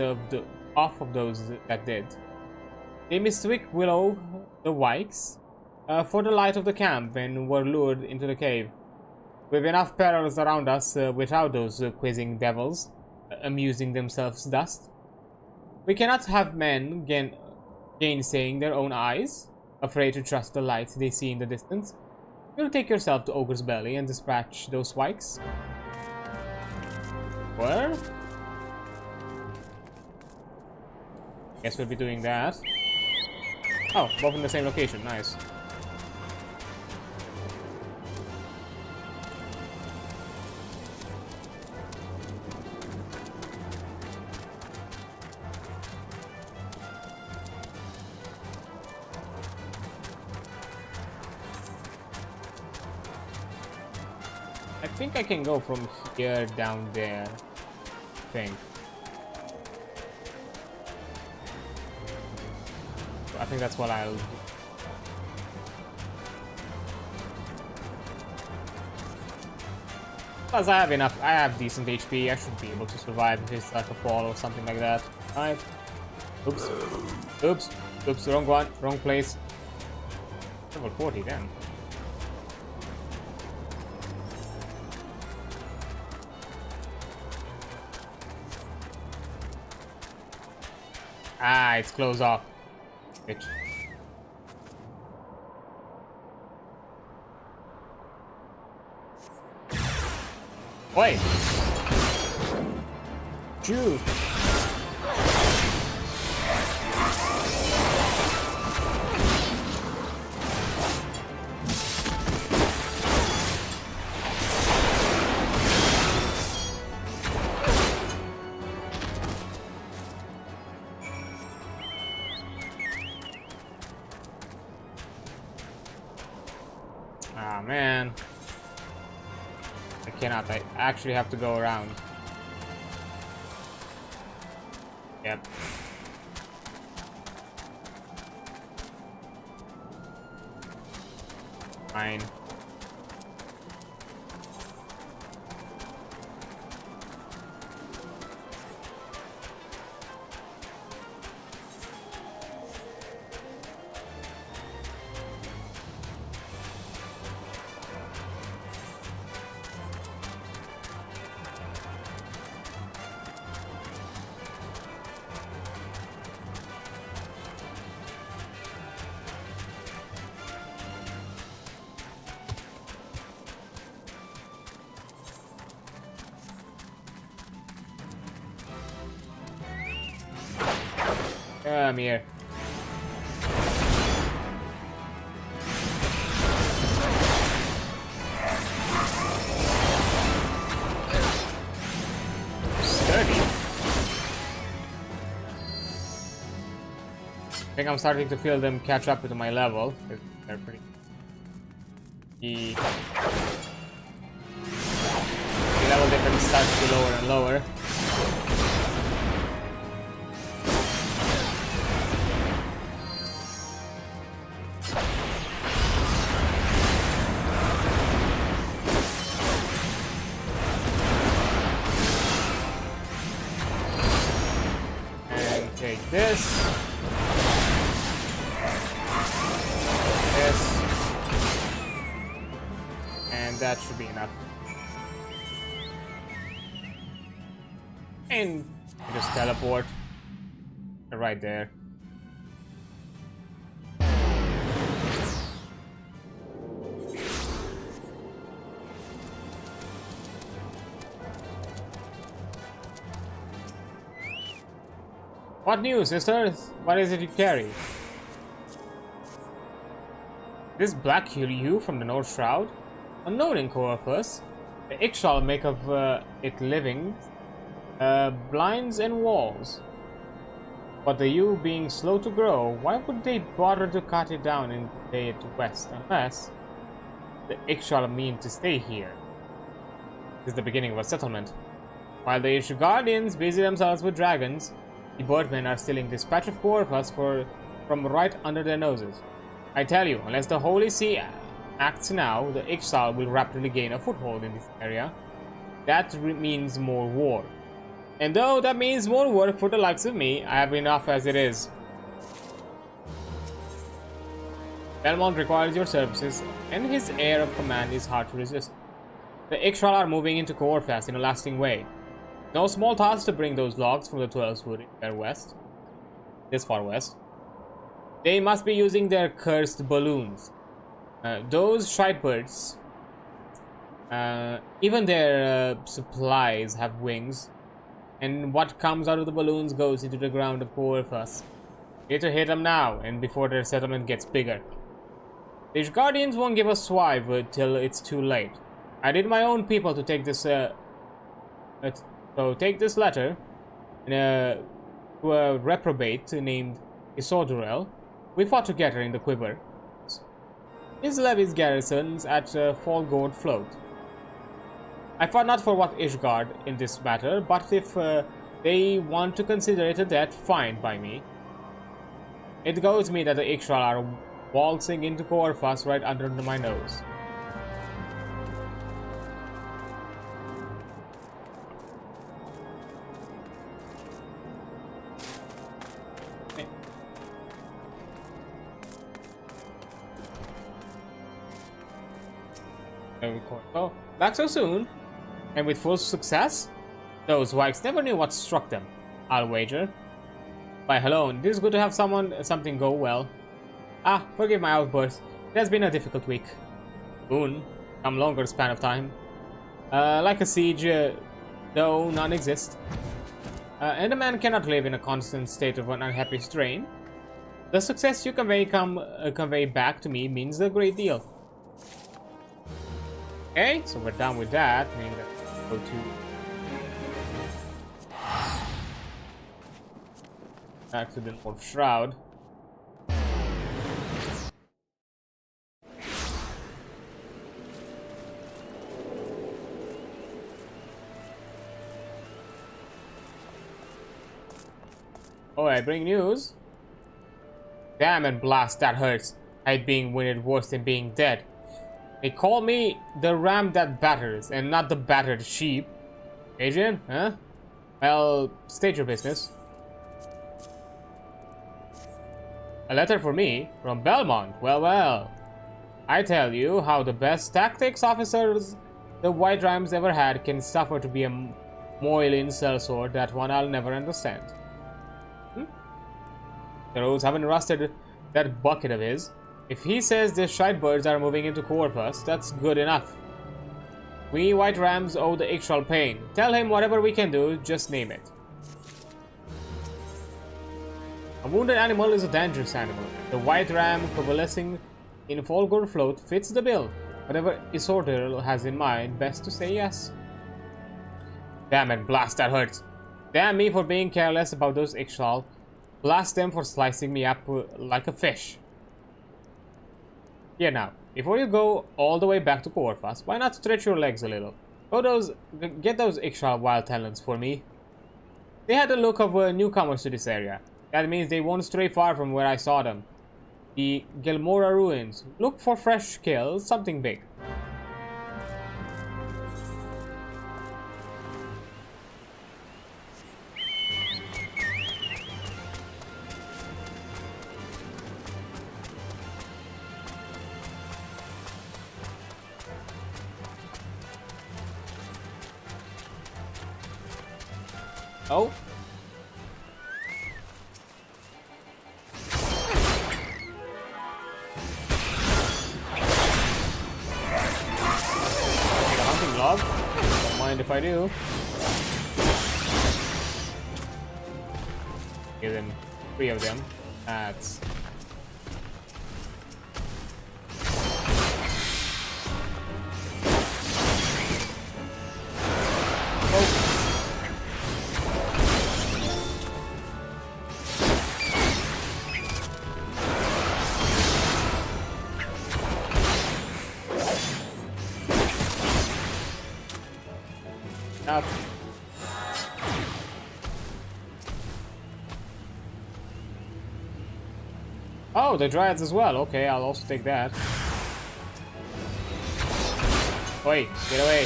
off of those that did. They mistook Willow the Wykes for the light of the camp and were lured into the cave. We've enough perils around us without those quizzing devils amusing themselves thus. We cannot have men gainsaying their own eyes, afraid to trust the light they see in the distance. You'll take yourself to Ogre's Belly and dispatch those Wykes. Where? Guess we'll be doing that. Oh, both in the same location. Nice. I think I can go from here down there. I think. I think that's what I'll do. Plus I have decent HP, I should be able to survive if it's like a fall or something like that. Alright. Oops. Oops. Oops, wrong one, wrong place. Level 40 then. Ah, it's closed off. Bitch. Wait. Juke. Ah, man. I cannot. I actually have to go around. Yep. Fine. Come here. Sturdy. I think I'm starting to feel them catch up to my level. They're pretty. The level difference starts to lower and lower. This. And that should be enough. And just teleport right there. What news, sisters? What is it you carry? This black hue from the North Shroud? Unknown in Corpus. The Ixchal make of it living blinds and walls. But the hue being slow to grow, why would they bother to cut it down and lay it west? Unless the Ixchal mean to stay here. This is the beginning of a settlement. While the Issue Guardians busy themselves with dragons, the Birdmen are stealing this patch of Corpus from right under their noses. I tell you, unless the Holy See acts now, the Ixchal will rapidly gain a foothold in this area. That means more war. And though that means more work for the likes of me, I have enough as it is. Belmont requires your services, and his air of command is hard to resist. The Ixchal are moving into Corpus in a lasting way. No small task to bring those logs from the 12's wood west. This far west. They must be using their cursed balloons. Those shite birds, even their supplies have wings, and what comes out of the balloons goes into the ground of Corpus. Need to hit them now, and before their settlement gets bigger. These guardians won't give a swipe till it's too late. I did my own people to take this. So take this letter to a reprobate named Isodorel. We fought together in the quiver. His levies garrisons at Fallgourd Float. I fought not for what Ishgard in this matter, but if they want to consider it a debt, fine by me. It goes me that the Ixchal are waltzing into Corpus right under my nose. Oh, back so soon? And with full success? Those Wikes never knew what struck them, I'll wager. Why, hello, it is good to have something go well. Ah, forgive my outburst. It has been a difficult week. Soon, some longer span of time. Like a siege, though none exist. And a man cannot live in a constant state of an unhappy strain. The success you convey back to me means a great deal. Okay, so we're done with that. I mean, let's go to back to the North Shroud. Oh, I bring news. Damn and blast, that hurts. I hate being wounded worse than being dead. They call me the ram that batters, and not the battered sheep. Adrian, huh? Well, state your business. A letter for me? From Belmont? Well, well. I tell you how the best tactics officers the White Rams ever had can suffer to be a moiling sellsword. That one I'll never understand. The roads haven't rusted that bucket of his. If he says the shite birds are moving into Corpus, that's good enough. We White Rams owe the Ixchel pain. Tell him whatever we can do, just name it. A wounded animal is a dangerous animal. The White Ram coalescing in Folgore float fits the bill. Whatever Isordir has in mind, best to say yes. Damn it, blast, that hurts. Damn me for being careless about those Ixchel. Blast them for slicing me up like a fish. Here now, before you go all the way back to Corpus, why not stretch your legs a little? Get those Ixchel wild talents for me. They had the look of newcomers to this area. That means they won't stray far from where I saw them. The Gilmora ruins. Look for fresh kills, something big. Oh. Take a hunting log. Don't mind if I do. Give them 3 of them. That's... Oh, the Dryads as well. Okay, I'll also take that. Wait, get away.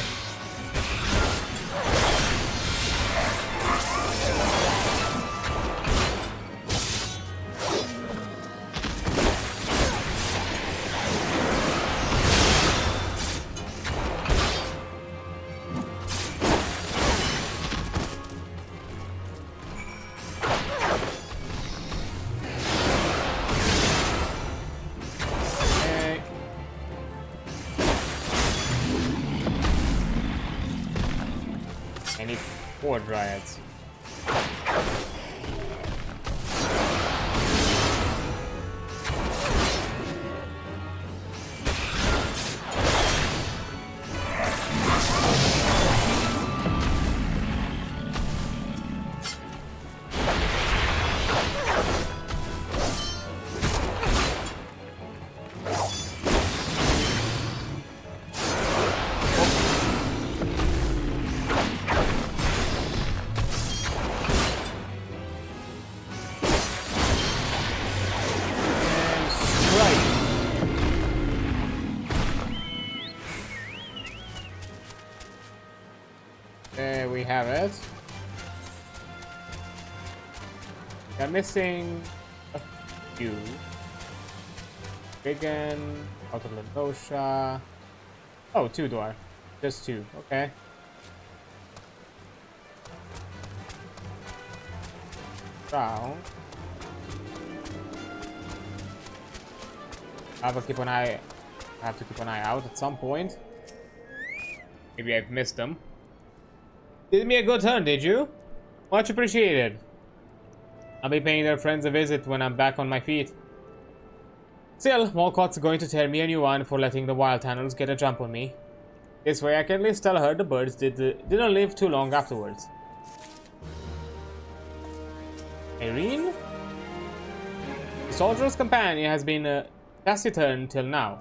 I need 4 Dryads. There we have it. We're missing a few. Biggin, Outer Ladosha. Oh, 2 door. Just 2. Okay. Brown. I have to keep an eye out at some point. Maybe I've missed them. Did me a good turn, did you? Much appreciated. I'll be paying their friends a visit when I'm back on my feet. Still, Molcott's going to tear me a new one for letting the wild tunnels get a jump on me. This way I can at least tell her the birds didn't live too long afterwards. Irene? The soldier's companion has been taciturn till now,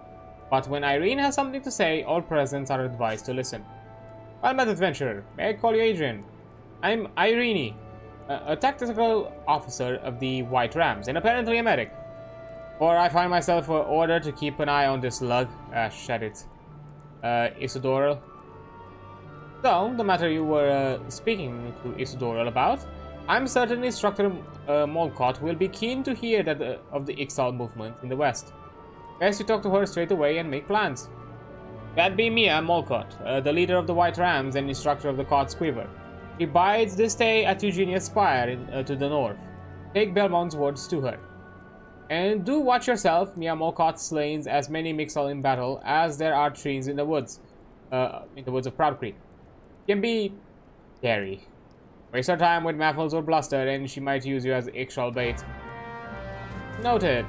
but when Irene has something to say, all present are advised to listen. Well met, adventurer. May I call you Adrian? I'm Irene. a tactical officer of the White Rams, and apparently a medic. For I find myself ordered to keep an eye on this lug. Shut it. Isidoril. So, the matter you were speaking to Isidoril about, I'm certain Instructor Molcott will be keen to hear that of the Ixal movement in the west. Best you talk to her straight away and make plans. That be Mia Molcott, the leader of the White Rams and instructor of the Cod's Quiver. He bides this day at Eugenia's Spire to the north. Take Belmont's words to her. And do watch yourself. Mia Molcott slays as many Mixel in battle as there are trees in the woods of Proud Creek. Can be scary. Waste her time with Maffles or Bluster and she might use you as eggshell bait. Noted.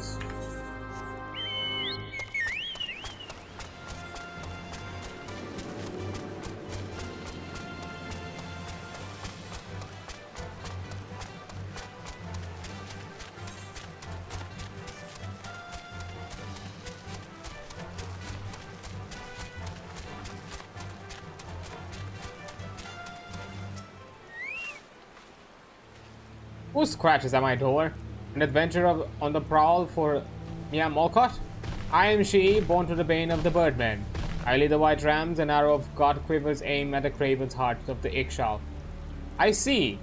Who scratches at my door? An adventurer on the prowl for Mia Molcott? I am she, born to the bane of the birdmen. I lead the White Rams, an arrow of God quivers aim at the craven's heart of the eggshell. I see.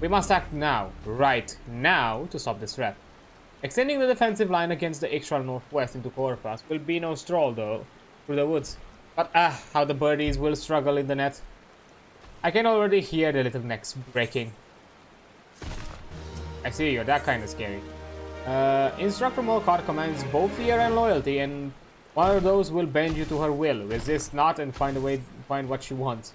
We must act now, right now, to stop this threat. Extending the defensive line against the eggshell northwest into Corpus will be no stroll, though, through the woods. But how the birdies will struggle in the net. I can already hear the little necks breaking. I see, you're that kind of scary. Instructor Molcott commands both fear and loyalty, and one of those will bend you to her will. Resist not and find what she wants.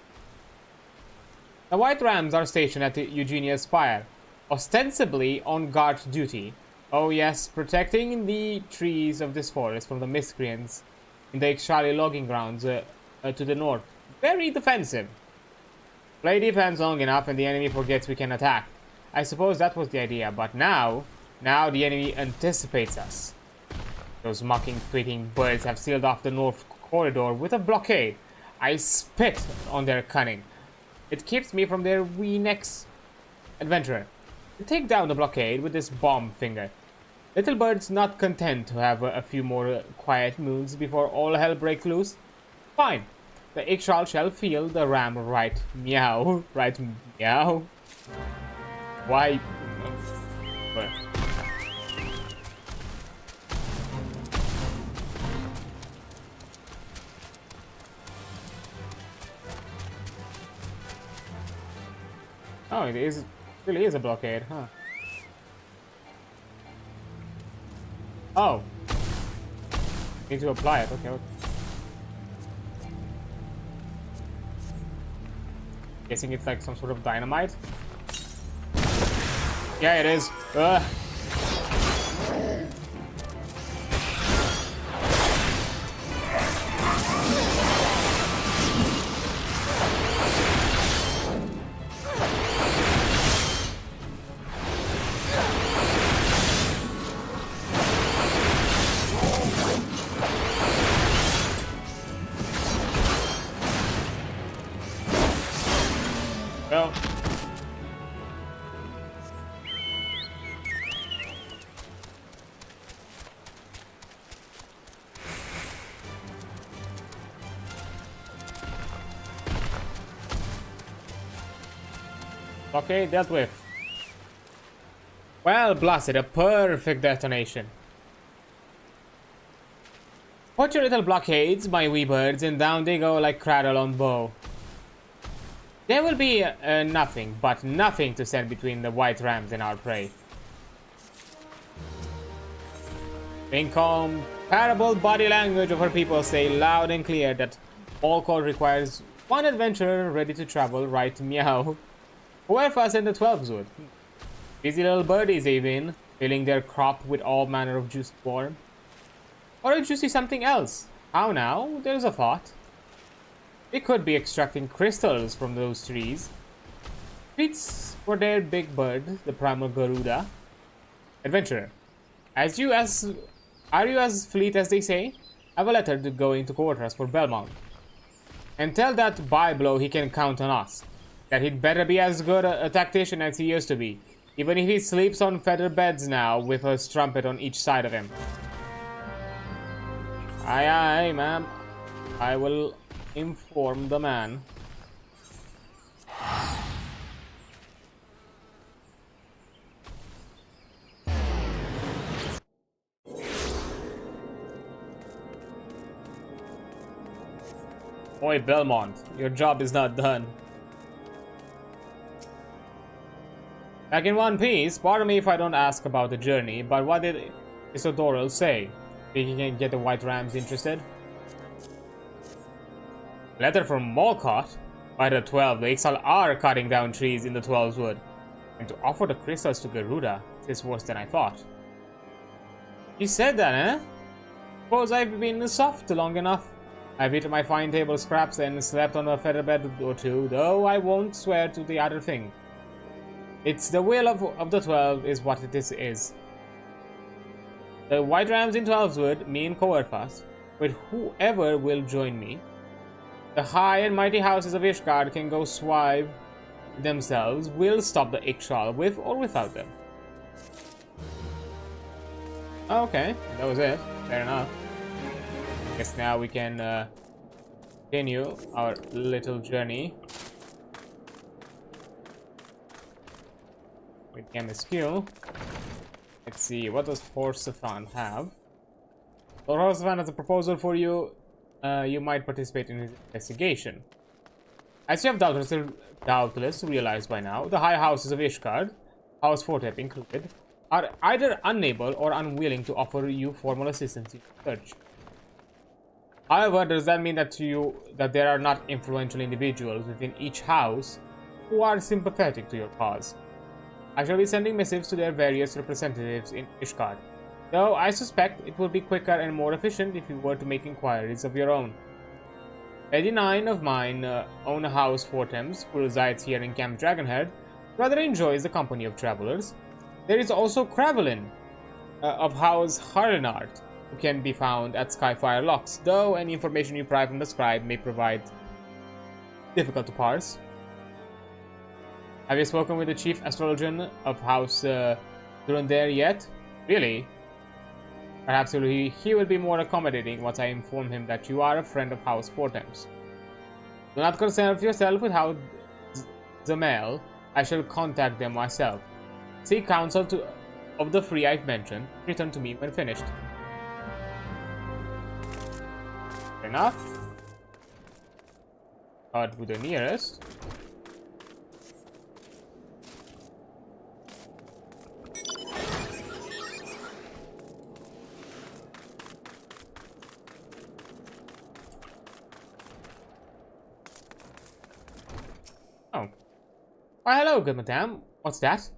The White Rams are stationed at the Eugenia's Spire, ostensibly on guard duty. Oh yes, protecting the trees of this forest from the miscreants in the Ixchali logging grounds to the north. Very defensive. Play defense long enough and the enemy forgets we can attack. I suppose that was the idea, but now the enemy anticipates us. Those mocking, tweeting birds have sealed off the north corridor with a blockade. I spit on their cunning. It keeps me from their wee necks. Adventurer, take down the blockade with this bomb finger. Little bird's not content to have a few more quiet moons before all hell breaks loose. Fine. The eggshell shall feel the ram right meow. Right meow. Why? What? Oh, it really is a blockade, huh? Oh. Need to apply it, okay. Guessing it's like some sort of dynamite. Yeah, it is. Ugh. Well. Okay, dealt with. Well, blasted, a perfect detonation. Put your little blockades, my wee birds, and down they go like cradle on bow. There will be nothing, but nothing to stand between the White Rams and our prey. Incomparable body language of her people say loud and clear that Molcott requires one adventurer ready to travel right meow. Whoever us and the 12s would. Busy little birdies they've been, filling their crop with all manner of juice form. Or did you see something else? How now? There's a thought. We could be extracting crystals from those trees. Treats for their big bird, the primal Garuda. Adventurer, are you as fleet as they say? I have a letter to go into quarters for Belmont. And tell that byblow he can count on us. that he'd better be as good a tactician as he used to be, even if he sleeps on feather beds now with a strumpet on each side of him. Aye, aye, ma'am. I will inform the man. Oi, Belmont, your job is not done. Back in one piece, pardon me if I don't ask about the journey, but what did Isidoril say? Think he can get the White Rams interested? Letter from Molcott? By the 12, the Ixal are cutting down trees in the 12's wood. And to offer the crystals to Garuda is worse than I thought. He said that, eh? Suppose I've been soft long enough. I've eaten my fine table scraps and slept on a feather bed or two, though I won't swear to the other thing. It's the will of the 12 is what this is. The White Rams in 12's wood, me and Coerthas, with whoever will join me. The high and mighty houses of Ishgard can go swive themselves. We'll stop the Ixal with or without them. Okay, that was it. Fair enough. Guess now we can continue our little journey with Gamma skill. Let's see, what does Horsefan have? Lord Horsefan has a proposal for you. You might participate in his investigation. As you have doubtless realized by now, the high houses of Ishgard, House Fortep included, are either unable or unwilling to offer you formal assistance in search. However, does that mean that there are not influential individuals within each house who are sympathetic to your cause? I shall be sending missives to their various representatives in Ishgard, though I suspect it will be quicker and more efficient if you were to make inquiries of your own. Lady 9 of mine own a house Fortems, who resides here in Camp Dragonhead, rather enjoys the company of travelers. There is also Cravelin of House Harlenart, who can be found at Skyfire Locks, though any information you pry from the scribe may provide difficult to parse. Have you spoken with the chief astrologian of House Durandare yet? Really? Perhaps he will be more accommodating once I inform him that you are a friend of House Fortems. Do not concern yourself with House Zamel. I shall contact them myself. Seek counsel of the three I've mentioned. Return to me when finished. Fair enough. Start with the nearest. Oh. Why, hello, good madame. What's that?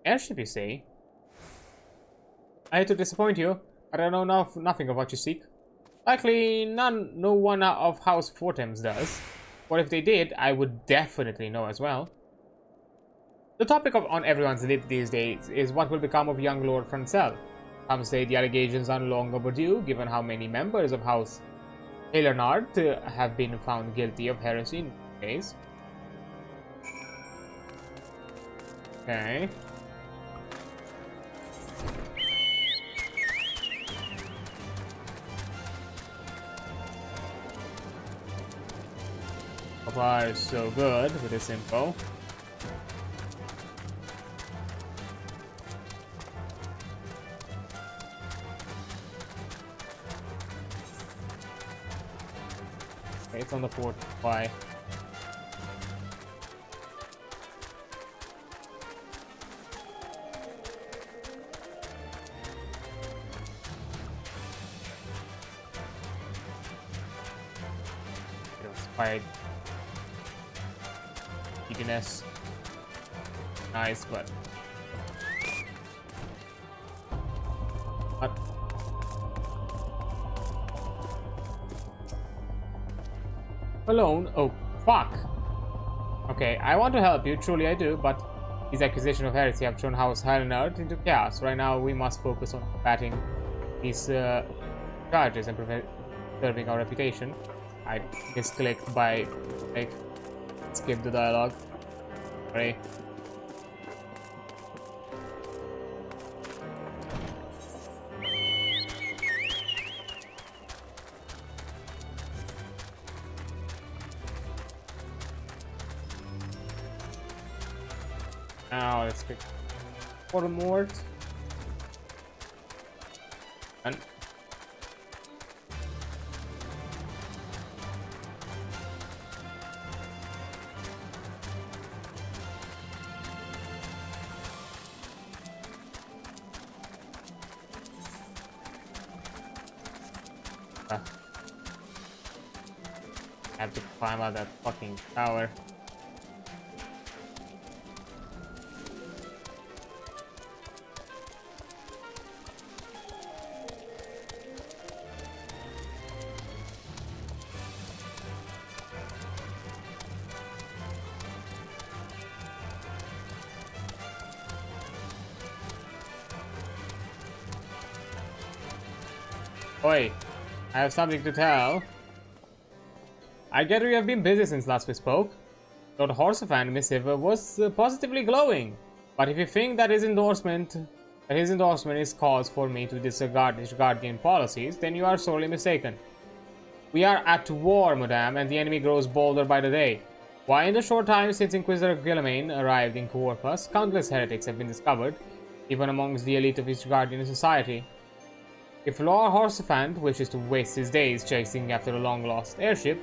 Airship, you say? I hate to disappoint you, but I know nothing of what you seek. Likely no one of House Fortems does. Or if they did, I would definitely know as well. The topic on everyone's lip these days is what will become of young Lord Francel. Some say the allegations are long overdue, given how many members of House Halernard have been found guilty of heresy in days. Okay. So far, so good with this info. Okay, it's on the port. Why? Spied. Eagerness. Nice, but what? Alone? Oh, fuck. Okay, I want to help you, truly I do, but these accusations of heresy have thrown House Hallenard into chaos. Right now, we must focus on combating these charges and preserving our reputation. I misclicked by, like, skip the dialogue. Sorry. Now let's pick for more. And I have to climb out that fucking tower. Oi, I have something to tell. I gather you have been busy since last we spoke. Lord Horsefand missive was positively glowing, but if you think that his endorsement is cause for me to disregard his guardian policies, then you are sorely mistaken. We are at war, madame, and the enemy grows bolder by the day. Why, in the short time since Inquisitor Guilliman arrived in Corpus, countless heretics have been discovered, even amongst the elite of his guardian society. If Lord Horsefand wishes to waste his days chasing after a long-lost airship,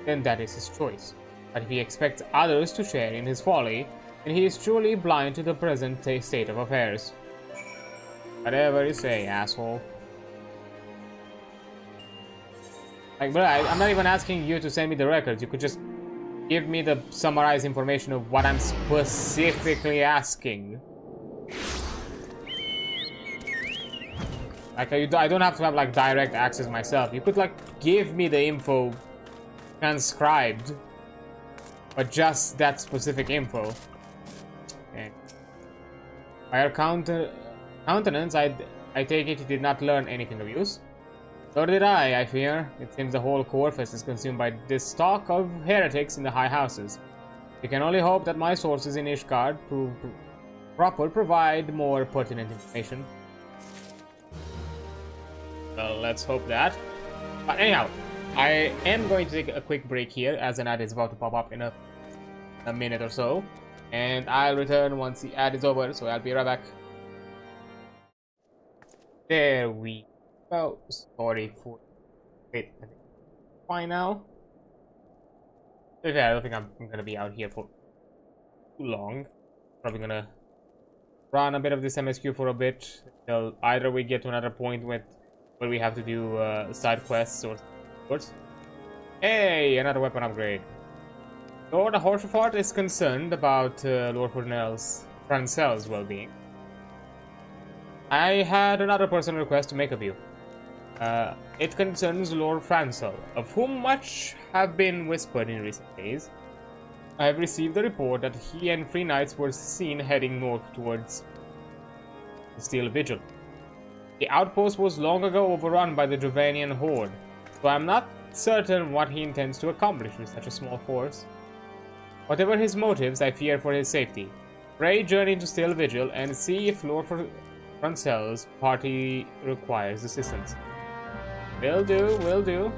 then that is his choice. But if he expects others to share in his folly, then he is truly blind to the present state of affairs. Whatever you say, asshole. Like, bro, I'm not even asking you to send me the records. You could just give me the summarized information of what I'm specifically asking. Like, I don't have to have, like, direct access myself. You could, like, give me the info transcribed, but just that specific info. Okay. By your countenance, I take it you did not learn anything of use. Nor did I fear. It seems the whole Corpus is consumed by this stock of heretics in the high houses. We can only hope that my sources in Ishgard provide more pertinent information. Well, let's hope that. But anyhow, I am going to take a quick break here, as an ad is about to pop up in a minute or so. And I'll return once the ad is over, so I'll be right back. There we go. Sorry for... Wait, I think fine now. Okay, I don't think I'm gonna be out here for too long. Probably gonna run a bit of this MSQ for a bit, till either we get to another point where we have to do side quests or... Hey, another weapon upgrade. Lord Horsefort is concerned about Lord Francel's well-being. I had another personal request to make of you. It concerns Lord Francel, of whom much have been whispered in recent days. I have received a report that he and 3 knights were seen heading north towards the Steel Vigil. The outpost was long ago overrun by the Dravanian horde, so I am not certain what he intends to accomplish with such a small force. Whatever his motives, I fear for his safety. Pray journey to Steel Vigil and see if Lord Francel's party requires assistance. Will do, will do.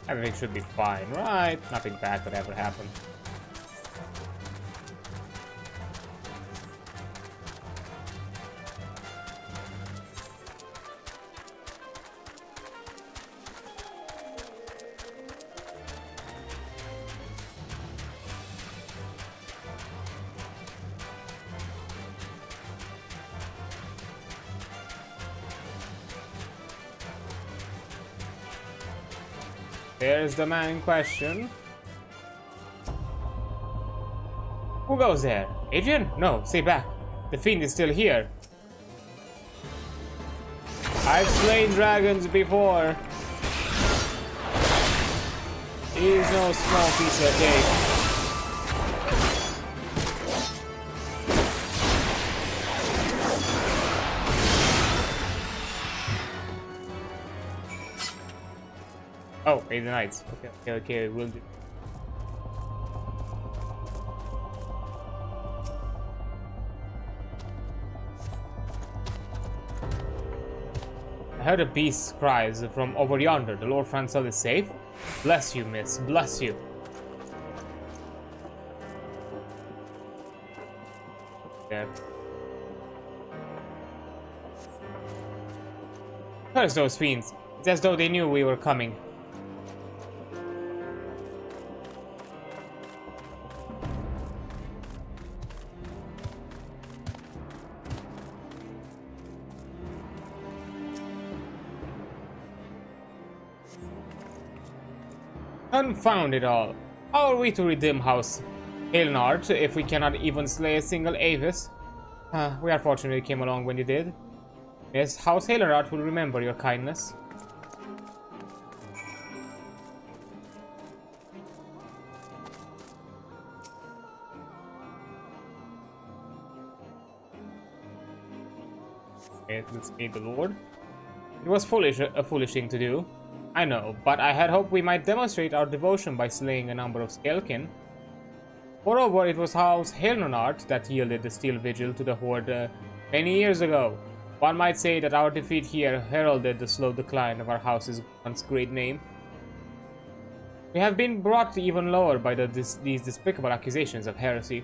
Everything should be fine, right? Nothing bad could ever happen. There's the man in question. Who goes there? Adrian? No, stay back. The fiend is still here. I've slain dragons before. He's no small piece of cake. Oh, pay the knights. Okay, we'll do. I heard a beast's cries from over yonder. The Lord Francel is safe? Bless you, miss. Bless you. There. Curse those fiends. It's as though they knew we were coming. Confound it all. How are we to redeem House Halenard if we cannot even slay a single Avis? We are fortunate you came along when you did. Yes, House Halenard will remember your kindness. Okay, let's aid the Lord. It was a foolish thing to do. I know, but I had hoped we might demonstrate our devotion by slaying a number of Scalekin. Moreover, it was House Halenard that yielded the Steel Vigil to the Horde many years ago. One might say that our defeat here heralded the slow decline of our house's once great name. We have been brought even lower by these despicable accusations of heresy,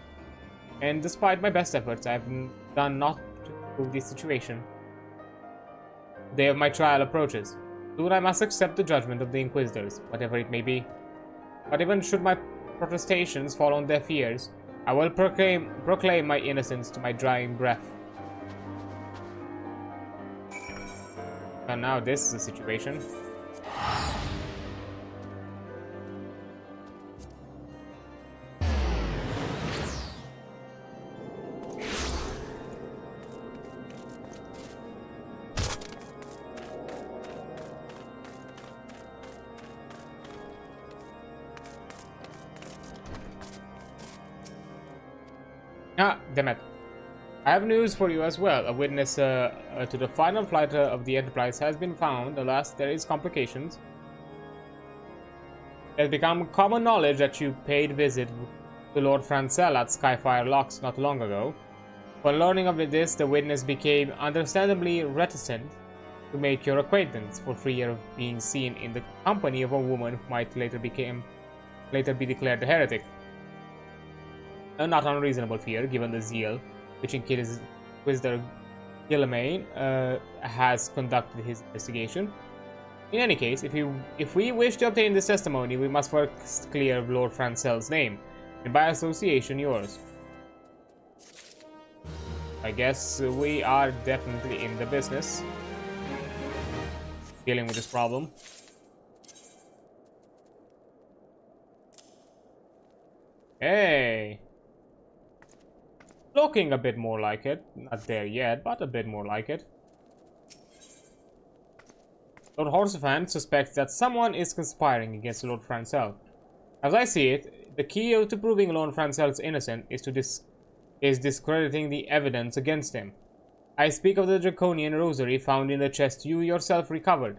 and despite my best efforts, I have done naught to improve the situation. The day of my trial approaches. Soon I must accept the judgment of the Inquisitors, whatever it may be. But even should my protestations fall on deaf ears, I will proclaim my innocence to my drying breath. And now this is the situation. Ah, damn it. I have news for you as well. A witness to the final flight of the Enterprise has been found. Alas, there is complications. It has become common knowledge that you paid visit to Lord Francel at Skyfire Locks not long ago. Upon learning of this, the witness became understandably reticent to make your acquaintance, for fear of being seen in the company of a woman who might later be declared a heretic. A not unreasonable fear, given the zeal which Inquisitor Guillermain has conducted his investigation. In any case, if we wish to obtain this testimony, we must first clear Lord Francel's name, and by association yours. I guess we are definitely in the business dealing with this problem. Hey! Looking a bit more like it. Not there yet, but a bit more like it. Lord Horsefant suspects that someone is conspiring against Lord Francel. As I see it, the key to proving Lord Francel's innocent is discrediting the evidence against him. I speak of the draconian rosary found in the chest you yourself recovered.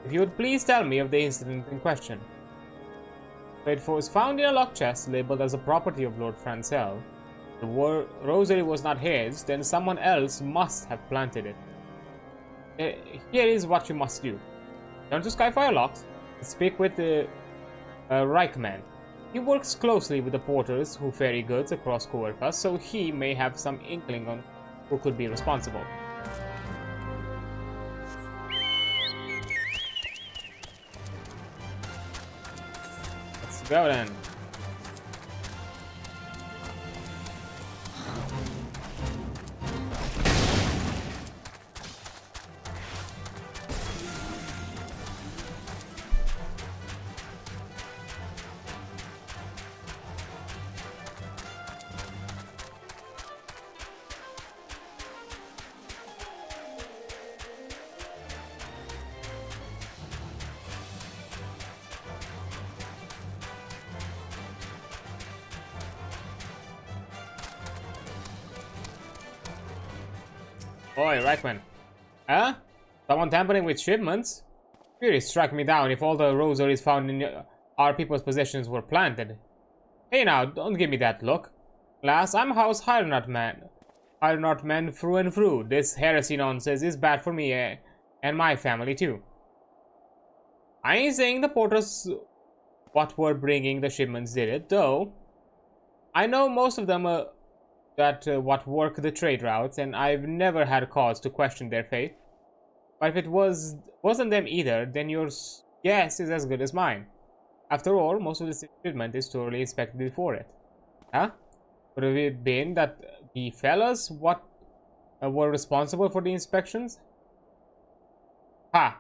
If you would please tell me of the incident in question. If it was found in a locked chest labeled as a property of Lord Francel, the rosary was not his, then someone else must have planted it. Here is what you must do. Turn to Skyfire Locks and speak with the Reichman. He works closely with the porters who ferry goods across Coercas, so he may have some inkling on who could be responsible. Let's go then. Oi, Reichman. Huh? Someone tampering with shipments? Really struck me down if all the rosaries found in our people's possessions were planted. Hey now, don't give me that look. Lass, I'm House Hirenot man. Hirenot man through and through. This heresy nonsense is bad for me and my family too. I ain't saying the porters what were bringing the shipments did it, though. I know most of them what work the trade routes, and I've never had cause to question their faith. But if it wasn't them either, then your guess is as good as mine. After all, most of the shipment is thoroughly inspected before it. Huh? Would it have been that the fellas were responsible for the inspections? Ha!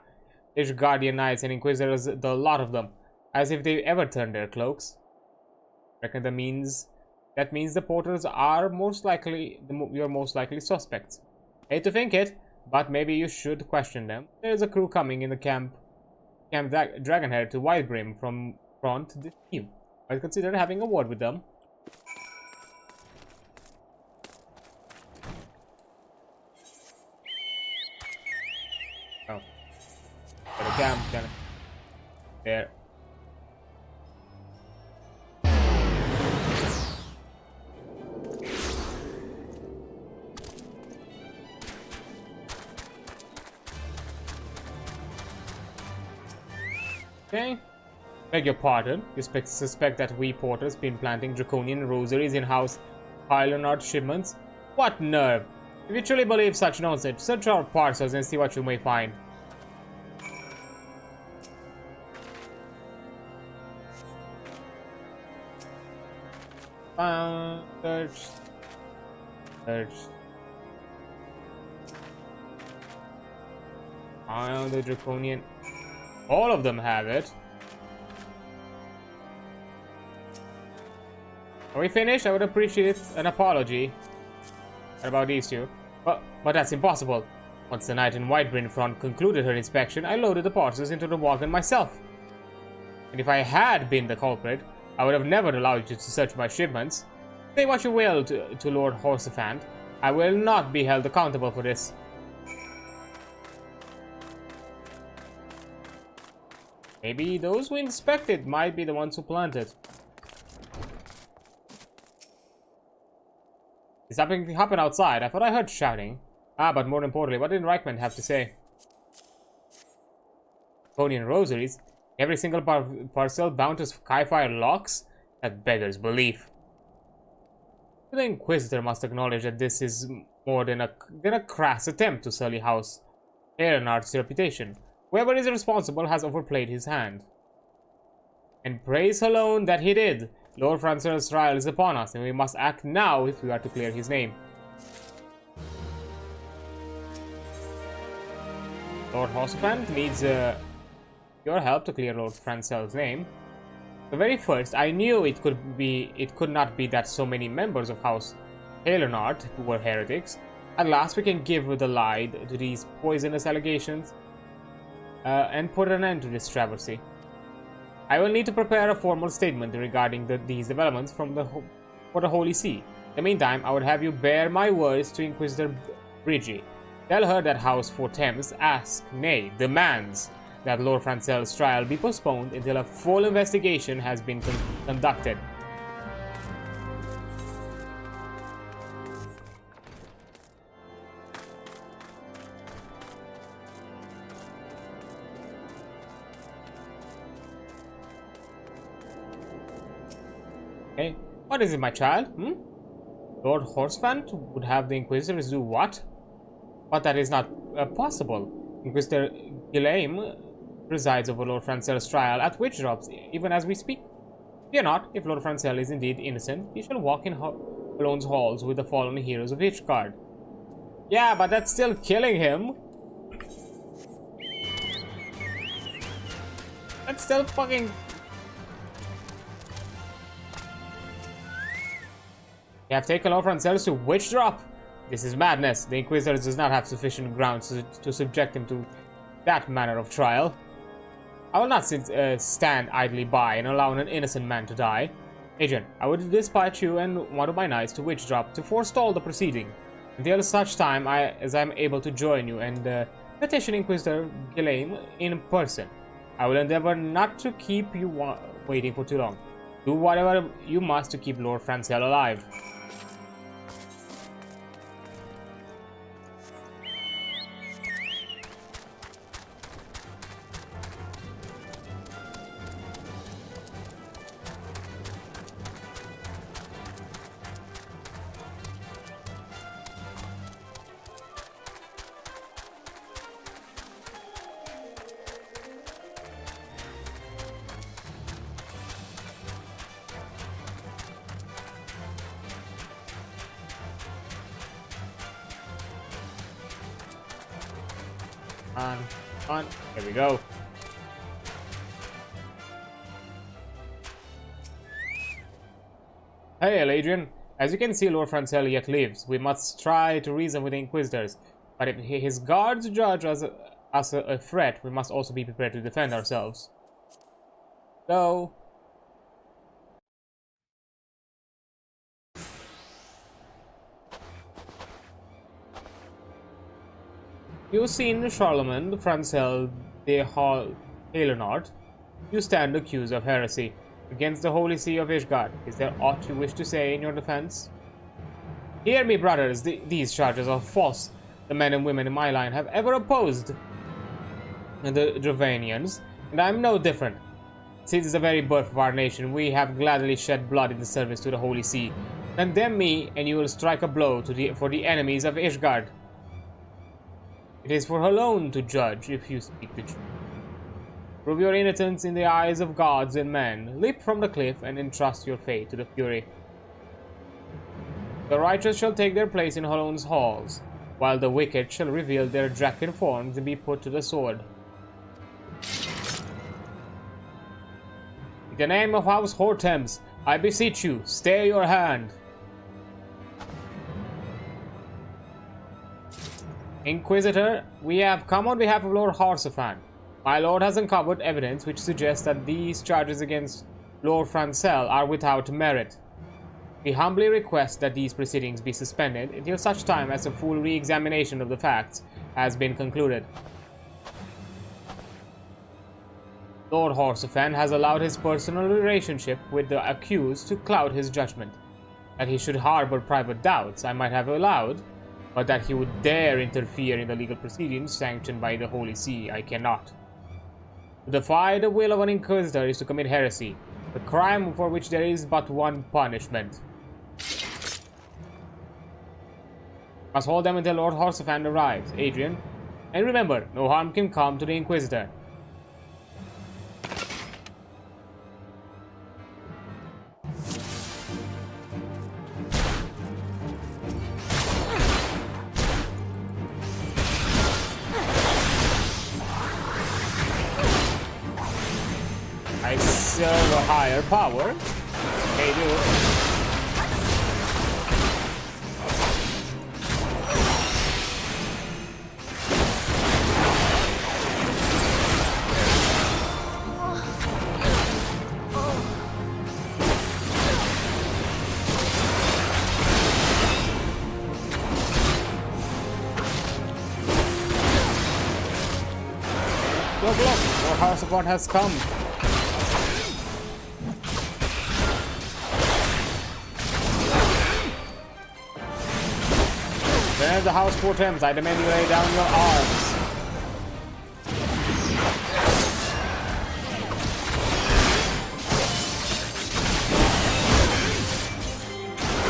There's Guardian Knights and Inquisitors, the lot of them, as if they ever turned their cloaks. Reckon that means the porters are most likely your most likely suspects. Hate to think it, but maybe you should question them. There's a crew coming in the Camp Dragonhead to Whitebrim from front this team. I'd consider having a word with them. Oh. For the camp, kind of. There. Okay. Beg your pardon. You suspect that we porters been planting draconian rosaries in House Hirenot shipments? What nerve! If you truly believe such nonsense, search our parcels and see what you may find. Search. Found the draconian. All of them have it. Are we finished? I would appreciate an apology about these two. But that's impossible. Once the knight in Whitebrim front concluded her inspection, I loaded the parcels into the wagon myself. And if I had been the culprit, I would have never allowed you to search my shipments. Say what you will to Lord Horsefant. I will not be held accountable for this. Maybe those who inspected might be the ones who planted. Is something happened outside? I thought I heard shouting. But more importantly, what did Reichman have to say? Draconian rosaries? Every single parcel bound to Skyfire locks? That beggars belief. The Inquisitor must acknowledge that this is more than a crass attempt to sully House Hirenot's reputation. Whoever is responsible has overplayed his hand. And praise alone that he did. Lord Francois' trial is upon us, and we must act now if we are to clear his name. Lord Horsefant needs your help to clear Lord Francois' name. The very first, I knew it could not be that so many members of House Hirenot who were heretics. At last we can give the lie to these poisonous allegations. And put an end to this travesty. I will need to prepare a formal statement regarding these developments for the Holy See. In the meantime, I would have you bear my words to Inquisitor Brigi. Tell her that House Four Thames asks, nay, demands, that Lord Francois' trial be postponed until a full investigation has been conducted. Hey, what is it, my child? Lord Horsefant would have the Inquisitors do what? But that is not possible. Inquisitor Guillaume presides over Lord Francois' trial at witch drops, even as we speak. Fear not, if Lord Francois is indeed innocent, he shall walk in Cologne halls with the fallen heroes of Hitchcard. Yeah, but that's still killing him. That's still fucking... You have taken Lord Francois to witch drop. This is madness. The Inquisitor does not have sufficient grounds to subject him to that manner of trial. I will not stand idly by and allow an innocent man to die. Agent, I would dispatch you and one of my knights to witch drop to forestall the proceeding. until such time as I'm able to join you and petition Inquisitor Ghislaine in person. I will endeavor not to keep you waiting for too long. Do whatever you must to keep Lord Francel alive. On. Here we go. Hail, Adrian. As you can see, Lord Francel yet lives. We must try to reason with the Inquisitors. But if his guards judge us a threat, we must also be prepared to defend ourselves. Go. You've seen Charlemagne Francel de Halenard. You stand accused of heresy against the Holy See of Ishgard. Is there aught you wish to say in your defense? Hear me, brothers. These charges are false. The men and women in my line have ever opposed the Dravanians, and I am no different. Since the very birth of our nation, we have gladly shed blood in the service to the Holy See. Condemn me, and you will strike a blow for the enemies of Ishgard. It is for her alone to judge if you speak the truth. Prove your innocence in the eyes of gods and men. Leap from the cliff and entrust your fate to the Fury. The righteous shall take their place in Holone's halls, while the wicked shall reveal their draken forms and be put to the sword. In the name of House Hortem's, I beseech you, stay your hand. Inquisitor, we have come on behalf of Lord Horsefan. My lord has uncovered evidence which suggests that these charges against Lord Francel are without merit. We humbly request that these proceedings be suspended until such time as a full re-examination of the facts has been concluded. Lord Horsefan has allowed his personal relationship with the accused to cloud his judgment. That he should harbor private doubts I might have allowed, but that he would dare interfere in the legal proceedings sanctioned by the Holy See, I cannot. To defy the will of an Inquisitor is to commit heresy, a crime for which there is but one punishment. Must hold them until Lord Horsefan arrives, Adrian. And remember, no harm can come to the Inquisitor. I serve a higher power. They do. Look, more house support has come. There's the House Portems. I demand you lay down your arms.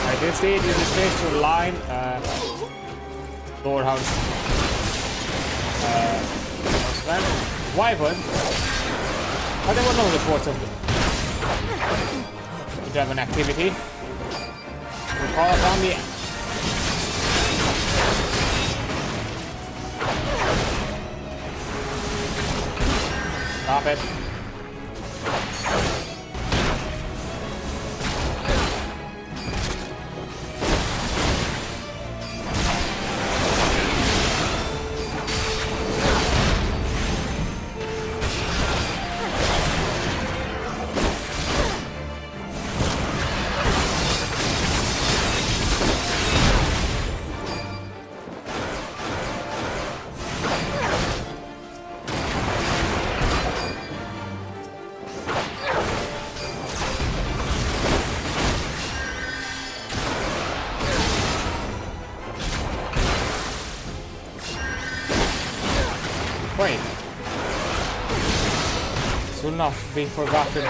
At this stage, you space to line Lord House Wyvern. But there were no reports of Dragon activity. We call upon the Stop it. will not be forgotten.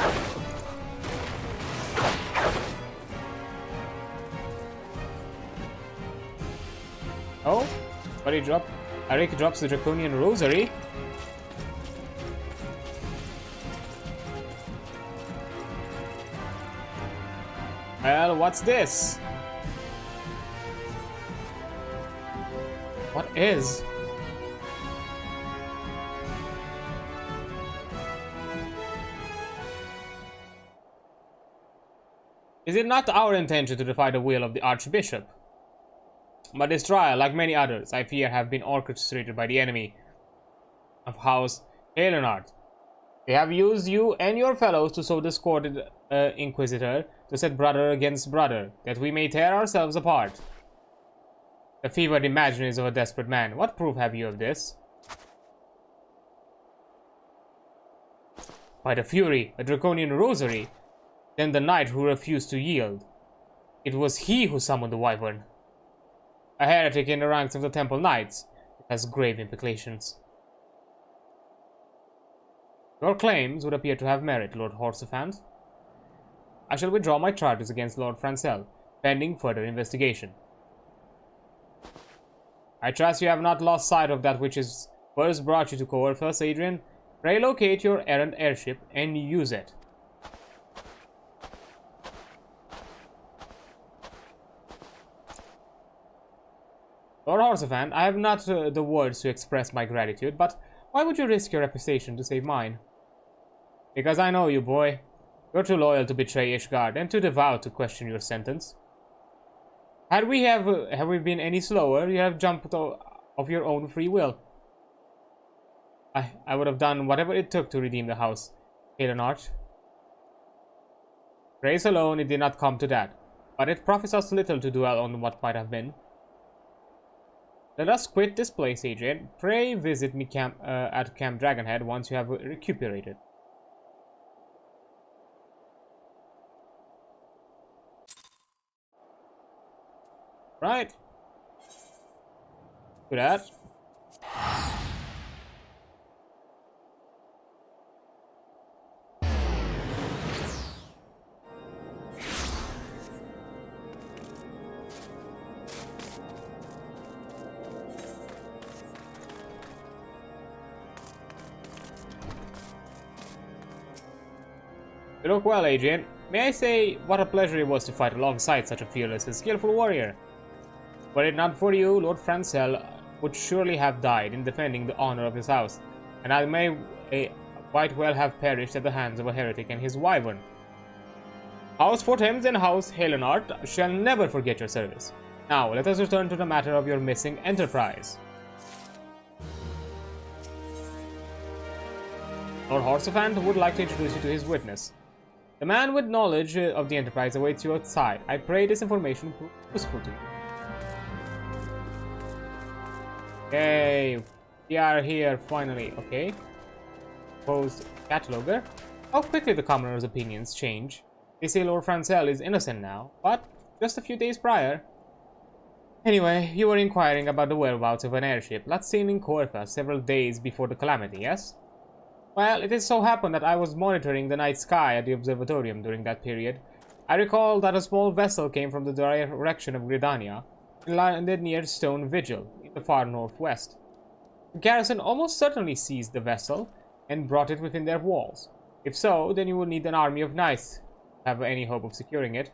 Oh, what did he drop? Eric drops the Draconian Rosary. Well, what's this? What is? Is it not our intention to defy the will of the Archbishop? But this trial, like many others, I fear have been orchestrated by the enemy of House Leonard. They have used you and your fellows to sow discord Inquisitor, to set brother against brother, that we may tear ourselves apart. The fevered imaginings of a desperate man. What proof have you of this? By the Fury, a Draconian Rosary, then the knight who refused to yield. It was he who summoned the Wyvern. A heretic in the ranks of the Temple Knights. It has grave implications. Your claims would appear to have merit, Lord Horsefant. I shall withdraw my charges against Lord Francel, pending further investigation. I trust you have not lost sight of that which has first brought you to Corvus, Adrian. Pray locate your errant airship and use it. Lord Horsefant, I have not the words to express my gratitude, but why would you risk your reputation to save mine? Because I know you, boy. You're too loyal to betray Ishgard, and too devout to question your sentence. Have we been any slower? You have jumped of your own free will. I would have done whatever it took to redeem the house, Leonard. Grace alone, it did not come to that, but it profits us little to dwell on what might have been. Let us quit this place, Adrian. Pray visit me at Camp Dragonhead once you have recuperated. Right. Do that. You look well, Adrian. May I say what a pleasure it was to fight alongside such a fearless and skillful warrior. Were it not for you, Lord Francel would surely have died in defending the honor of his house, and I may quite well have perished at the hands of a heretic and his wyvern. House Forthems and House Leonard shall never forget your service. Now, let us return to the matter of your missing enterprise. Lord Horsefant would like to introduce you to his witness. The man with knowledge of the enterprise awaits you outside. I pray this information prove useful to you. Okay, we are here finally. Okay. Post cataloger. How quickly the commoner's opinions change. They say Lord Francel is innocent now, but just a few days prior. Anyway, you were inquiring about the whereabouts of an airship last seen in Corvus several days before the calamity, yes? Well, it is so happened that I was monitoring the night sky at the observatorium during that period. I recall that a small vessel came from the direction of Gridania and landed near Stone Vigil in the far northwest. The garrison almost certainly seized the vessel and brought it within their walls. If so, then you will need an army of knights to have any hope of securing it.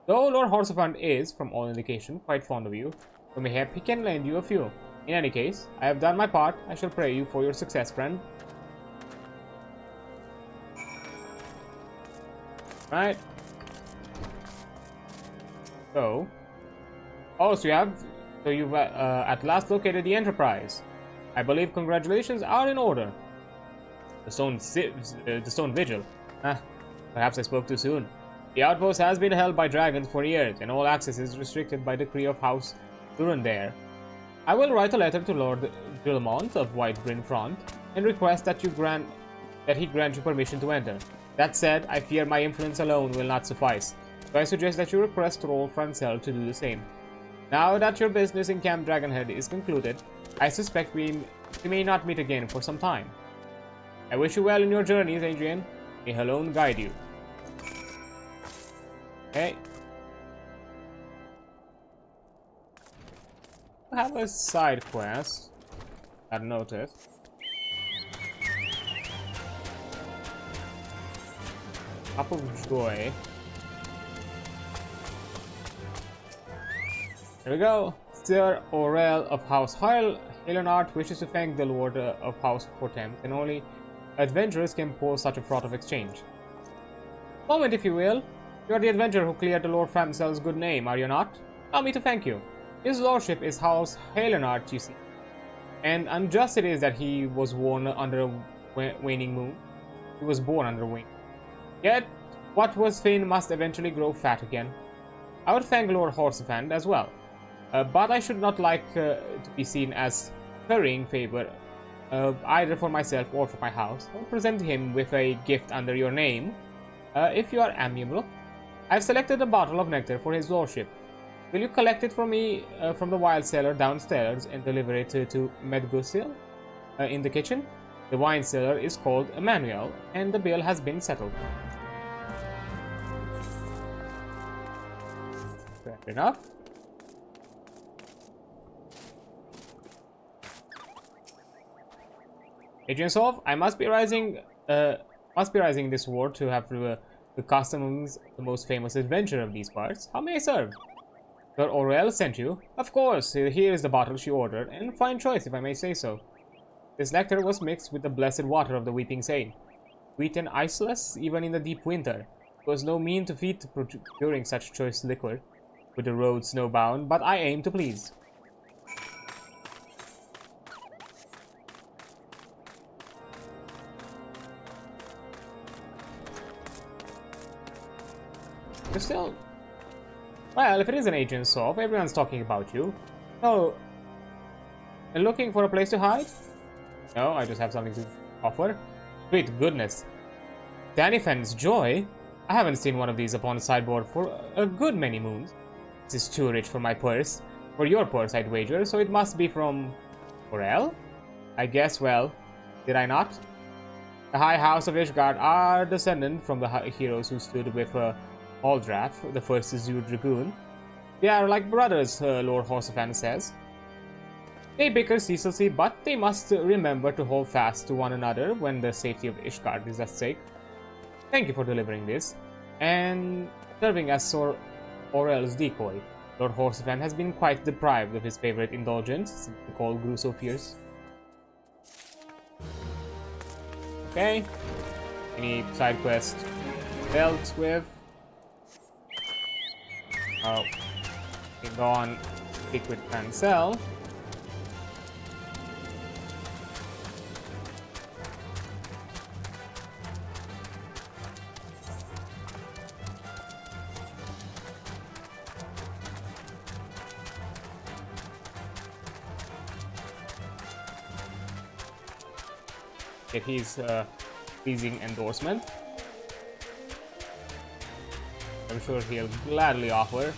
Though Lord Horsefant is, from all indication, quite fond of you, so mayhap he can lend you a few. In any case, I have done my part. I shall pray you for your success, friend. Right. So you've at last located the Enterprise. I believe congratulations are in order. The Stone Vigil. Perhaps I spoke too soon. The outpost has been held by dragons for years, and all access is restricted by decree of House Durandare. I will write a letter to Lord Gilmont of White Bryn Front and request that he grant you permission to enter. That said, I fear my influence alone will not suffice, so I suggest that you request Lord Francel to do the same. Now that your business in Camp Dragonhead is concluded, I suspect we may not meet again for some time. I wish you well in your journeys, Adrian. May Helone guide you. Okay. I have a side quest. I've noticed. Cup of Joy. Here we go. Sir Aurel of House Helenart wishes to thank the Lord of House Hortem, and only adventurers can pull such a fraud of exchange. Moment, if you will. You are the adventurer who cleared the Lord Framsel's good name, are you not? Allow me to thank you. His lordship is House Helenart, you see. And unjust it is that he was born under a waning moon. He was born under a wing. Yet, what was thin must eventually grow fat again. I would thank Lord Horsefand as well. But I should not like to be seen as currying favor either for myself or for my house. I'll present him with a gift under your name, if you are amiable. I've selected a bottle of nectar for his lordship. Will you collect it for me from the wild cellar downstairs and deliver it to Medgusil in the kitchen? The wine cellar is called Emmanuel, and the bill has been settled. Fair enough. Adreansulph, I must be rising this war to have the customs the most famous adventurer of these parts. How may I serve? Sir Aurel sent you? Of course, here is the bottle she ordered, and fine choice if I may say so. This nectar was mixed with the blessed water of the Weeping Saint. Sweet and iceless, even in the deep winter. It was no mean feat procuring such choice liquor, with the road snowbound, but I aim to please. You're still... Well, if it is an Adreansulph, everyone's talking about you. Oh, looking for a place to hide? No, I just have something to offer. Sweet goodness. Danifen's joy? I haven't seen one of these upon the sideboard for a good many moons. This is too rich for my purse. For your purse, I'd wager, so it must be from... Aurel? I guess, well, did I not? The High House of Ishgard are descendant from the heroes who stood with Aldrath, the first Azure Dragoon. They are like brothers, Lord Horsefand says. They bicker ceaselessly, but they must remember to hold fast to one another when the safety of Ishgard is at stake. Thank you for delivering this, and serving as Sir Aurel's decoy. Lord Horsefand has been quite deprived of his favorite indulgence since the cold grew so fierce. Okay. Any side quest dealt with? Oh, we go on Liquid Cancel. Get his pleasing endorsement. I'm sure he'll gladly offer.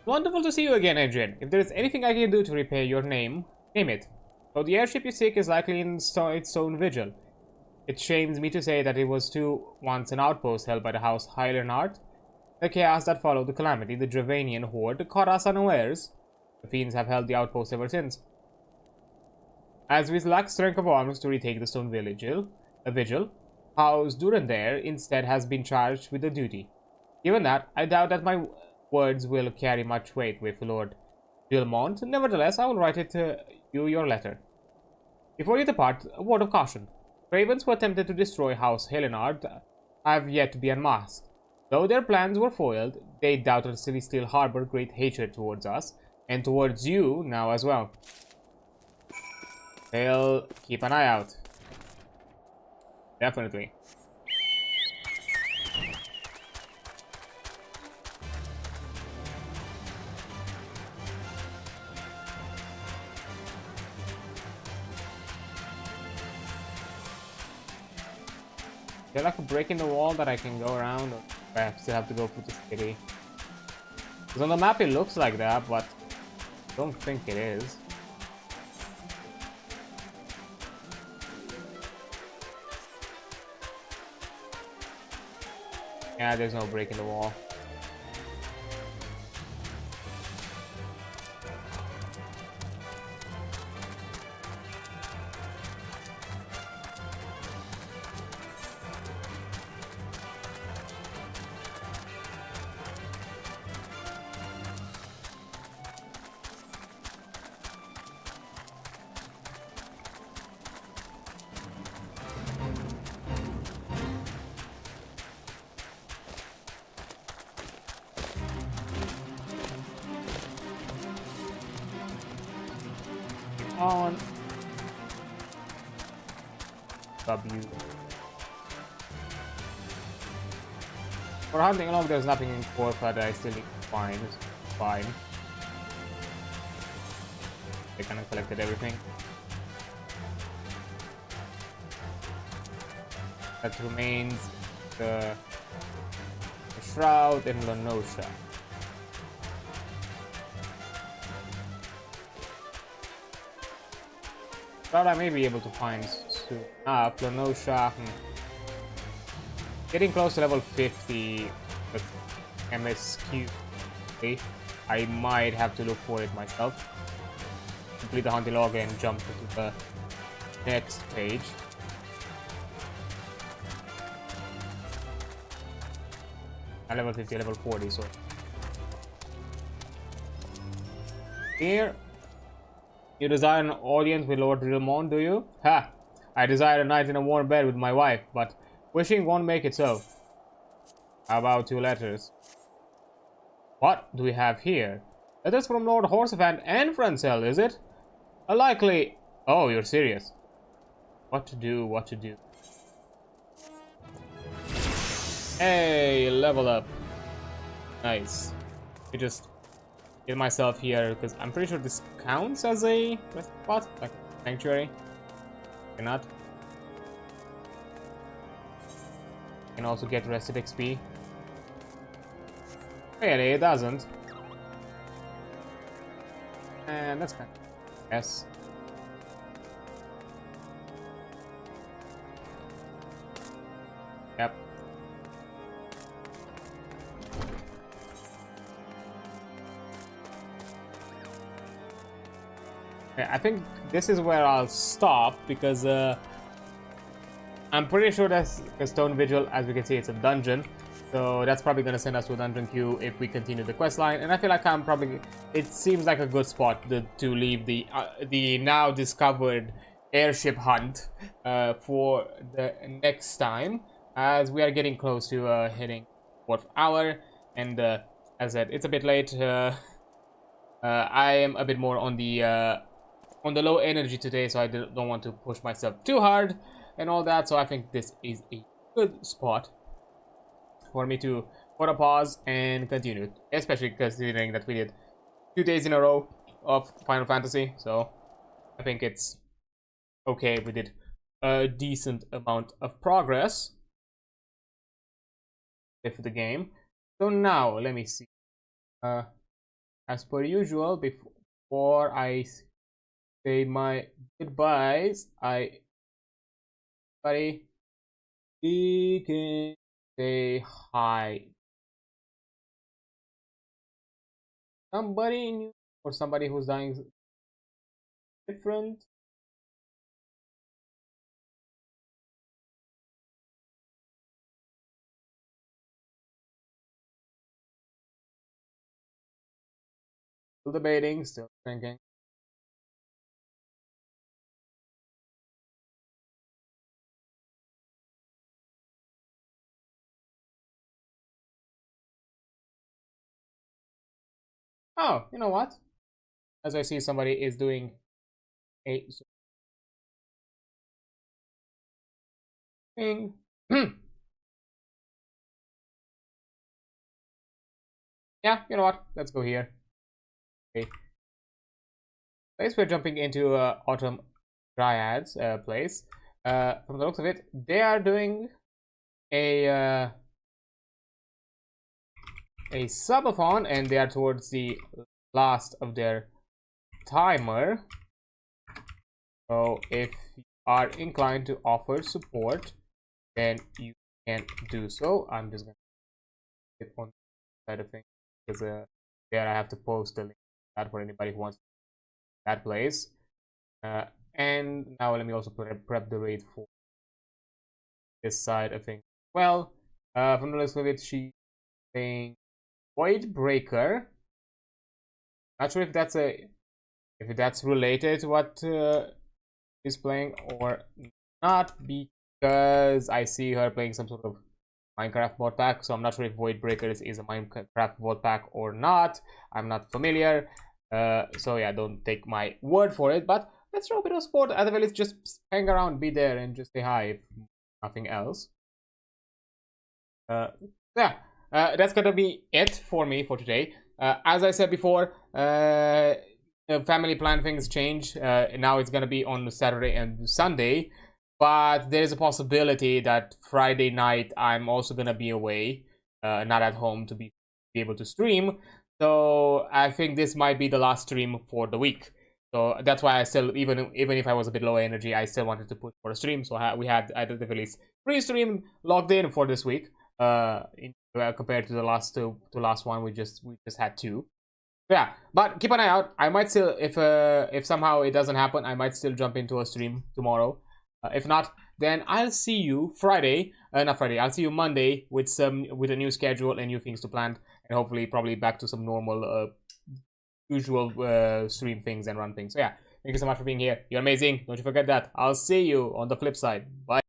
Wonderful to see you again, Adrian. If there is anything I can do to repay your name, name it. So the airship you seek is likely in its own vigil. It shames me to say that it was once an outpost held by the House Helenart. The chaos that followed the calamity, the Dravanian horde, caught us unawares. The fiends have held the outpost ever since. As we lack strength of arms to retake the stone vigil, House Durandare instead has been charged with the duty. Given that, I doubt that my words will carry much weight with Lord Gilmont. Nevertheless, I will write you your letter. Before you depart, a word of caution. Ravens who attempted to destroy House Helenard have yet to be unmasked. Though their plans were foiled, they doubtlessly still harbor great hatred towards us, and towards you now as well. They'll keep an eye out. Definitely. there like a break in the wall that I can go around, or I still have to go through the city? Because on the map it looks like that, but I don't think it is. Yeah, there's no break in the wall. On W. For hunting along, there's nothing in core, but I still need to find. It's fine. I kind of collected everything. That remains the Shroud and Lenosha. Shroud I may be able to find soon. Lenosha. Getting close to level 50 with MSQ. Okay. I might have to look for it myself. Complete the hunting log and jump to the next page. Level 50, level 40, so here you desire an audience with Lord Reborn, do you? Ha! I desire a night in a warm bed with my wife, but wishing won't make it so. How about 2 letters? What do we have here? Letters from Lord Horsefant and Francel, is it? A likely... Oh, you're serious. What to do, what to do. Hey, level up. Nice. I just get myself here because I'm pretty sure this counts as a rest spot, like sanctuary. Cannot. Can also get rested XP. Really, it doesn't. And that's kind of... Yes. Yep. I think this is where I'll stop because I'm pretty sure that's a stone vigil. As we can see, it's a dungeon, so that's probably going to send us to a dungeon queue if we continue the quest line. And I feel like I'm probably... It seems like a good spot to leave the now discovered airship hunt for the next time, as we are getting close to hitting 4th hour. And as I said, it's a bit late. I am a bit more on the low energy today, so I don't want to push myself too hard and all that. So I think this is a good spot for me to put a pause and continue, especially considering that we did 2 days in a row of Final Fantasy. So I think it's okay. We did a decent amount of progress with the game. So now let me see. As per usual, before I say my goodbyes, we can say hi. Somebody new or somebody who's dying different. Still debating, still thinking. Oh, you know what? As I see, somebody is doing a thing. Yeah, you know what? Let's go here. Okay. Place we're jumping into Autumn Dryads place. From the looks of it, they are doing a subathon, and they are towards the last of their timer. So if you are inclined to offer support, then you can do so. I'm just gonna hit on the side of things because there I have to post the link to that for anybody who wants that place. And now let me also prep the raid for this side of things. Well, from the list of it, she's saying Void Breaker. Not sure if that's related to what she's playing or not, because I see her playing some sort of Minecraft mod pack. So I'm not sure if Void Breaker is a Minecraft mod pack or not. I'm not familiar. So yeah, don't take my word for it. But let's throw a bit of support. At the very least, just hang around, be there, and just say hi if nothing else. Yeah, that's gonna be it for me for today. As I said before, family plan things change. Now it's gonna be on Saturday and Sunday, but there is a possibility that Friday night I'm also gonna be away, not at home to be able to stream. So I think this might be the last stream for the week. So that's why I still, even if I was a bit low energy, I still wanted to push for a stream. So we had at the very least 3 stream logged in for this week. Compared to the last one, we just had 2. Yeah, but keep an eye out. I might still, if somehow it doesn't happen, I might still jump into a stream tomorrow. If not, then I'll see you Friday. Not Friday. I'll see you Monday with a new schedule and new things to plan, and hopefully probably back to some normal, usual stream things and run things. So yeah, thank you so much for being here. You're amazing. Don't you forget that. I'll see you on the flip side. Bye.